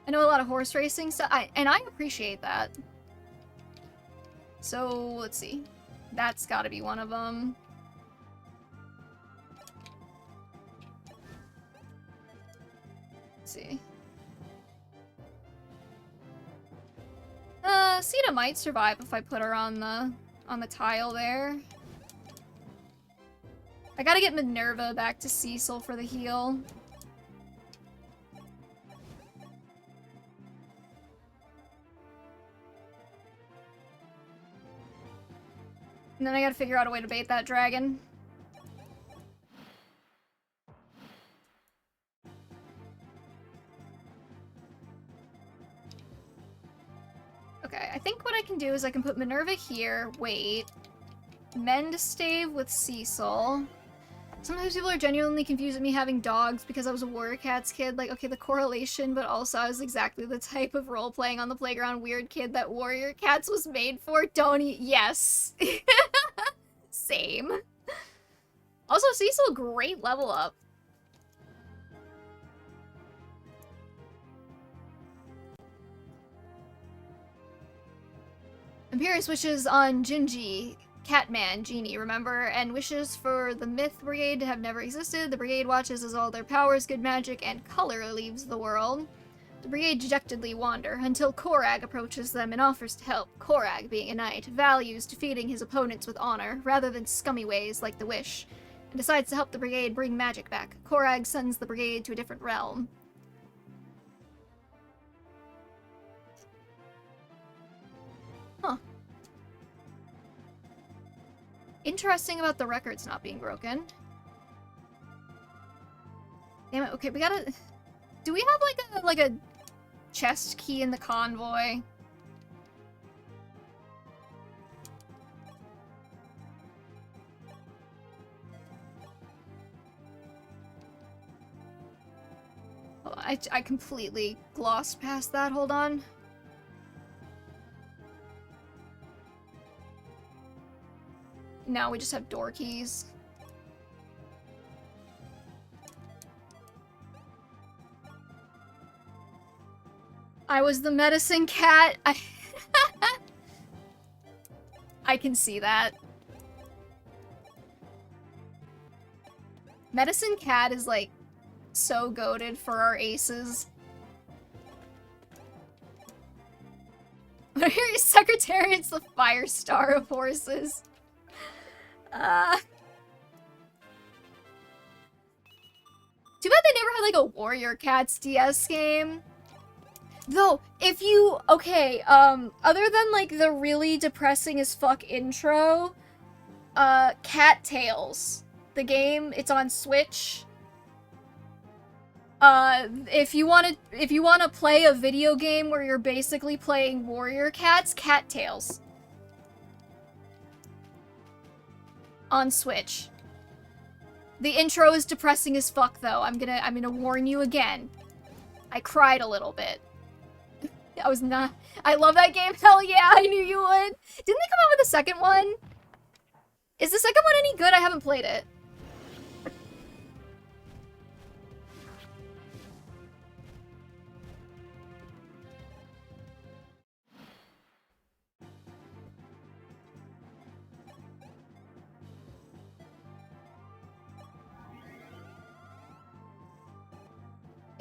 I know a lot of horse racing stuff, and I appreciate that. So, let's see. That's gotta be one of them. Let's see. Sita might survive if I put her on the tile there. I gotta get Minerva back to Cecil for the heal. And then I gotta figure out a way to bait that dragon. Okay, I think what I can do is I can put Minerva here, wait. Mend stave with Cecil. Sometimes people are genuinely confused at me having dogs because I was a Warrior Cats kid. Like, okay, the correlation, but also I was exactly the type of role-playing on the playground weird kid that Warrior Cats was made for. Don't eat. Yes. Same. Also, Cecil, great level up. Imperius wishes on Gingy. Catman, Genie, remember? And wishes for the Myth Brigade to have never existed. The Brigade watches as all their powers, good magic, and color leaves the world. The Brigade dejectedly wander until Korag approaches them and offers to help. Korag, being a knight, values defeating his opponents with honor, rather than scummy ways like the Wish. and decides to help the brigade bring magic back. Korag sends the brigade to a different realm. Huh. Interesting about the records not being broken. Damn it, okay, we gotta... Do we have like a chest key in the convoy? Oh, I completely glossed past that, hold on. No, we just have door keys. I was the medicine cat. I can see that. Medicine cat is like so goated for our aces. What are your secretariats the fire star of horses? Too bad they never had like a Warrior Cats DS game. Though, if you, okay, other than like the really depressing as fuck intro, Cattails, the game, it's on Switch. If you wanna play a video game where you're basically playing Warrior Cats, Cattails. On Switch. The intro is depressing as fuck though, I'm gonna warn you again. I cried a little bit. I love that game. Hell yeah, I knew you would. Didn't they come out with a second one? Is the second one any good? I haven't played it.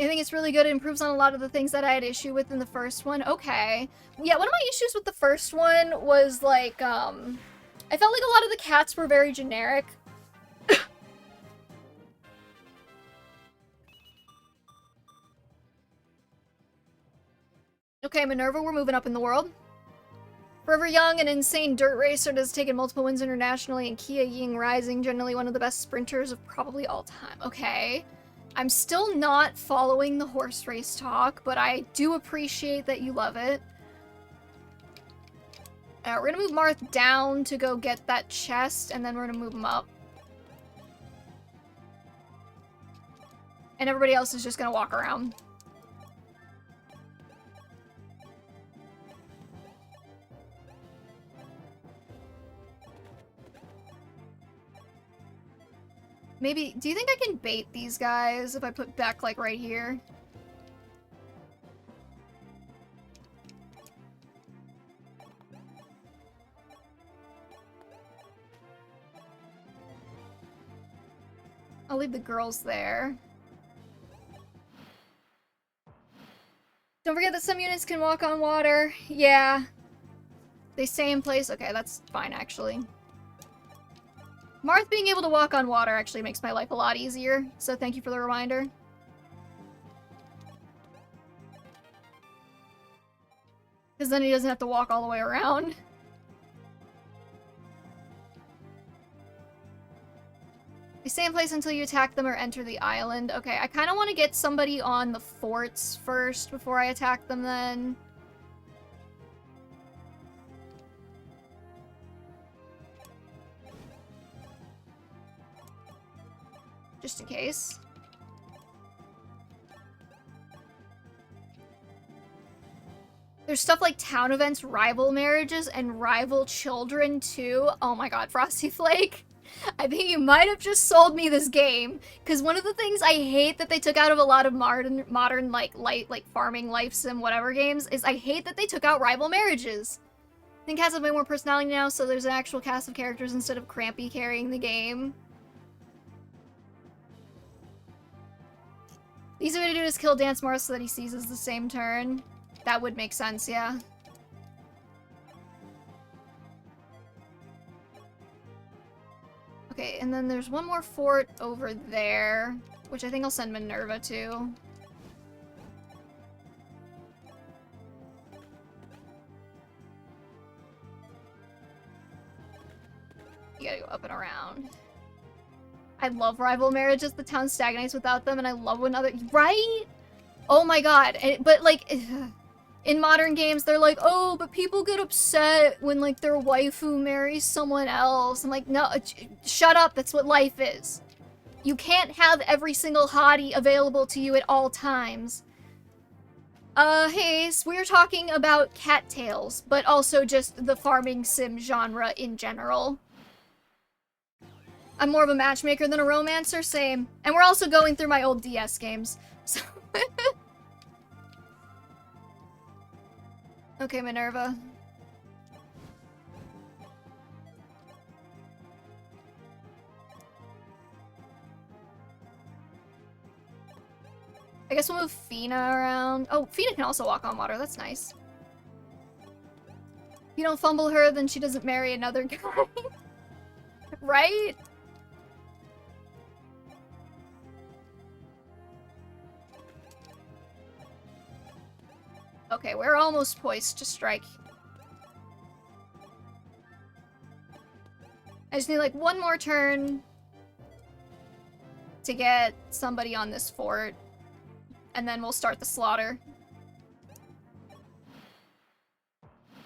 I think it's really good. It improves on a lot of the things that I had issue with in the first one. Okay. Yeah, one of my issues with the first one was, like, I felt like a lot of the cats were very generic. Okay, Minerva, we're moving up in the world. Forever Young, an insane dirt racer that has taken multiple wins internationally, and Kia Ying Rising, generally one of the best sprinters of probably all time. Okay. I'm still not following the horse race talk, but I do appreciate that you love it. We're gonna move Marth down to go get that chest, and then we're gonna move him up. And everybody else is just gonna walk around. Maybe, do you think I can bait these guys if I put Beck, like, right here? I'll leave the girls there. Don't forget that some units can walk on water. Yeah. They stay in place. Okay, that's fine, actually. Marth being able to walk on water actually makes my life a lot easier, so thank you for the reminder. Because then he doesn't have to walk all the way around. They stay in place until you attack them or enter the island. Okay, I kind of want to get somebody on the forts first before I attack them then. Just in case. There's stuff like town events, rival marriages, and rival children too. Oh my god, Frosty Flake. I think you might have just sold me this game. Because one of the things I hate that they took out of a lot of modern like farming, life sim, whatever games, is I hate that they took out rival marriages. I think cats have way more personality now, so there's an actual cast of characters instead of Crampy carrying the game. The easy way to do it is kill Dance Mars so that he seizes the same turn. That would make sense, yeah. Okay, and then there's one more fort over there, which I think I'll send Minerva to. You gotta go up and around. I love rival marriages. The town stagnates without them, and I love when other... Right? Oh my god. But, like, in modern games, they're like, oh, but people get upset when, like, their waifu marries someone else. I'm like, no, shut up. That's what life is. You can't have every single hottie available to you at all times. Hey, so we're talking about cattails, but also just the farming sim genre in general. I'm more of a matchmaker than a romancer, same. And we're also going through my old DS games, so... Okay, Minerva. I guess we'll move Fina around. Oh, Fina can also walk on water, that's nice. If you don't fumble her, then she doesn't marry another guy. Right? Okay, we're almost poised to strike. I just need like one more turn to get somebody on this fort, and then we'll start the slaughter.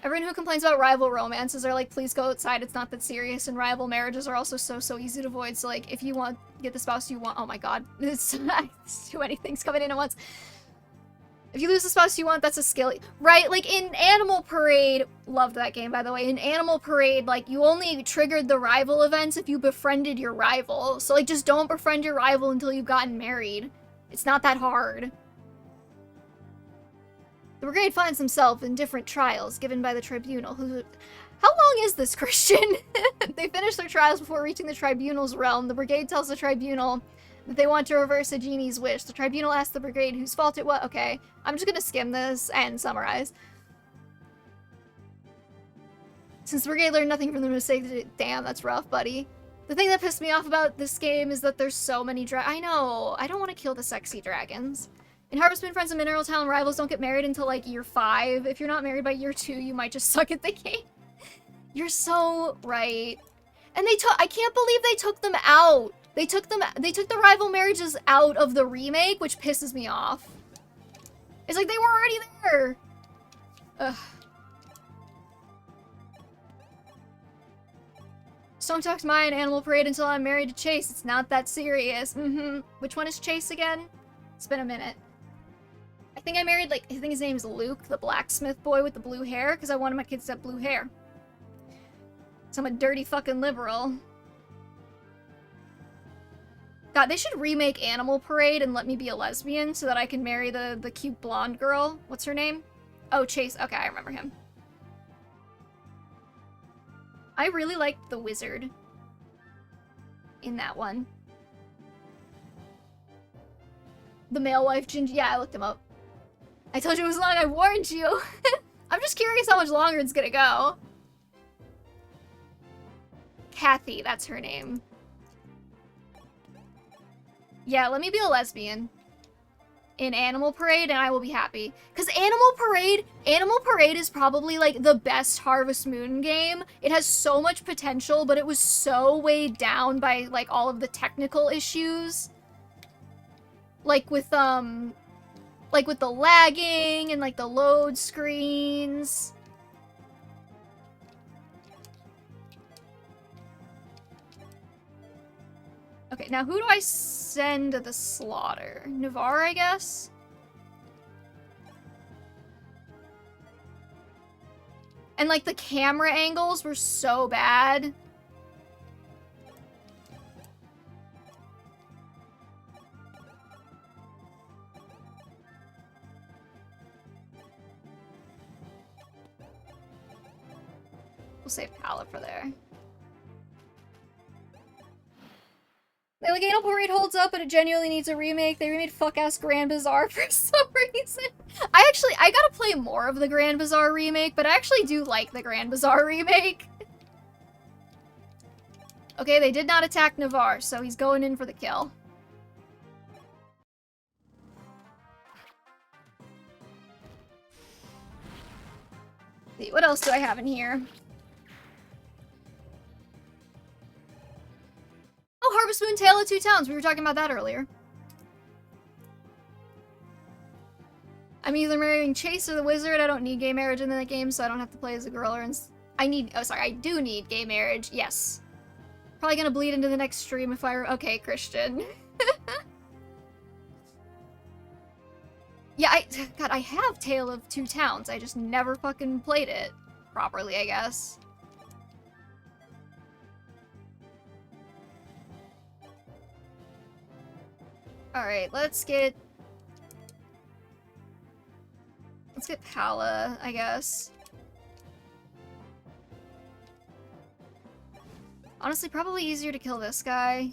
Everyone who complains about rival romances are like, please go outside, it's not that serious, and rival marriages are also so easy to avoid, so like, if you want, get the spouse you want, oh my god, it's too many things coming in at once. If you lose the spouse you want, that's a skill. Right, like in Animal Parade, loved that game by the way, in Animal Parade, like you only triggered the rival events if you befriended your rival. So like just don't befriend your rival until you've gotten married. It's not that hard. The brigade finds themselves in different trials given by the tribunal. How long is this, Christian? They finish their trials before reaching the tribunal's realm. The brigade tells the tribunal that they want to reverse a genie's wish. The tribunal asks the brigade whose fault it was. Okay, I'm just gonna skim this and summarize. Since the brigade learned nothing from the mistakes, damn, that's rough, buddy. The thing that pissed me off about this game is that there's so many I know, I don't want to kill the sexy dragons. In Harvest Moon, Friends of Mineral Town, rivals don't get married until like year 5. If you're not married by year 2, you might just suck at the game. You're so right. And I can't believe they took them out. They took the rival marriages out of the remake, which pisses me off. It's like they were already there. Ugh. Just don't talk to my Animal Parade until I'm married to Chase. It's not that serious. Which one is Chase again? It's been a minute. I think I married, like, I think his name's Luke, the blacksmith boy with the blue hair, because I wanted my kids to have blue hair. So I'm a dirty fucking liberal. God, they should remake Animal Parade and let me be a lesbian so that I can marry the cute blonde girl. What's her name? Oh, Chase. Okay, I remember him. I really liked the wizard in that one. The male wife Ginger. Yeah, I looked him up. I told you it was long. I warned you. I'm just curious how much longer it's gonna go. Kathy, that's her name. Yeah, let me be a lesbian in Animal Parade and I will be happy. Because Animal Parade is probably like the best Harvest Moon game. It has so much potential, but it was so weighed down by like all of the technical issues. Like with the lagging and like the load screens. Okay, now who do I send to the slaughter? Navarre, I guess? And like the camera angles were so bad. We'll save Kala for there. Like, Animal Parade holds up, but it genuinely needs a remake. They remade fuck-ass Grand Bazaar for some reason. I gotta play more of the Grand Bazaar remake, but I actually do like the Grand Bazaar remake. Okay, they did not attack Navarre, so he's going in for the kill. Let's see, what else do I have in here? Oh, Harvest Moon Tale of Two Towns. We were talking about that earlier. I'm either marrying Chase or the Wizard. I don't need gay marriage in that game, so I don't have to play as a girl or I do need gay marriage. Yes. Probably gonna bleed into the next stream if okay, Christian. Yeah, God, I have Tale of Two Towns. I just never fucking played it properly, I guess. Alright, let's get Pala, I guess. Honestly, probably easier to kill this guy.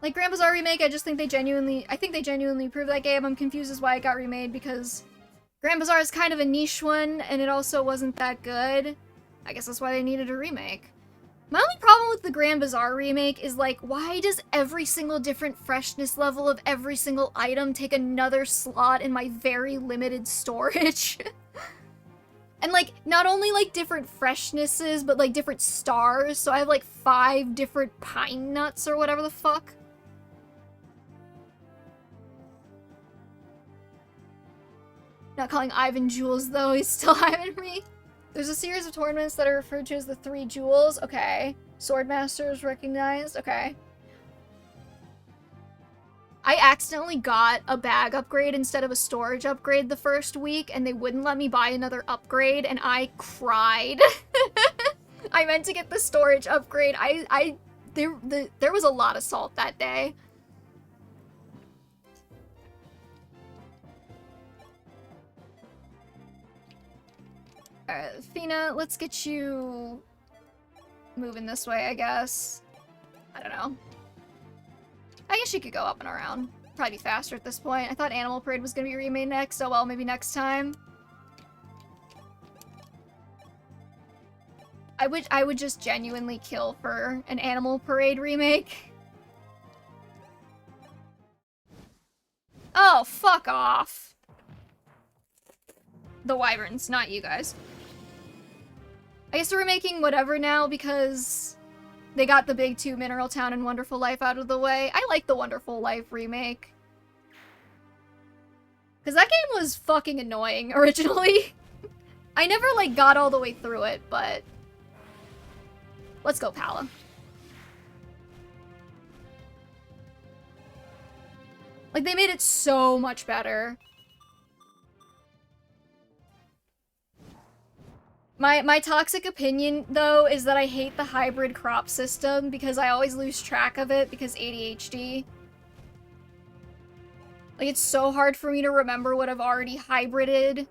Like, Grand Bazaar Remake, I think they genuinely improved that game. I'm confused as why it got remade, because Grand Bazaar is kind of a niche one, and it also wasn't that good. I guess that's why they needed a remake. My only problem with the Grand Bazaar Remake is, like, why does every single different freshness level of every single item take another slot in my very limited storage? And, like, not only, like, different freshnesses, but, like, different stars. So I have, like, 5 different pine nuts or whatever the fuck. Not calling Ivan Jewels, though. He's still Ivan me. There's a series of tournaments that are referred to as the 3 Jewels. Okay. Swordmaster is recognized. Okay. I accidentally got a bag upgrade instead of a storage upgrade the first week, and they wouldn't let me buy another upgrade, and I cried. I meant to get the storage upgrade. There was a lot of salt that day. Alright, Fina, let's get you moving this way, I guess. I don't know. I guess she could go up and around. Probably be faster at this point. I thought Animal Parade was gonna be remade next. Oh well, maybe next time. I would just genuinely kill for an Animal Parade remake. Oh, fuck off. The Wyverns, not you guys. I guess we're making whatever now because they got the big 2 Mineral Town and Wonderful Life out of the way. I like the Wonderful Life remake. Because that game was fucking annoying originally. I never, like, got all the way through it, but... Let's go, Pala. Like, they made it so much better. My toxic opinion, though, is that I hate the hybrid crop system because I always lose track of it because ADHD. Like, it's so hard for me to remember what I've already hybrided.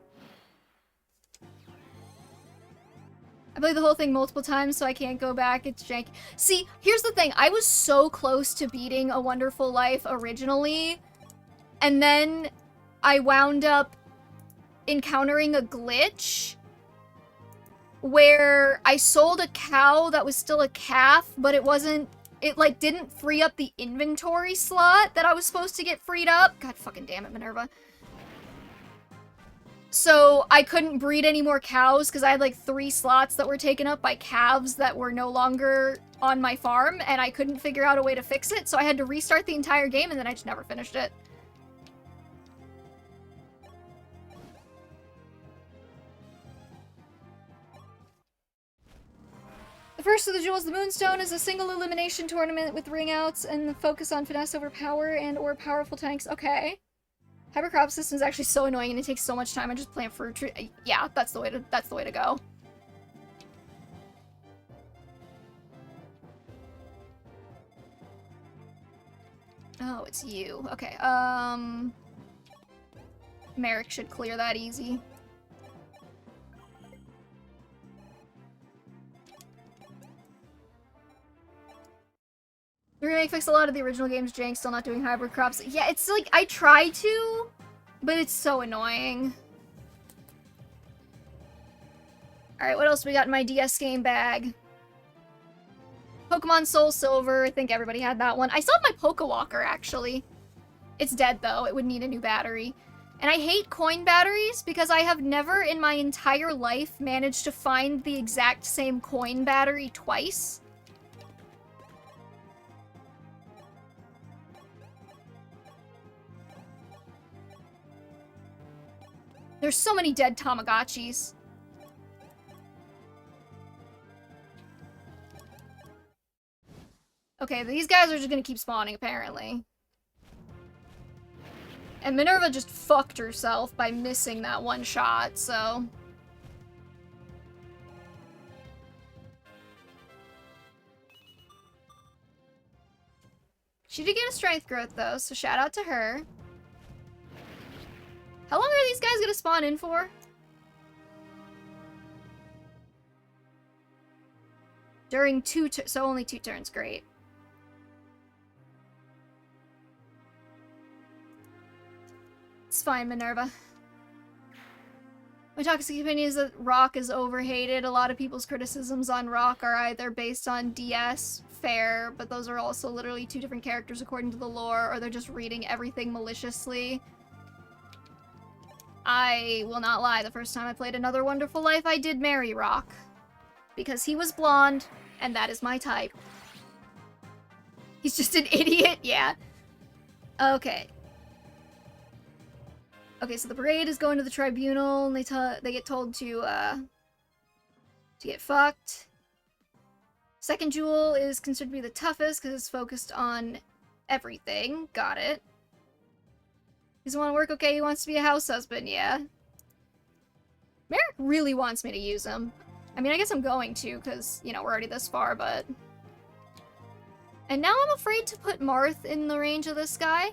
I played the whole thing multiple times, so I can't go back. It's janky. See, here's the thing. I was so close to beating A Wonderful Life originally, and then I wound up encountering a glitch where I sold a cow that was still a calf, but it like didn't free up the inventory slot that I was supposed to get freed up. God fucking damn it, Minerva. So I couldn't breed any more cows because I had like 3 slots that were taken up by calves that were no longer on my farm, and I couldn't figure out a way to fix it, so I had to restart the entire game, and then I just never finished it. The first of the Jewels, the Moonstone, is a single elimination tournament with ring outs and the focus on finesse over power and or powerful tanks. Okay. Hybrid crop system is actually so annoying and it takes so much time. I just plant fruit tree. Yeah, that's the way to go. Oh, it's you. Okay. Merrick should clear that easy. The remake fixed a lot of the original game's jank, still not doing hybrid crops. Yeah, it's like, I try to, but it's so annoying. Alright, what else we got in my DS game bag? Pokemon Soul Silver. I think everybody had that one. I still have my Pokewalker, actually. It's dead, though. It would need a new battery. And I hate coin batteries because I have never in my entire life managed to find the exact same coin battery twice. There's so many dead Tamagotchis. Okay, these guys are just gonna keep spawning, apparently. And Minerva just fucked herself by missing that one shot, so... She did get a strength growth, though, so shout out to her. How long are these guys gonna spawn in for? During so only 2 turns, great. It's fine, Minerva. My toxic opinion is that Rock is overhated. A lot of people's criticisms on Rock are either based on DS, fair, but those are also literally 2 different characters according to the lore, or they're just reading everything maliciously. I will not lie, the first time I played Another Wonderful Life, I did marry Rock. Because he was blonde, and that is my type. He's just an idiot, yeah. Okay. Okay, so the parade is going to the tribunal, and they get told to get fucked. Second jewel is considered to be the toughest because it's focused on everything. Got it. He doesn't want to work, okay, he wants to be a house husband, yeah. Merrick really wants me to use him. I mean, I guess I'm going to, because, you know, we're already this far, but... And now I'm afraid to put Marth in the range of this guy.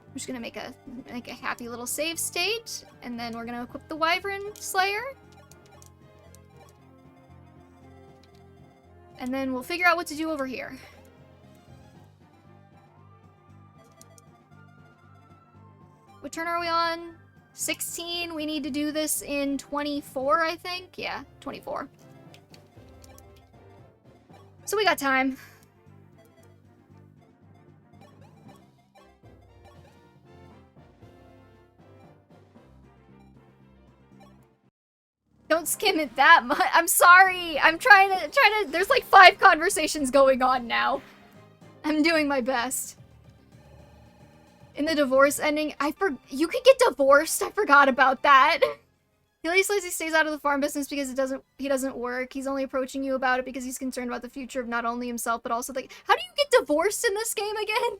I'm just gonna make a happy little save state, and then we're gonna equip the Wyvern Slayer. And then we'll figure out what to do over here. What turn are we on? 16. We need to do this in 24, I think. Yeah, 24. So we got time. Don't skim it that much. I'm sorry. I'm trying to, there's like 5 conversations going on now. I'm doing my best. In the divorce ending, you could get divorced. I forgot about that. He says he stays out of the farm business because he doesn't work. He's only approaching you about it because he's concerned about the future of not only himself, but also the... How do you get divorced in this game again?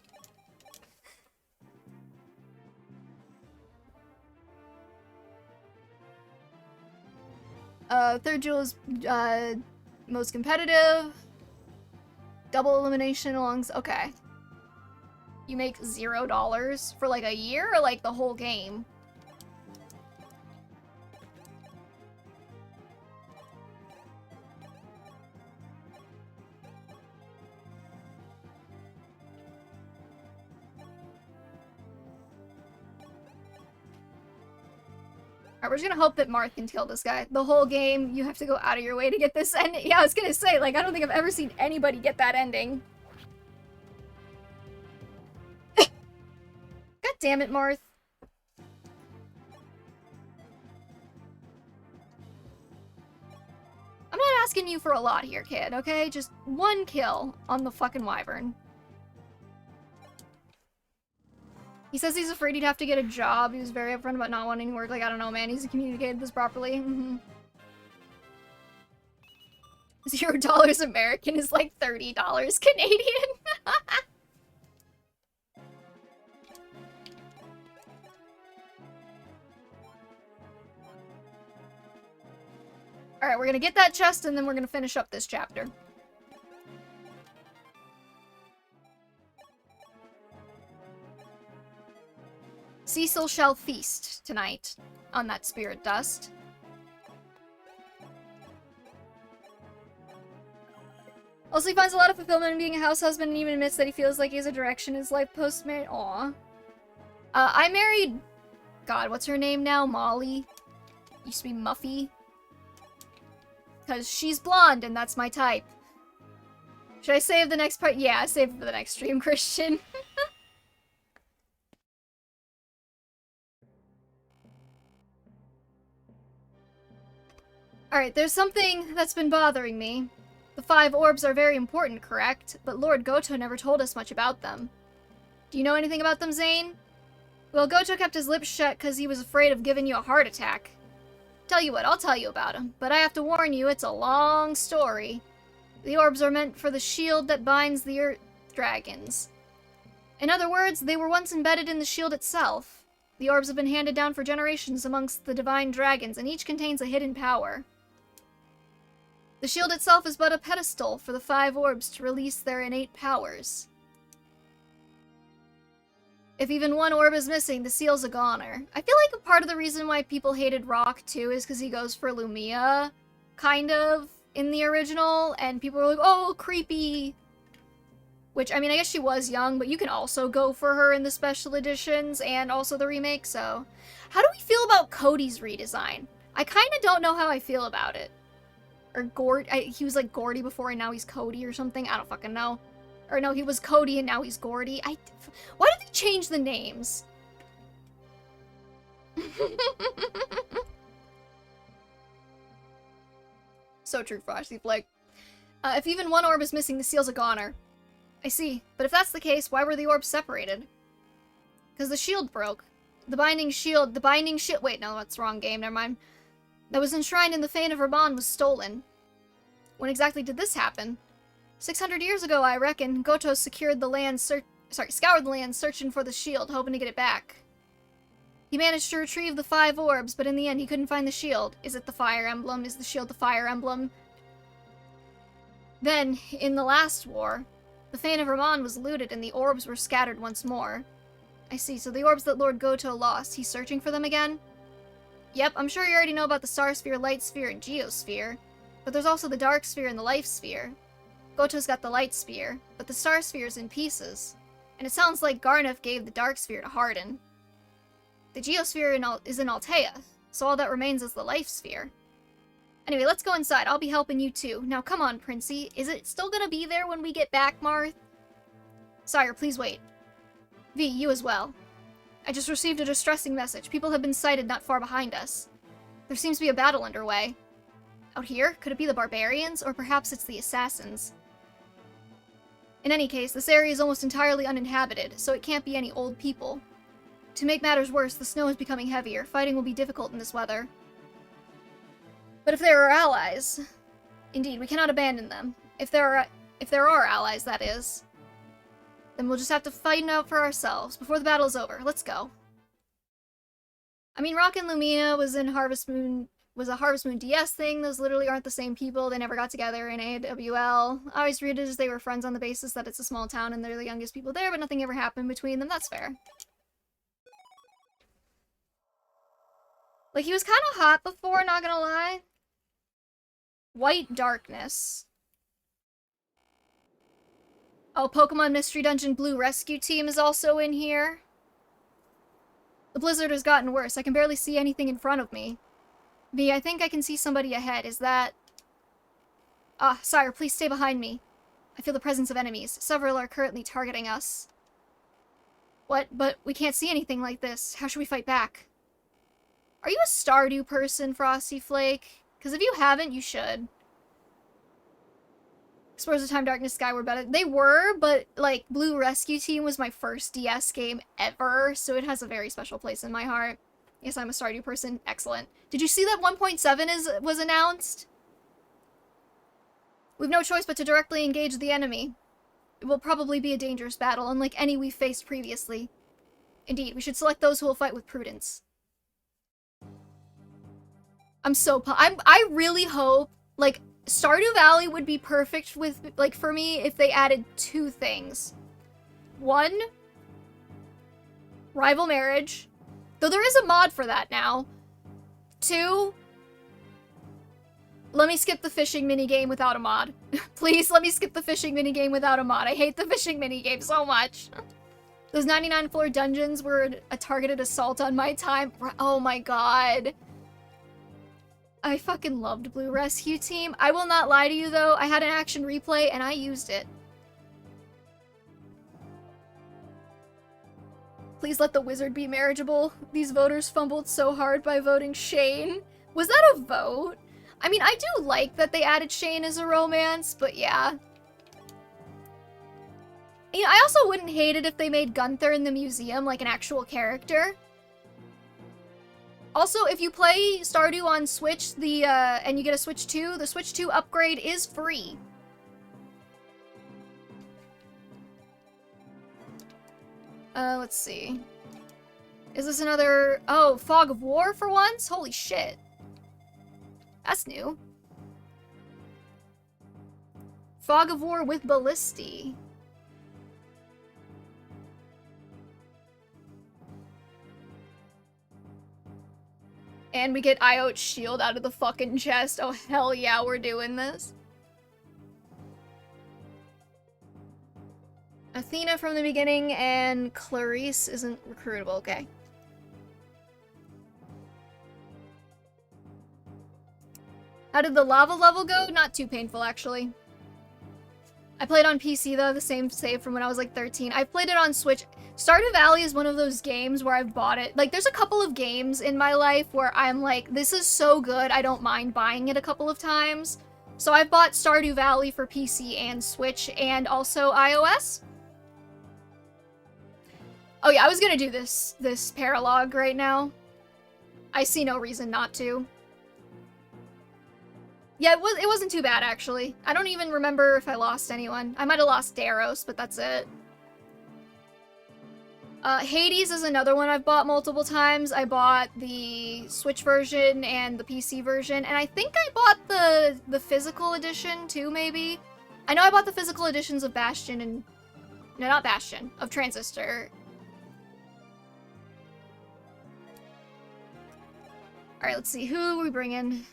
Third jewel is, most competitive. Double elimination okay. You make $0 for like a year or like the whole game? Alright, we're just gonna hope that Marth can kill this guy. The whole game, you have to go out of your way to get this ending. Yeah, I was gonna say, like, I don't think I've ever seen anybody get that ending. God damn it, Marth. I'm not asking you for a lot here, kid, okay? Just 1 kill on the fucking Wyvern. He says he's afraid he'd have to get a job. He was very upfront about not wanting to work. Like, I don't know, man. He's communicated this properly. $0 American is like $30 Canadian. Alright, we're gonna get that chest and then we're gonna finish up this chapter. Cecil shall feast tonight on that spirit dust. Also, he finds a lot of fulfillment in being a house husband and even admits that he feels like he has a direction in his life post-marriage. Aw. I married God, what's her name now? Molly? Used to be Muffy. Because she's blonde and that's my type. Should I save the next part? Yeah, save it for the next stream, Christian. Alright, there's something that's been bothering me. The 5 orbs are very important, correct? But Lord Goto never told us much about them. Do you know anything about them, Zane? Well, Goto kept his lips shut because he was afraid of giving you a heart attack. Tell you what, I'll tell you about him. But I have to warn you, it's a long story. The orbs are meant for the shield that binds the Earth Dragons. In other words, they were once embedded in the shield itself. The orbs have been handed down for generations amongst the divine dragons, and each contains a hidden power. The shield itself is but a pedestal for the 5 orbs to release their innate powers. If even one orb is missing, the seal's a goner. I feel like a part of the reason why people hated Rock, too, is because he goes for Lumia, kind of, in the original, and people were like, oh, creepy! Which, I mean, I guess she was young, but you can also go for her in the special editions and also the remake, so... How do we feel about Cody's redesign? I kind of don't know how I feel about it. Or he was like Gordy before and now he's Cody or something. I don't fucking know. Or no, he was Cody and now he's Gordy. Why did they change the names? So true, Frosty Flake. If even one orb is missing, the seal's a goner. I see. But if that's the case, why were the orbs separated? Because the shield broke. The binding wait, no, that's the wrong game, never mind. That was enshrined in the Fane of Raban was stolen. When exactly did this happen? 600 years ago, I reckon, Goto scoured the land searching for the shield, hoping to get it back. He managed to retrieve the 5 orbs, but in the end he couldn't find the shield. Is it the fire emblem? Is the shield the fire emblem? Then, in the last war, the Fane of Raman was looted and the orbs were scattered once more. I see, so the orbs that Lord Goto lost, he's searching for them again? Yep, I'm sure you already know about the Star Sphere, Light Sphere, and Geosphere. But there's also the Dark Sphere and the Life Sphere. Goto's got the Light Sphere, but the Star Sphere's in pieces. And it sounds like Garneth gave the Dark Sphere to Hardin. The Geosphere is in Altea, so all that remains is the Life Sphere. Anyway, let's go inside. I'll be helping you too. Now come on, Princey. Is it still gonna be there when we get back, Marth? Sire, please wait. V, you as well. I just received a distressing message. People have been sighted not far behind us. There seems to be a battle underway. Out here? Could it be the barbarians? Or perhaps it's the assassins? In any case, this area is almost entirely uninhabited, so it can't be any old people. To make matters worse, the snow is becoming heavier. Fighting will be difficult in this weather. But if there are allies... Indeed, we cannot abandon them. If there are allies, that is. Then we'll just have to fight it out for ourselves before the battle's over. Let's go. I mean, Rock and Lumina was a Harvest Moon DS thing. Those literally aren't the same people. They never got together in AWL. I always read it as they were friends on the basis that it's a small town and they're the youngest people there, but nothing ever happened between them. That's fair. Like, he was kind of hot before, not gonna lie. White Darkness. Oh, Pokemon Mystery Dungeon Blue Rescue Team is also in here. The blizzard has gotten worse. I can barely see anything in front of me. V, I think I can see somebody ahead. Is that... Ah, sire, please stay behind me. I feel the presence of enemies. Several are currently targeting us. What? But we can't see anything like this. How should we fight back? Are you a Stardew person, Frosty Flake? Because if you haven't, you should. Explorers of Time, Darkness, Skyward better. They were, but, like, Blue Rescue Team was my first DS game ever, so it has a very special place in my heart. Yes, I'm a Stardew person. Excellent. Did you see that 1.7 was announced? We've no choice but to directly engage the enemy. It will probably be a dangerous battle, unlike any we've faced previously. Indeed, we should select those who will fight with prudence. I really hope, like, Stardew Valley would be perfect with, like, for me, if they added 2 things. 1, rival marriage. Though there is a mod for that now. 2, let me skip the fishing minigame without a mod. Please, let me skip the fishing minigame without a mod. I hate the fishing minigame so much. Those 99 floor dungeons were a targeted assault on my time. Oh my god. I fucking loved Blue Rescue Team. I will not lie to you though, I had an action replay and I used it. Please let the wizard be marriageable. These voters fumbled so hard by voting Shane. Was that a vote? I mean, I do like that they added Shane as a romance, but yeah. You know, I also wouldn't hate it if they made Gunther in the museum like an actual character. Also, if you play Stardew on Switch, and you get a Switch 2, the Switch 2 upgrade is free. Let's see. Is this another... Oh, Fog of War for once? Holy shit. That's new. Fog of War with Ballisti. And we get Iote's shield out of the fucking chest. Oh, hell yeah, we're doing this. Athena from the beginning, and Clarice isn't recruitable. Okay. How did the lava level go? Not too painful, actually. I played on PC, though, the same save from when I was like 13. I've played it on Switch. Stardew Valley is one of those games where I've bought it. Like, there's a couple of games in my life where I'm like, this is so good, I don't mind buying it a couple of times. So I've bought Stardew Valley for PC and Switch, and also iOS. Oh yeah, I was gonna do this paralog right now. I see no reason not to. Yeah, it wasn't too bad, actually. I don't even remember if I lost anyone. I might have lost Daros, but that's it. Hades is another one I've bought multiple times. I bought the Switch version and the PC version, and I think I bought the physical edition too, maybe? I know I bought the physical editions of Bastion and... No, not Bastion. Of Transistor. Alright, let's see. Who are we bringing?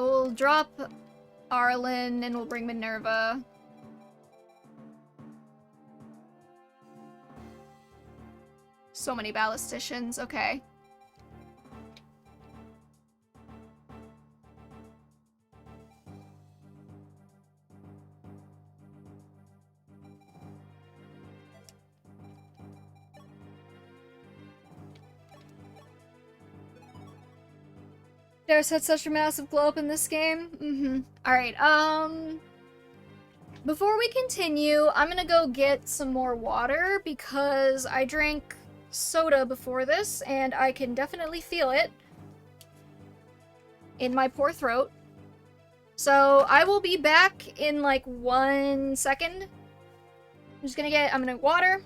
We'll drop Arlen and we'll bring Minerva. So many ballisticians, okay. There's had such a massive glow up in this game. Alright, before we continue, I'm gonna go get some more water because I drank soda before this and I can definitely feel it in my poor throat. So I will be back in like 1 second. I'm gonna get water,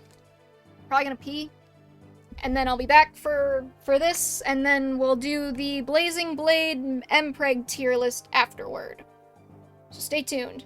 probably gonna pee. And then I'll be back for this, and then we'll do the Blazing Blade Mpreg tier list afterward. So stay tuned.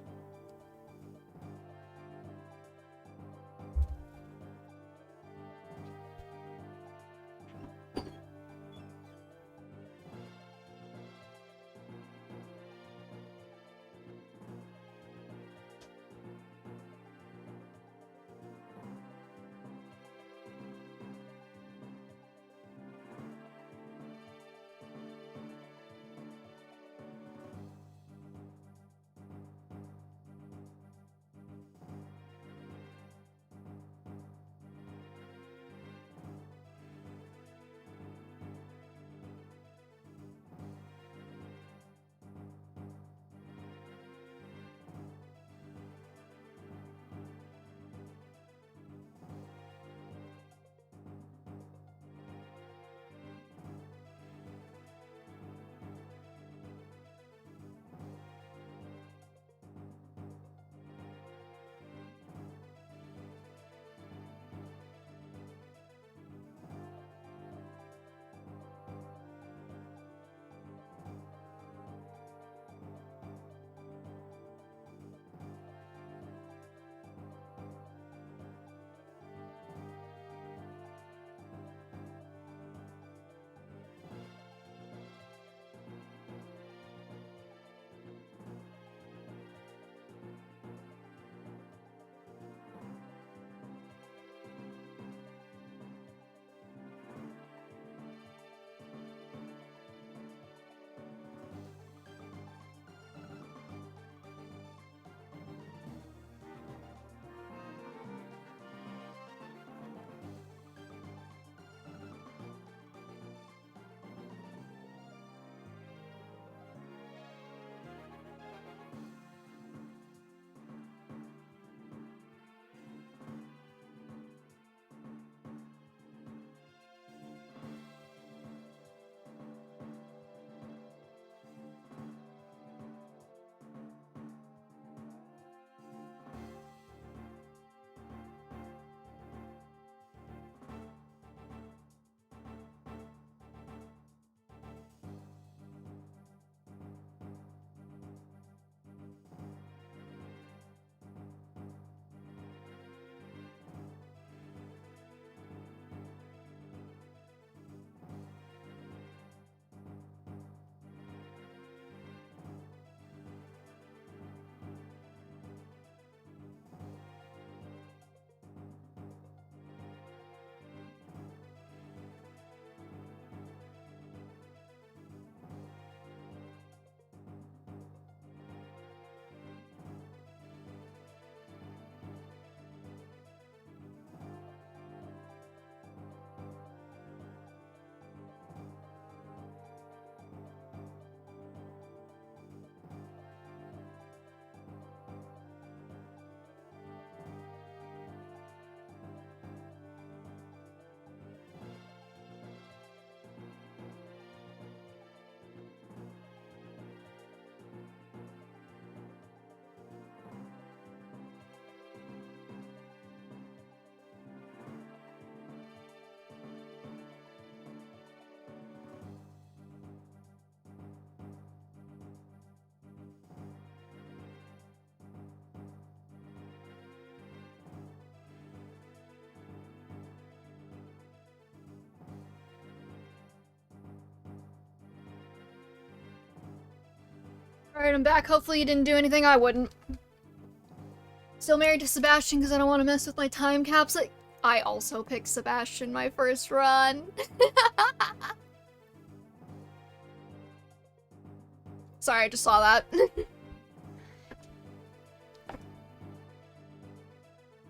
Alright, I'm back. Hopefully you didn't do anything I wouldn't. Still married to Sebastian because I don't want to mess with my time capsule. I also picked Sebastian my first run. Sorry, I just saw that.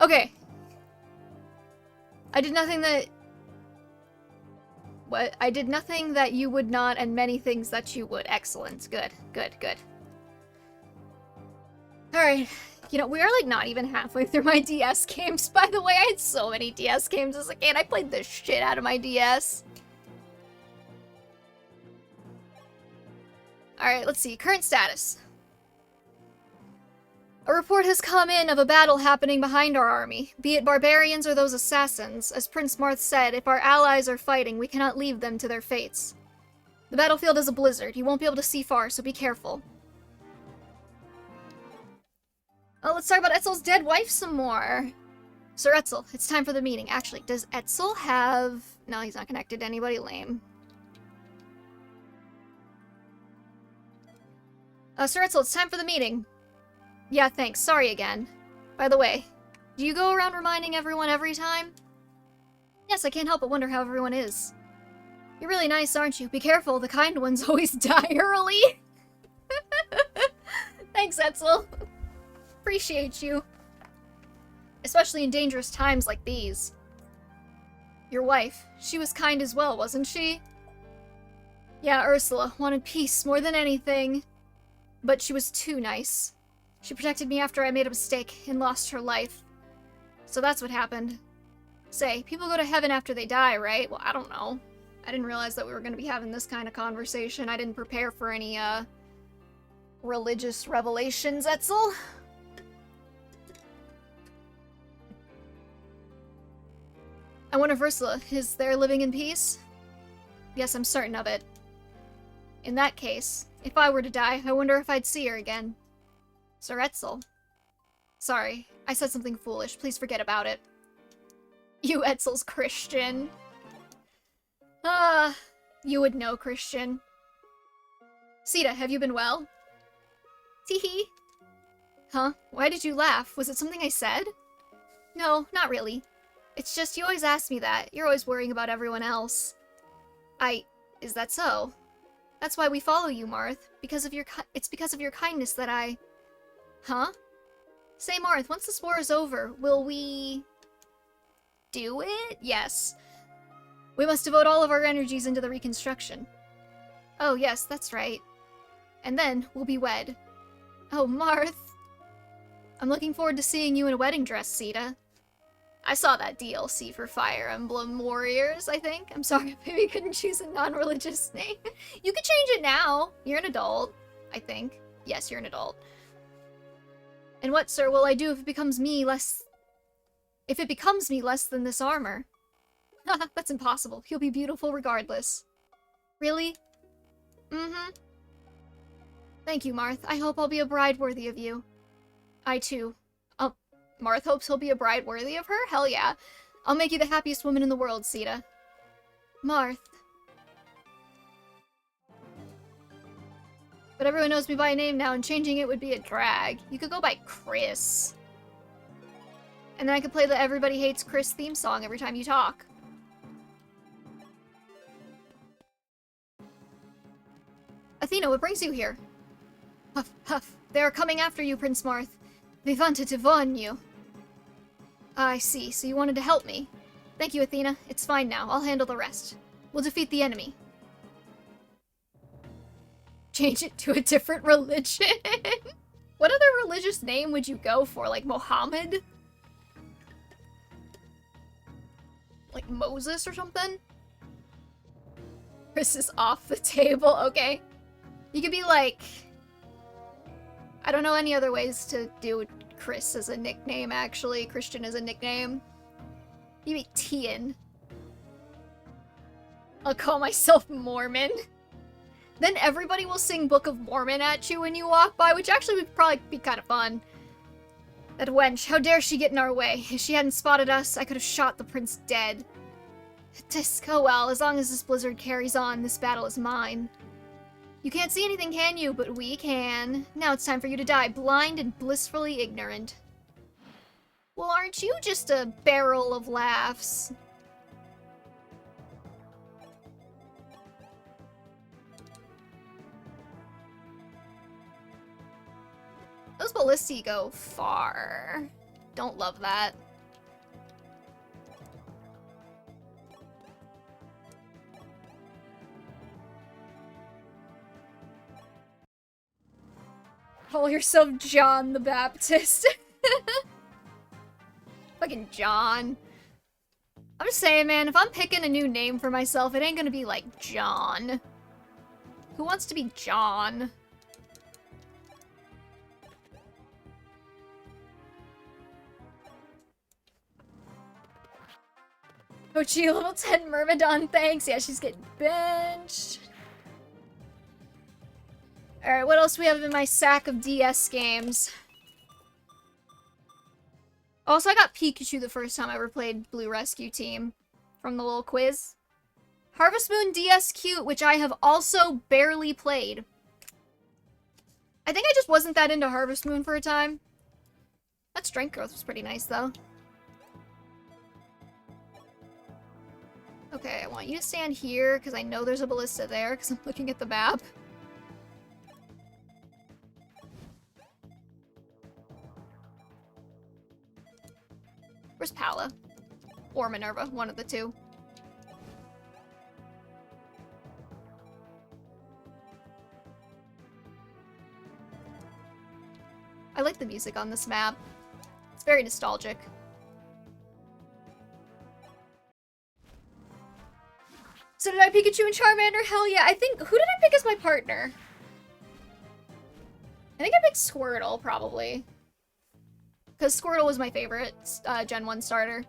Okay. I did nothing that... What? I did nothing that you would not, and many things that you would. Excellent. Good, good, good. Alright. You know, we are, like, not even halfway through my DS games, by the way. I had so many DS games as a kid. I played the shit out of my DS. Alright, let's see. Current status. A report has come in of a battle happening behind our army, be it barbarians or those assassins. As Prince Marth said, if our allies are fighting, we cannot leave them to their fates. The battlefield is a blizzard. You won't be able to see far, so be careful. Oh, let's talk about Etzel's dead wife some more. Sir Etzel, it's time for the meeting. Actually, does Etzel have... No, he's not connected to anybody. Lame. Sir Etzel, it's time for the meeting. Yeah, thanks. Sorry again. By the way, do you go around reminding everyone every time? Yes, I can't help but wonder how everyone is. You're really nice, aren't you? Be careful, the kind ones always die early. Thanks, Etzel. Appreciate you. Especially in dangerous times like these. Your wife, she was kind as well, wasn't she? Yeah, Ursula wanted peace more than anything. But she was too nice. She protected me after I made a mistake and lost her life. So that's what happened. Say, people go to heaven after they die, right? Well, I don't know. I didn't realize that we were going to be having this kind of conversation. I didn't prepare for any, religious revelations, Etzel. I wonder if Ursula is there living in peace? Yes, I'm certain of it. In that case, if I were to die, I wonder if I'd see her again. Sir Etzel. Sorry, I said something foolish. Please forget about it. You Etzel's Christian. You would know, Christian. Sita, have you been well? Teehee. Huh? Why did you laugh? Was it something I said? No, not really. It's just you always ask me that. You're always worrying about everyone else. Is that so? That's why we follow you, Marth. It's because of your kindness that I... Huh? Say, Marth, once this war is over, will we... do it? Yes. We must devote all of our energies into the reconstruction. Oh, yes, that's right. And then, we'll be wed. Oh, Marth. I'm looking forward to seeing you in a wedding dress, Sita. I saw that DLC for Fire Emblem Warriors, I think. I'm sorry, maybe I couldn't choose a non-religious name. You could change it now. You're an adult, I think. Yes, you're an adult. And what, sir, will I do if it becomes me less... If it becomes me less than this armor? Haha, that's impossible. You'll be beautiful regardless. Really? Mm-hmm. Thank you, Marth. I hope I'll be a bride worthy of you. I too. Marth hopes he'll be a bride worthy of her? Hell yeah. I'll make you the happiest woman in the world, Sita. Marth. But everyone knows me by name now, and changing it would be a drag. You could go by Chris. And then I could play the Everybody Hates Chris theme song every time you talk. Athena, what brings you here? Huff, huff. They are coming after you, Prince Marth. They wanted to warn you. I see, so you wanted to help me. Thank you, Athena. It's fine now. I'll handle the rest. We'll defeat the enemy. Change it to a different religion? What other religious name would you go for? Like Mohammed? Like Moses or something? Chris is off the table. Okay. You could be like... I don't know any other ways to do Chris as a nickname, actually. Christian as a nickname. You be Tian. I'll call myself Mormon. Then everybody will sing Book of Mormon at you when you walk by, which actually would probably be kind of fun. That wench, how dare she get in our way? If she hadn't spotted us, I could have shot the prince dead. Tisk, oh well, as long as this blizzard carries on, this battle is mine. You can't see anything, can you? But we can. Now it's time for you to die, blind and blissfully ignorant. Well, aren't you just a barrel of laughs? Those ballistae go far. Don't love that. Call yourself John the Baptist. Fucking John. I'm just saying, man, if I'm picking a new name for myself, it ain't gonna be like John. Who wants to be John? Oh, gee, level 10 Myrmidon, thanks. Yeah, she's getting benched. Alright, what else do we have in my sack of DS games? Also, I got Pikachu the first time I ever played Blue Rescue Team from the little quiz. Harvest Moon DS Cute, which I have also barely played. I think I just wasn't that into Harvest Moon for a time. That strength growth was pretty nice, though. Okay, I want you to stand here, because I know there's a ballista there, because I'm looking at the map. Where's Pala? Or Minerva, one of the two. I like the music on this map. It's very nostalgic. So did I Pikachu and Charmander? Hell yeah. I think, who did I pick as my partner? I think I picked Squirtle, probably. Because Squirtle was my favorite Gen 1 starter.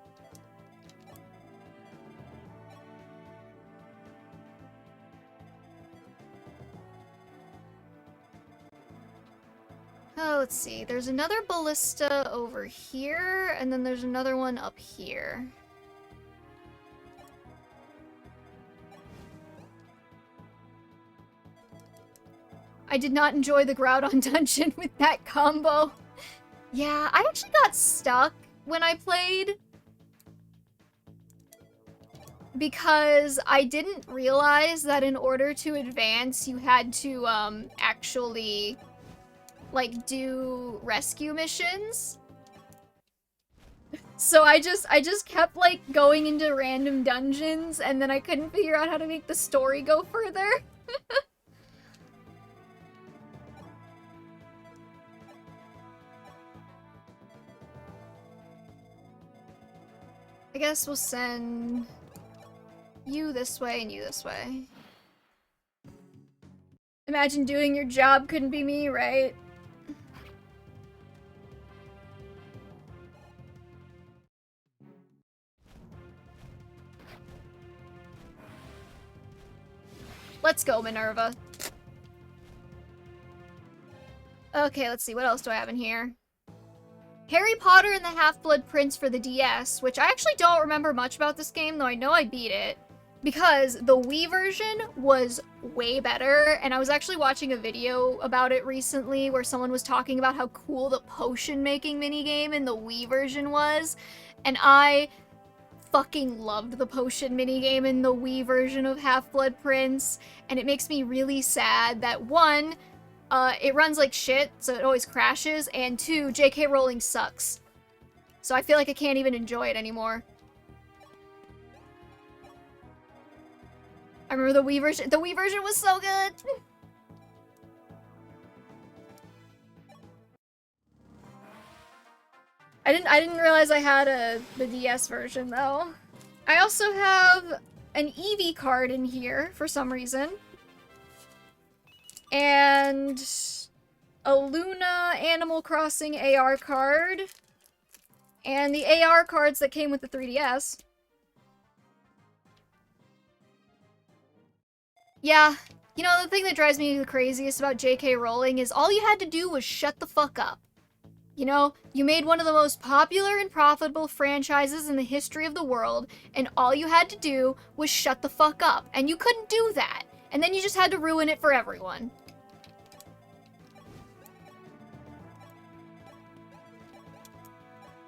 Oh, let's see. There's another ballista over here, and then there's another one up here. I did not enjoy the Groudon dungeon with that combo. Yeah, I actually got stuck when I played because I didn't realize that in order to advance, you had to actually like do rescue missions. So I just kept like going into random dungeons, and then I couldn't figure out how to make the story go further. I guess we'll send you this way and you this way. Imagine doing your job couldn't be me, right? Let's go, Minerva. Okay, let's see. What else do I have in here? Harry Potter and the Half-Blood Prince for the DS, which I actually don't remember much about this game, though I know I beat it. Because the Wii version was way better, and I was actually watching a video about it recently where someone was talking about how cool the potion-making minigame in the Wii version was, and I fucking loved the potion minigame in the Wii version of Half-Blood Prince, and it makes me really sad that, one, it runs like shit, so it always crashes, and two, JK Rowling sucks. So I feel like I can't even enjoy it anymore. I remember the Wii version. The Wii version was so good! I didn't realize I had the DS version, though. I also have an Eevee card in here, for some reason. And a Luna Animal Crossing AR card. And the AR cards that came with the 3DS. Yeah, you know, the thing that drives me the craziest about JK Rowling is all you had to do was shut the fuck up. You know, you made one of the most popular and profitable franchises in the history of the world, and all you had to do was shut the fuck up. And you couldn't do that. And then you just had to ruin it for everyone.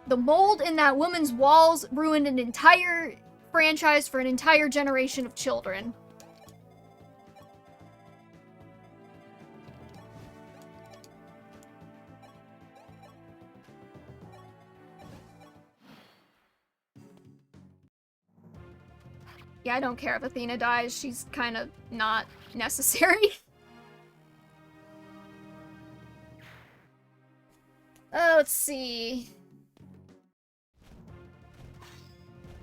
The mold in that woman's walls ruined an entire franchise for an entire generation of children. Yeah, I don't care if Athena dies. She's kind of not necessary. Let's see.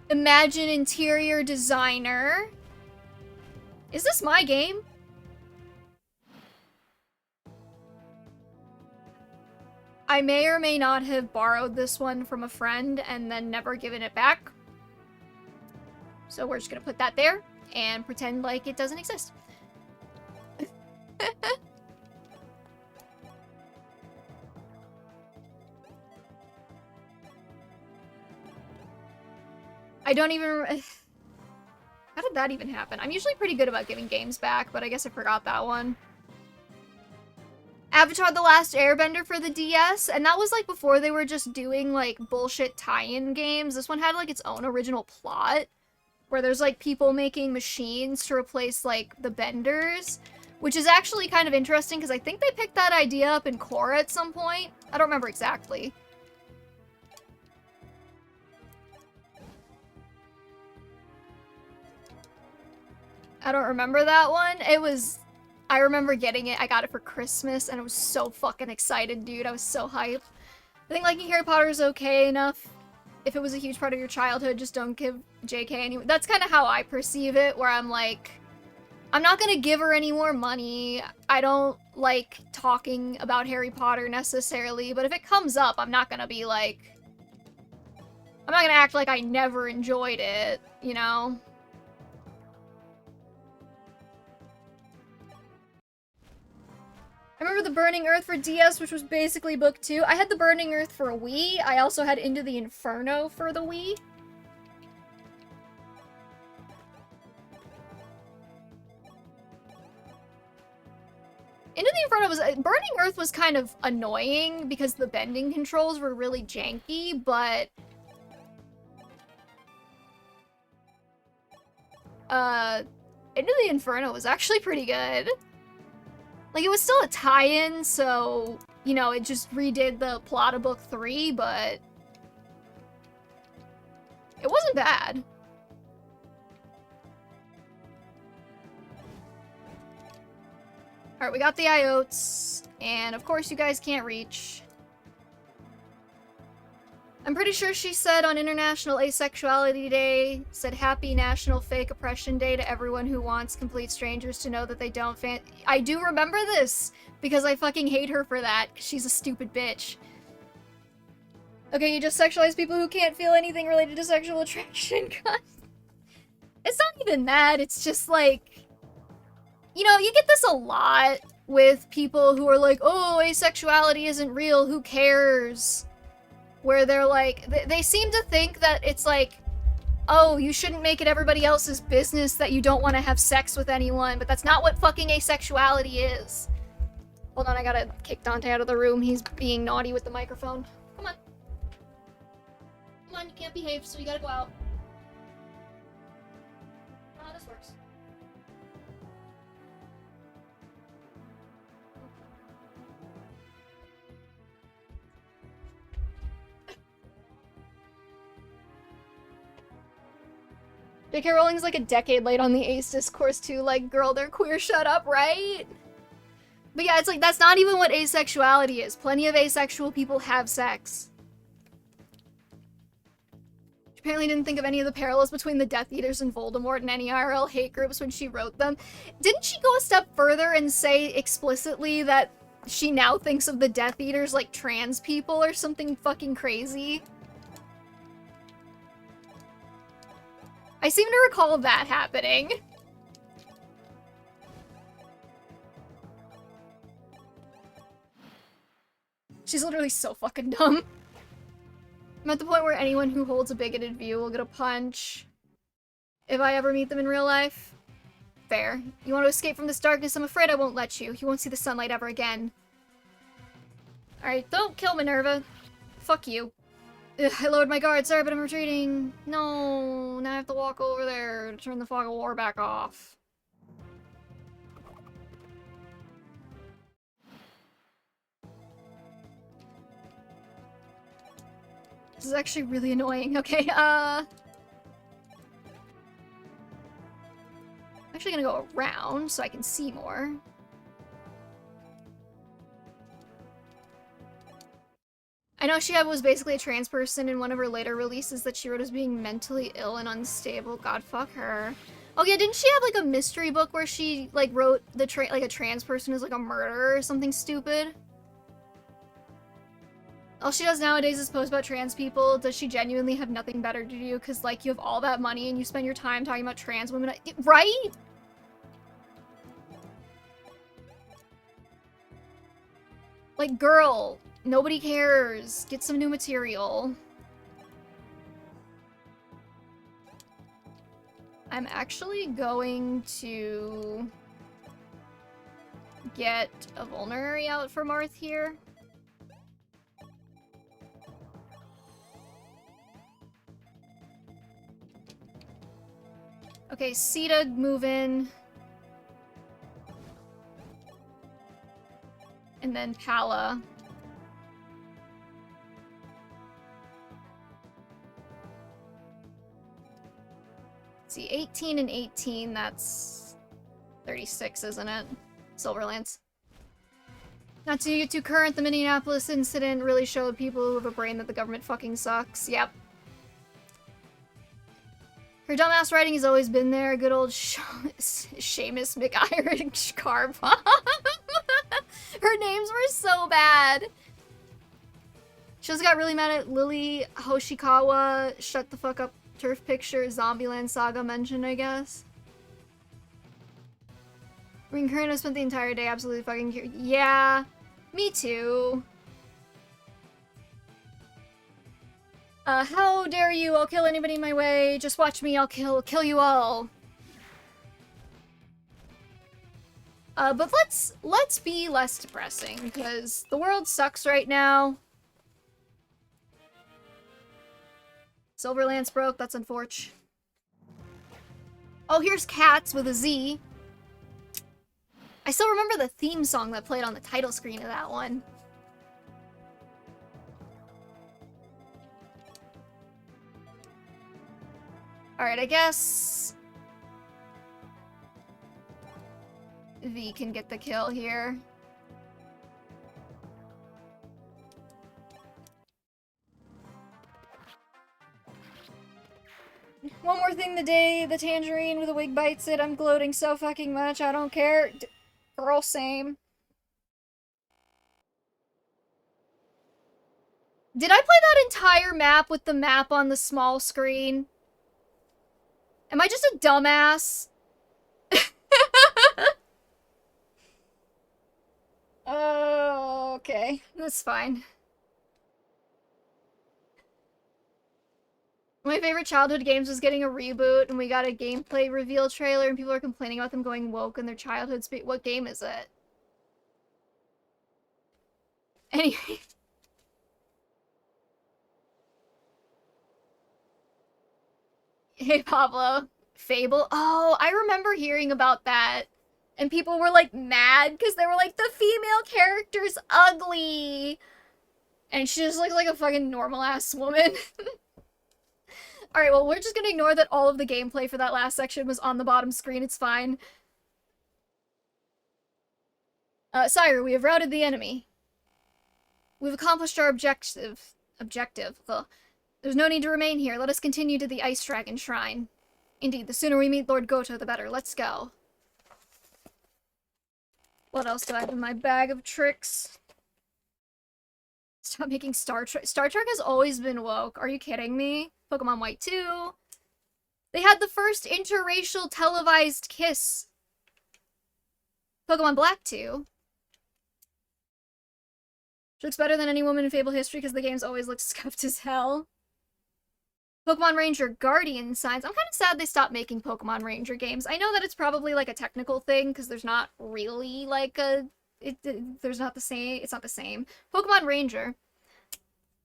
Imagine interior designer. Is this my game? I may or may not have borrowed this one from a friend and then never given it back. So we're just gonna put that there and pretend like it doesn't exist. I don't even... How did that even happen? I'm usually pretty good about giving games back, but I guess I forgot that one. Avatar: The Last Airbender for the DS, and that was like before they were just doing like bullshit tie-in games. This one had like its own original plot, where there's like people making machines to replace like the benders, which is actually kind of interesting because I think they picked that idea up in Core at some point. I don't remember exactly. I don't remember that one. It was... I remember getting it. I got it for Christmas, and I was so fucking excited, dude. I was so hyped. I think liking Harry Potter is okay enough. If it was a huge part of your childhood, just don't give JK any... That's kind of how I perceive it, where I'm like... I'm not gonna give her any more money. I don't like talking about Harry Potter necessarily, but if it comes up, I'm not gonna be like... I'm not gonna act like I never enjoyed it, you know? I remember the Burning Earth for DS, which was basically Book 2. I had the Burning Earth for a Wii. I also had Into the Inferno for the Wii. Into the Inferno was... Burning Earth was kind of annoying because the bending controls were really janky, but... Into the Inferno was actually pretty good. Like, it was still a tie-in, so, you know, it just redid the plot of Book 3, but... It wasn't bad. Alright, we got the IOTs, and of course you guys can't reach. I'm pretty sure she said on International Asexuality Day, said Happy National Fake Oppression Day to everyone who wants complete strangers to know that they don't I do remember this, because I fucking hate her for that, because she's a stupid bitch. Okay, you just sexualize people who can't feel anything related to sexual attraction. It's not even that, it's just like... You know, you get this a lot with people who are like, oh, asexuality isn't real, who cares? Where they're like, they seem to think that it's like, oh, you shouldn't make it everybody else's business that you don't want to have sex with anyone, but that's not what fucking asexuality is. Hold on, I gotta kick Dante out of the room. He's being naughty with the microphone. Come on. Come on, you can't behave, so you gotta go out. Oh, this works. J.K. Rowling's like a decade late on the ace discourse too, like, girl, they're queer, shut up, right? But yeah, it's like, that's not even what asexuality is. Plenty of asexual people have sex. She apparently didn't think of any of the parallels between the Death Eaters and Voldemort and any IRL hate groups when she wrote them. Didn't she go a step further and say explicitly that she now thinks of the Death Eaters like trans people or something fucking crazy? I seem to recall that happening. She's literally so fucking dumb. I'm at the point where anyone who holds a bigoted view will get a punch if I ever meet them in real life. Fair. You want to escape from this darkness? I'm afraid I won't let you. You won't see the sunlight ever again. Alright, don't kill Minerva. Fuck you. Ugh, I lowered my guard. Sorry, but I'm retreating. No, now I have to walk over there to turn the fog of war back off. This is actually really annoying. Okay, I'm actually gonna go around so I can see more. I know she was basically a trans person in one of her later releases that she wrote as being mentally ill and unstable. God, fuck her. Oh yeah, didn't she have like a mystery book where she like wrote the like a trans person is like a murderer or something stupid? All she does nowadays is post about trans people. Does she genuinely have nothing better to do? Because like you have all that money and you spend your time talking about trans women, right? Like, girl, nobody cares. Get some new material. I'm actually going to get a vulnerary out for Marth here. Okay, Sita, move in. And then Pala. Let's see, 18 and 18, that's 36, isn't it? Silverlands. Not to get too current, the Minneapolis incident really showed people who have a brain that the government fucking sucks. Yep. Her dumbass writing has always been there. Good old Seamus McIron Carb. Her names were so bad. She also got really mad at Lily Hoshikawa. Shut the fuck up. Turf Picture, Zombieland Saga mentioned, I guess. Reincarnate spent the entire day absolutely fucking curious. Yeah, me too. How dare you? I'll kill anybody in my way. Just watch me. I'll kill you all. But let's be less depressing because the world sucks right now. Silverlands broke. That's unfortunate. Oh, here's Cats with a Z. I still remember the theme song that played on the title screen of that one. Alright, I guess V can get the kill here. One more thing, the day the tangerine with a wig bites it, I'm gloating so fucking much, I don't care. Girl, same. Did I play that entire map with the map on the small screen? Am I just a dumbass? Oh, okay. That's fine. My favorite childhood games was getting a reboot, and we got a gameplay reveal trailer, and people are complaining about them going woke in their childhood speed. What game is it? Anyway. Hey, Pablo. Fable? Oh, I remember hearing about that. And people were, like, mad because they were like, the female character's ugly. And she just looked like a fucking normal-ass woman. Alright, well, we're just gonna ignore that all of the gameplay for that last section was on the bottom screen. It's fine. Sire, we have routed the enemy. We've accomplished our objective. Ugh. There's no need to remain here. Let us continue to the Ice Dragon Shrine. Indeed, the sooner we meet Lord Goto, the better. Let's go. What else do I have in my bag of tricks? Stop making Star Trek. Star Trek has always been woke. Are you kidding me? Pokemon White 2. They had the first interracial televised kiss. Pokemon Black 2. She looks better than any woman in Fable history because the game's always looked scuffed as hell. Pokemon Ranger Guardian Signs. I'm kind of sad they stopped making Pokemon Ranger games. I know that it's probably like a technical thing because there's not really like there's not the same. It's not the same. Pokemon Ranger.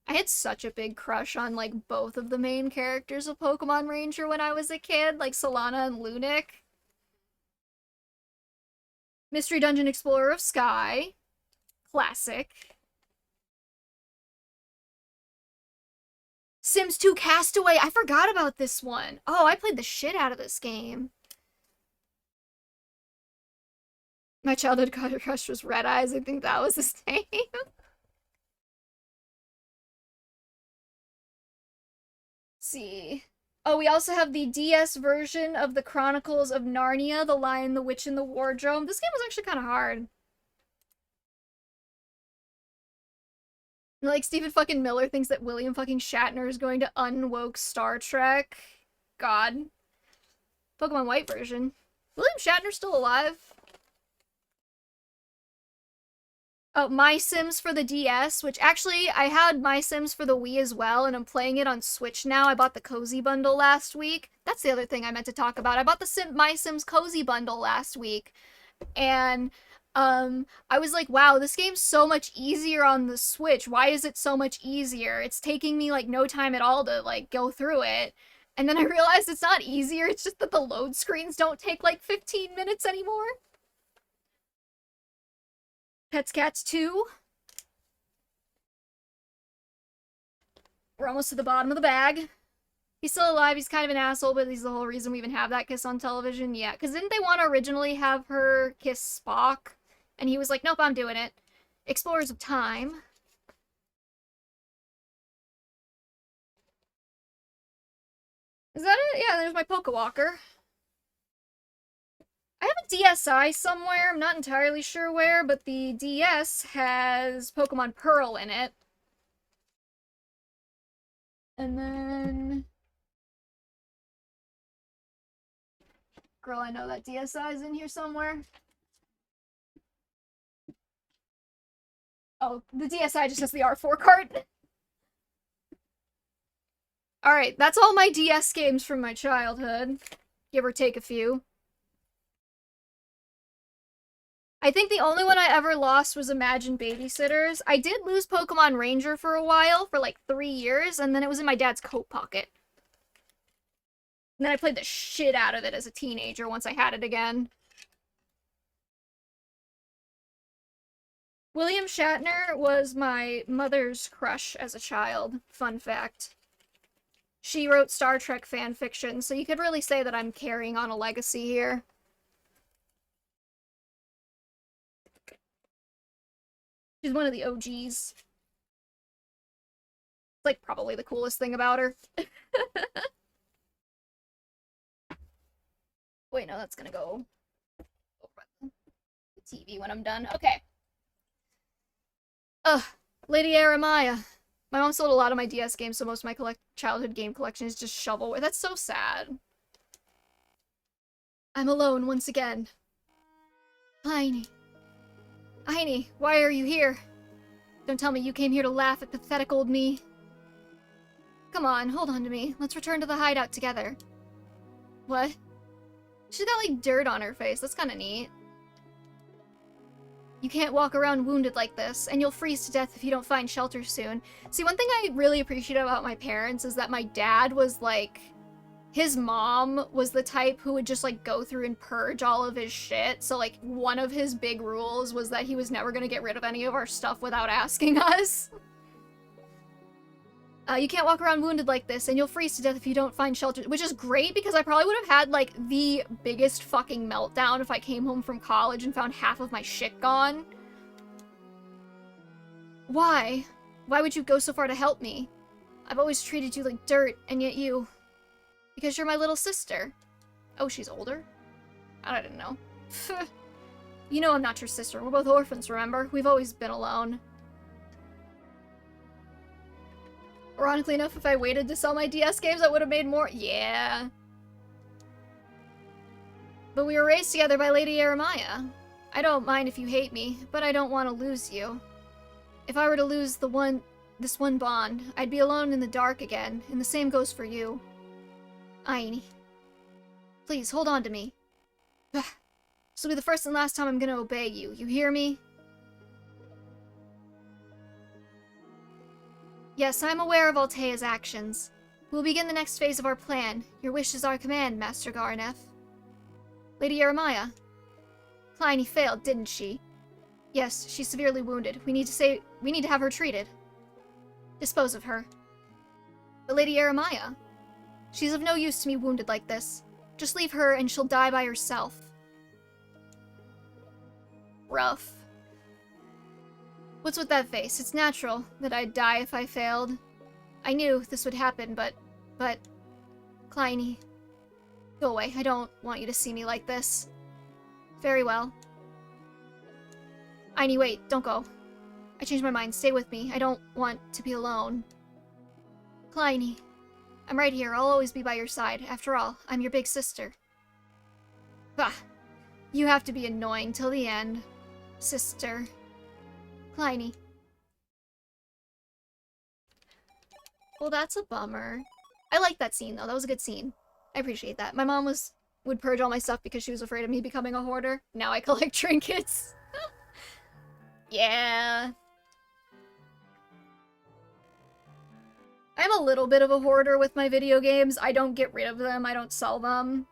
I had such a big crush on like both of the main characters of Pokemon Ranger when I was a kid, like Solana and Lunik. Mystery Dungeon Explorer of Sky. Classic. Sims 2 Castaway. I forgot about this one. Oh, I played the shit out of this game. My childhood crush was Red Eyes. I think that was his name. See. Oh, we also have the DS version of the Chronicles of Narnia, The Lion, the Witch, and the Wardrobe. This game was actually kind of hard. Like, Stephen fucking Miller thinks that William fucking Shatner is going to unwoke Star Trek. God. Pokemon White version. William Shatner's still alive? Oh, My Sims for the DS, which actually, I had My Sims for the Wii as well, and I'm playing it on Switch now. I bought the Cozy Bundle last week. That's the other thing I meant to talk about. I bought the My Sims Cozy Bundle last week, and I was like, wow, this game's so much easier on the Switch. Why is it so much easier? It's taking me, like, no time at all to, like, go through it. And then I realized it's not easier, it's just that the load screens don't take, like, 15 minutes anymore. Pets Cats 2. We're almost to the bottom of the bag. He's still alive, he's kind of an asshole, but he's the whole reason we even have that kiss on television. Yeah, because didn't they want to originally have her kiss Spock? And he was like, nope, I'm doing it. Explorers of Time. Is that it? Yeah, there's my Pokewalker. I have a DSi somewhere, I'm not entirely sure where, but the DS has Pokemon Pearl in it. And then... Girl, I know that DSi is in here somewhere. Oh, the DSi just has the R4 card. Alright, that's all my DS games from my childhood. Give or take a few. I think the only one I ever lost was Imagine Babysitters. I did lose Pokemon Ranger for a while, for like 3 years, and then it was in my dad's coat pocket. And then I played the shit out of it as a teenager once I had it again. William Shatner was my mother's crush as a child. Fun fact. She wrote Star Trek fan fiction, so you could really say that I'm carrying on a legacy here. She's one of the OGs. It's like probably the coolest thing about her. Wait, no, that's gonna go over the TV when I'm done. Okay. Ugh, Lady Aramaya. My mom sold a lot of my DS games, so most of my childhood game collection is just shovelware. That's so sad. I'm alone once again. Heine. Heine, why are you here? Don't tell me you came here to laugh at pathetic old me. Come on, hold on to me. Let's return to the hideout together. What? She's got, like, dirt on her face. That's kind of neat. You can't walk around wounded like this, and you'll freeze to death if you don't find shelter soon. See, one thing I really appreciate about my parents is that my dad was, like... His mom was the type who would just, like, go through and purge all of his shit. So, like, one of his big rules was that he was never gonna get rid of any of our stuff without asking us. You can't walk around wounded like this, and you'll freeze to death if you don't find shelter. Which is great, because I probably would have had, like, the biggest fucking meltdown if I came home from college and found half of my shit gone. Why? Why would you go so far to help me? I've always treated you like dirt, and yet you... Because you're my little sister. Oh, she's older? I didn't know. You know I'm not your sister. We're both orphans, remember? We've always been alone. Ironically enough, if I waited to sell my DS games, I would have made more. Yeah. But we were raised together by Lady Aramaya. I don't mind if you hate me, but I don't want to lose you. If I were to lose the one this one bond. I'd be alone in the dark again, and the same goes for you. Aini. Please, hold on to me. This will be the first and last time I'm gonna obey you. You hear me? Yes, I'm aware of Altea's actions. We'll begin the next phase of our plan. Your wish is our command, Master Garnef. Lady Jeremiah. Kleiny failed, didn't she? Yes, she's severely wounded. We need to have her treated. Dispose of her. But Lady Jeremiah. She's of no use to me wounded like this. Just leave her and she'll die by herself. Rough. What's with that face? It's natural that I'd die if I failed. I knew this would happen, but... Kleiny. Go away. I don't want you to see me like this. Very well. Aini, wait. Don't go. I changed my mind. Stay with me. I don't want to be alone. Kleiny. I'm right here. I'll always be by your side. After all, I'm your big sister. Bah. You have to be annoying till the end. Sister. Kleiny. Well, that's a bummer. I like that scene, though. That was a good scene. I appreciate that. My mom would purge all my stuff because she was afraid of me becoming a hoarder. Now I collect trinkets. Yeah. I'm a little bit of a hoarder with my video games. I don't get rid of them. I don't sell them.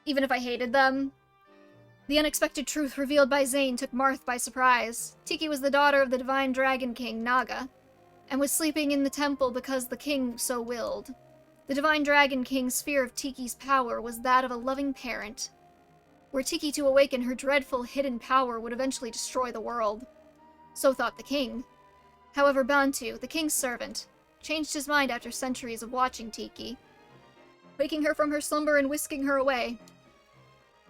Even if I hated them. The unexpected truth revealed by Zane took Marth by surprise. Tiki was the daughter of the divine dragon king, Naga, and was sleeping in the temple because the king so willed. The divine dragon king's fear of Tiki's power was that of a loving parent. Were Tiki to awaken, her dreadful hidden power would eventually destroy the world. So thought the king. However, Bantu, the king's servant, changed his mind after centuries of watching Tiki, waking her from her slumber and whisking her away.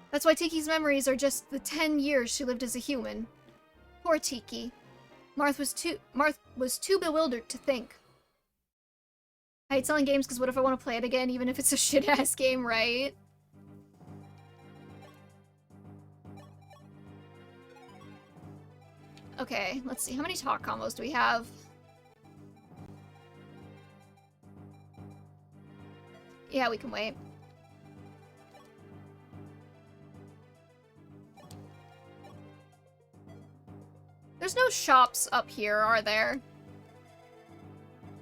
That's why Tiki's memories are just the 10 years she lived as a human. Poor Tiki. Marth was too bewildered to think. I hate selling games because what if I want to play it again, even if it's a shit-ass game, right? Okay, let's see. How many talk combos do we have? Yeah, we can wait. There's no shops up here, are there?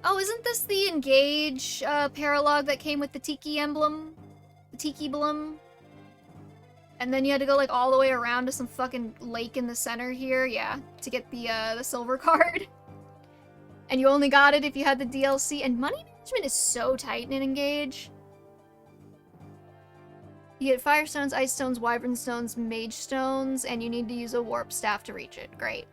Oh, isn't this the Engage paralogue that came with the Tiki emblem? The Tiki Blum? And then you had to go like all the way around to some fucking lake in the center here, yeah, to get the silver card. And you only got it if you had the DLC, and money management is so tight in Engage. You get Fire Stones, Ice Stones, Wyvern Stones, Mage Stones, and you need to use a Warp Staff to reach it. Great.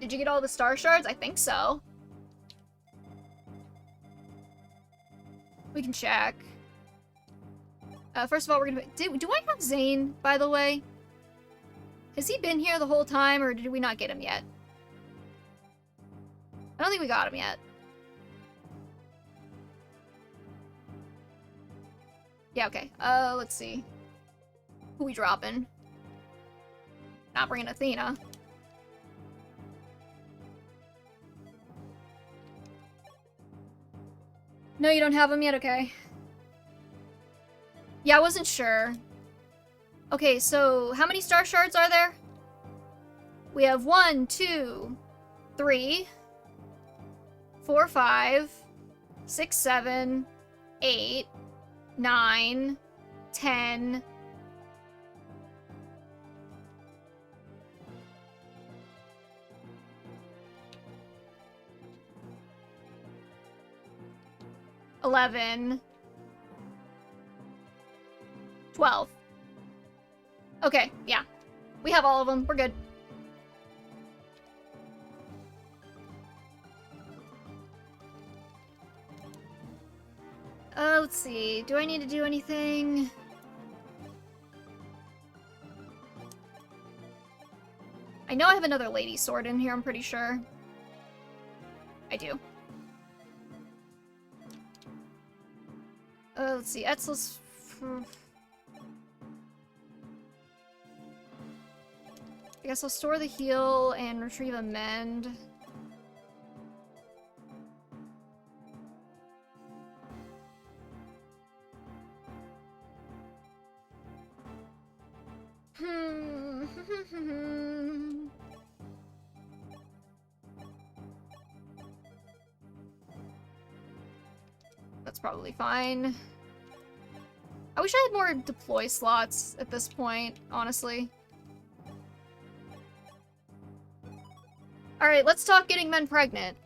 Did you get all the star shards? I think so. We can check. First of all, we're gonna... Do I have Zane, by the way? Has he been here the whole time, or did we not get him yet? I don't think we got him yet. Yeah, okay. Let's see. Who we dropping? Not bringing Athena. No, you don't have him yet? Okay. Yeah, I wasn't sure. Okay, so how many star shards are there? We have 1, 2, 3, 4, 5, 6, 7, 8, 9, 10. $11. 12. Okay, yeah. We have all of them. We're good. Let's see. Do I need to do anything? I know I have another lady sword in here, I'm pretty sure. I do. Let's see, Etzel's... I guess I'll store the heal and retrieve a mend. That's probably fine. I wish I had more deploy slots at this point, honestly. Alright, let's talk getting men pregnant.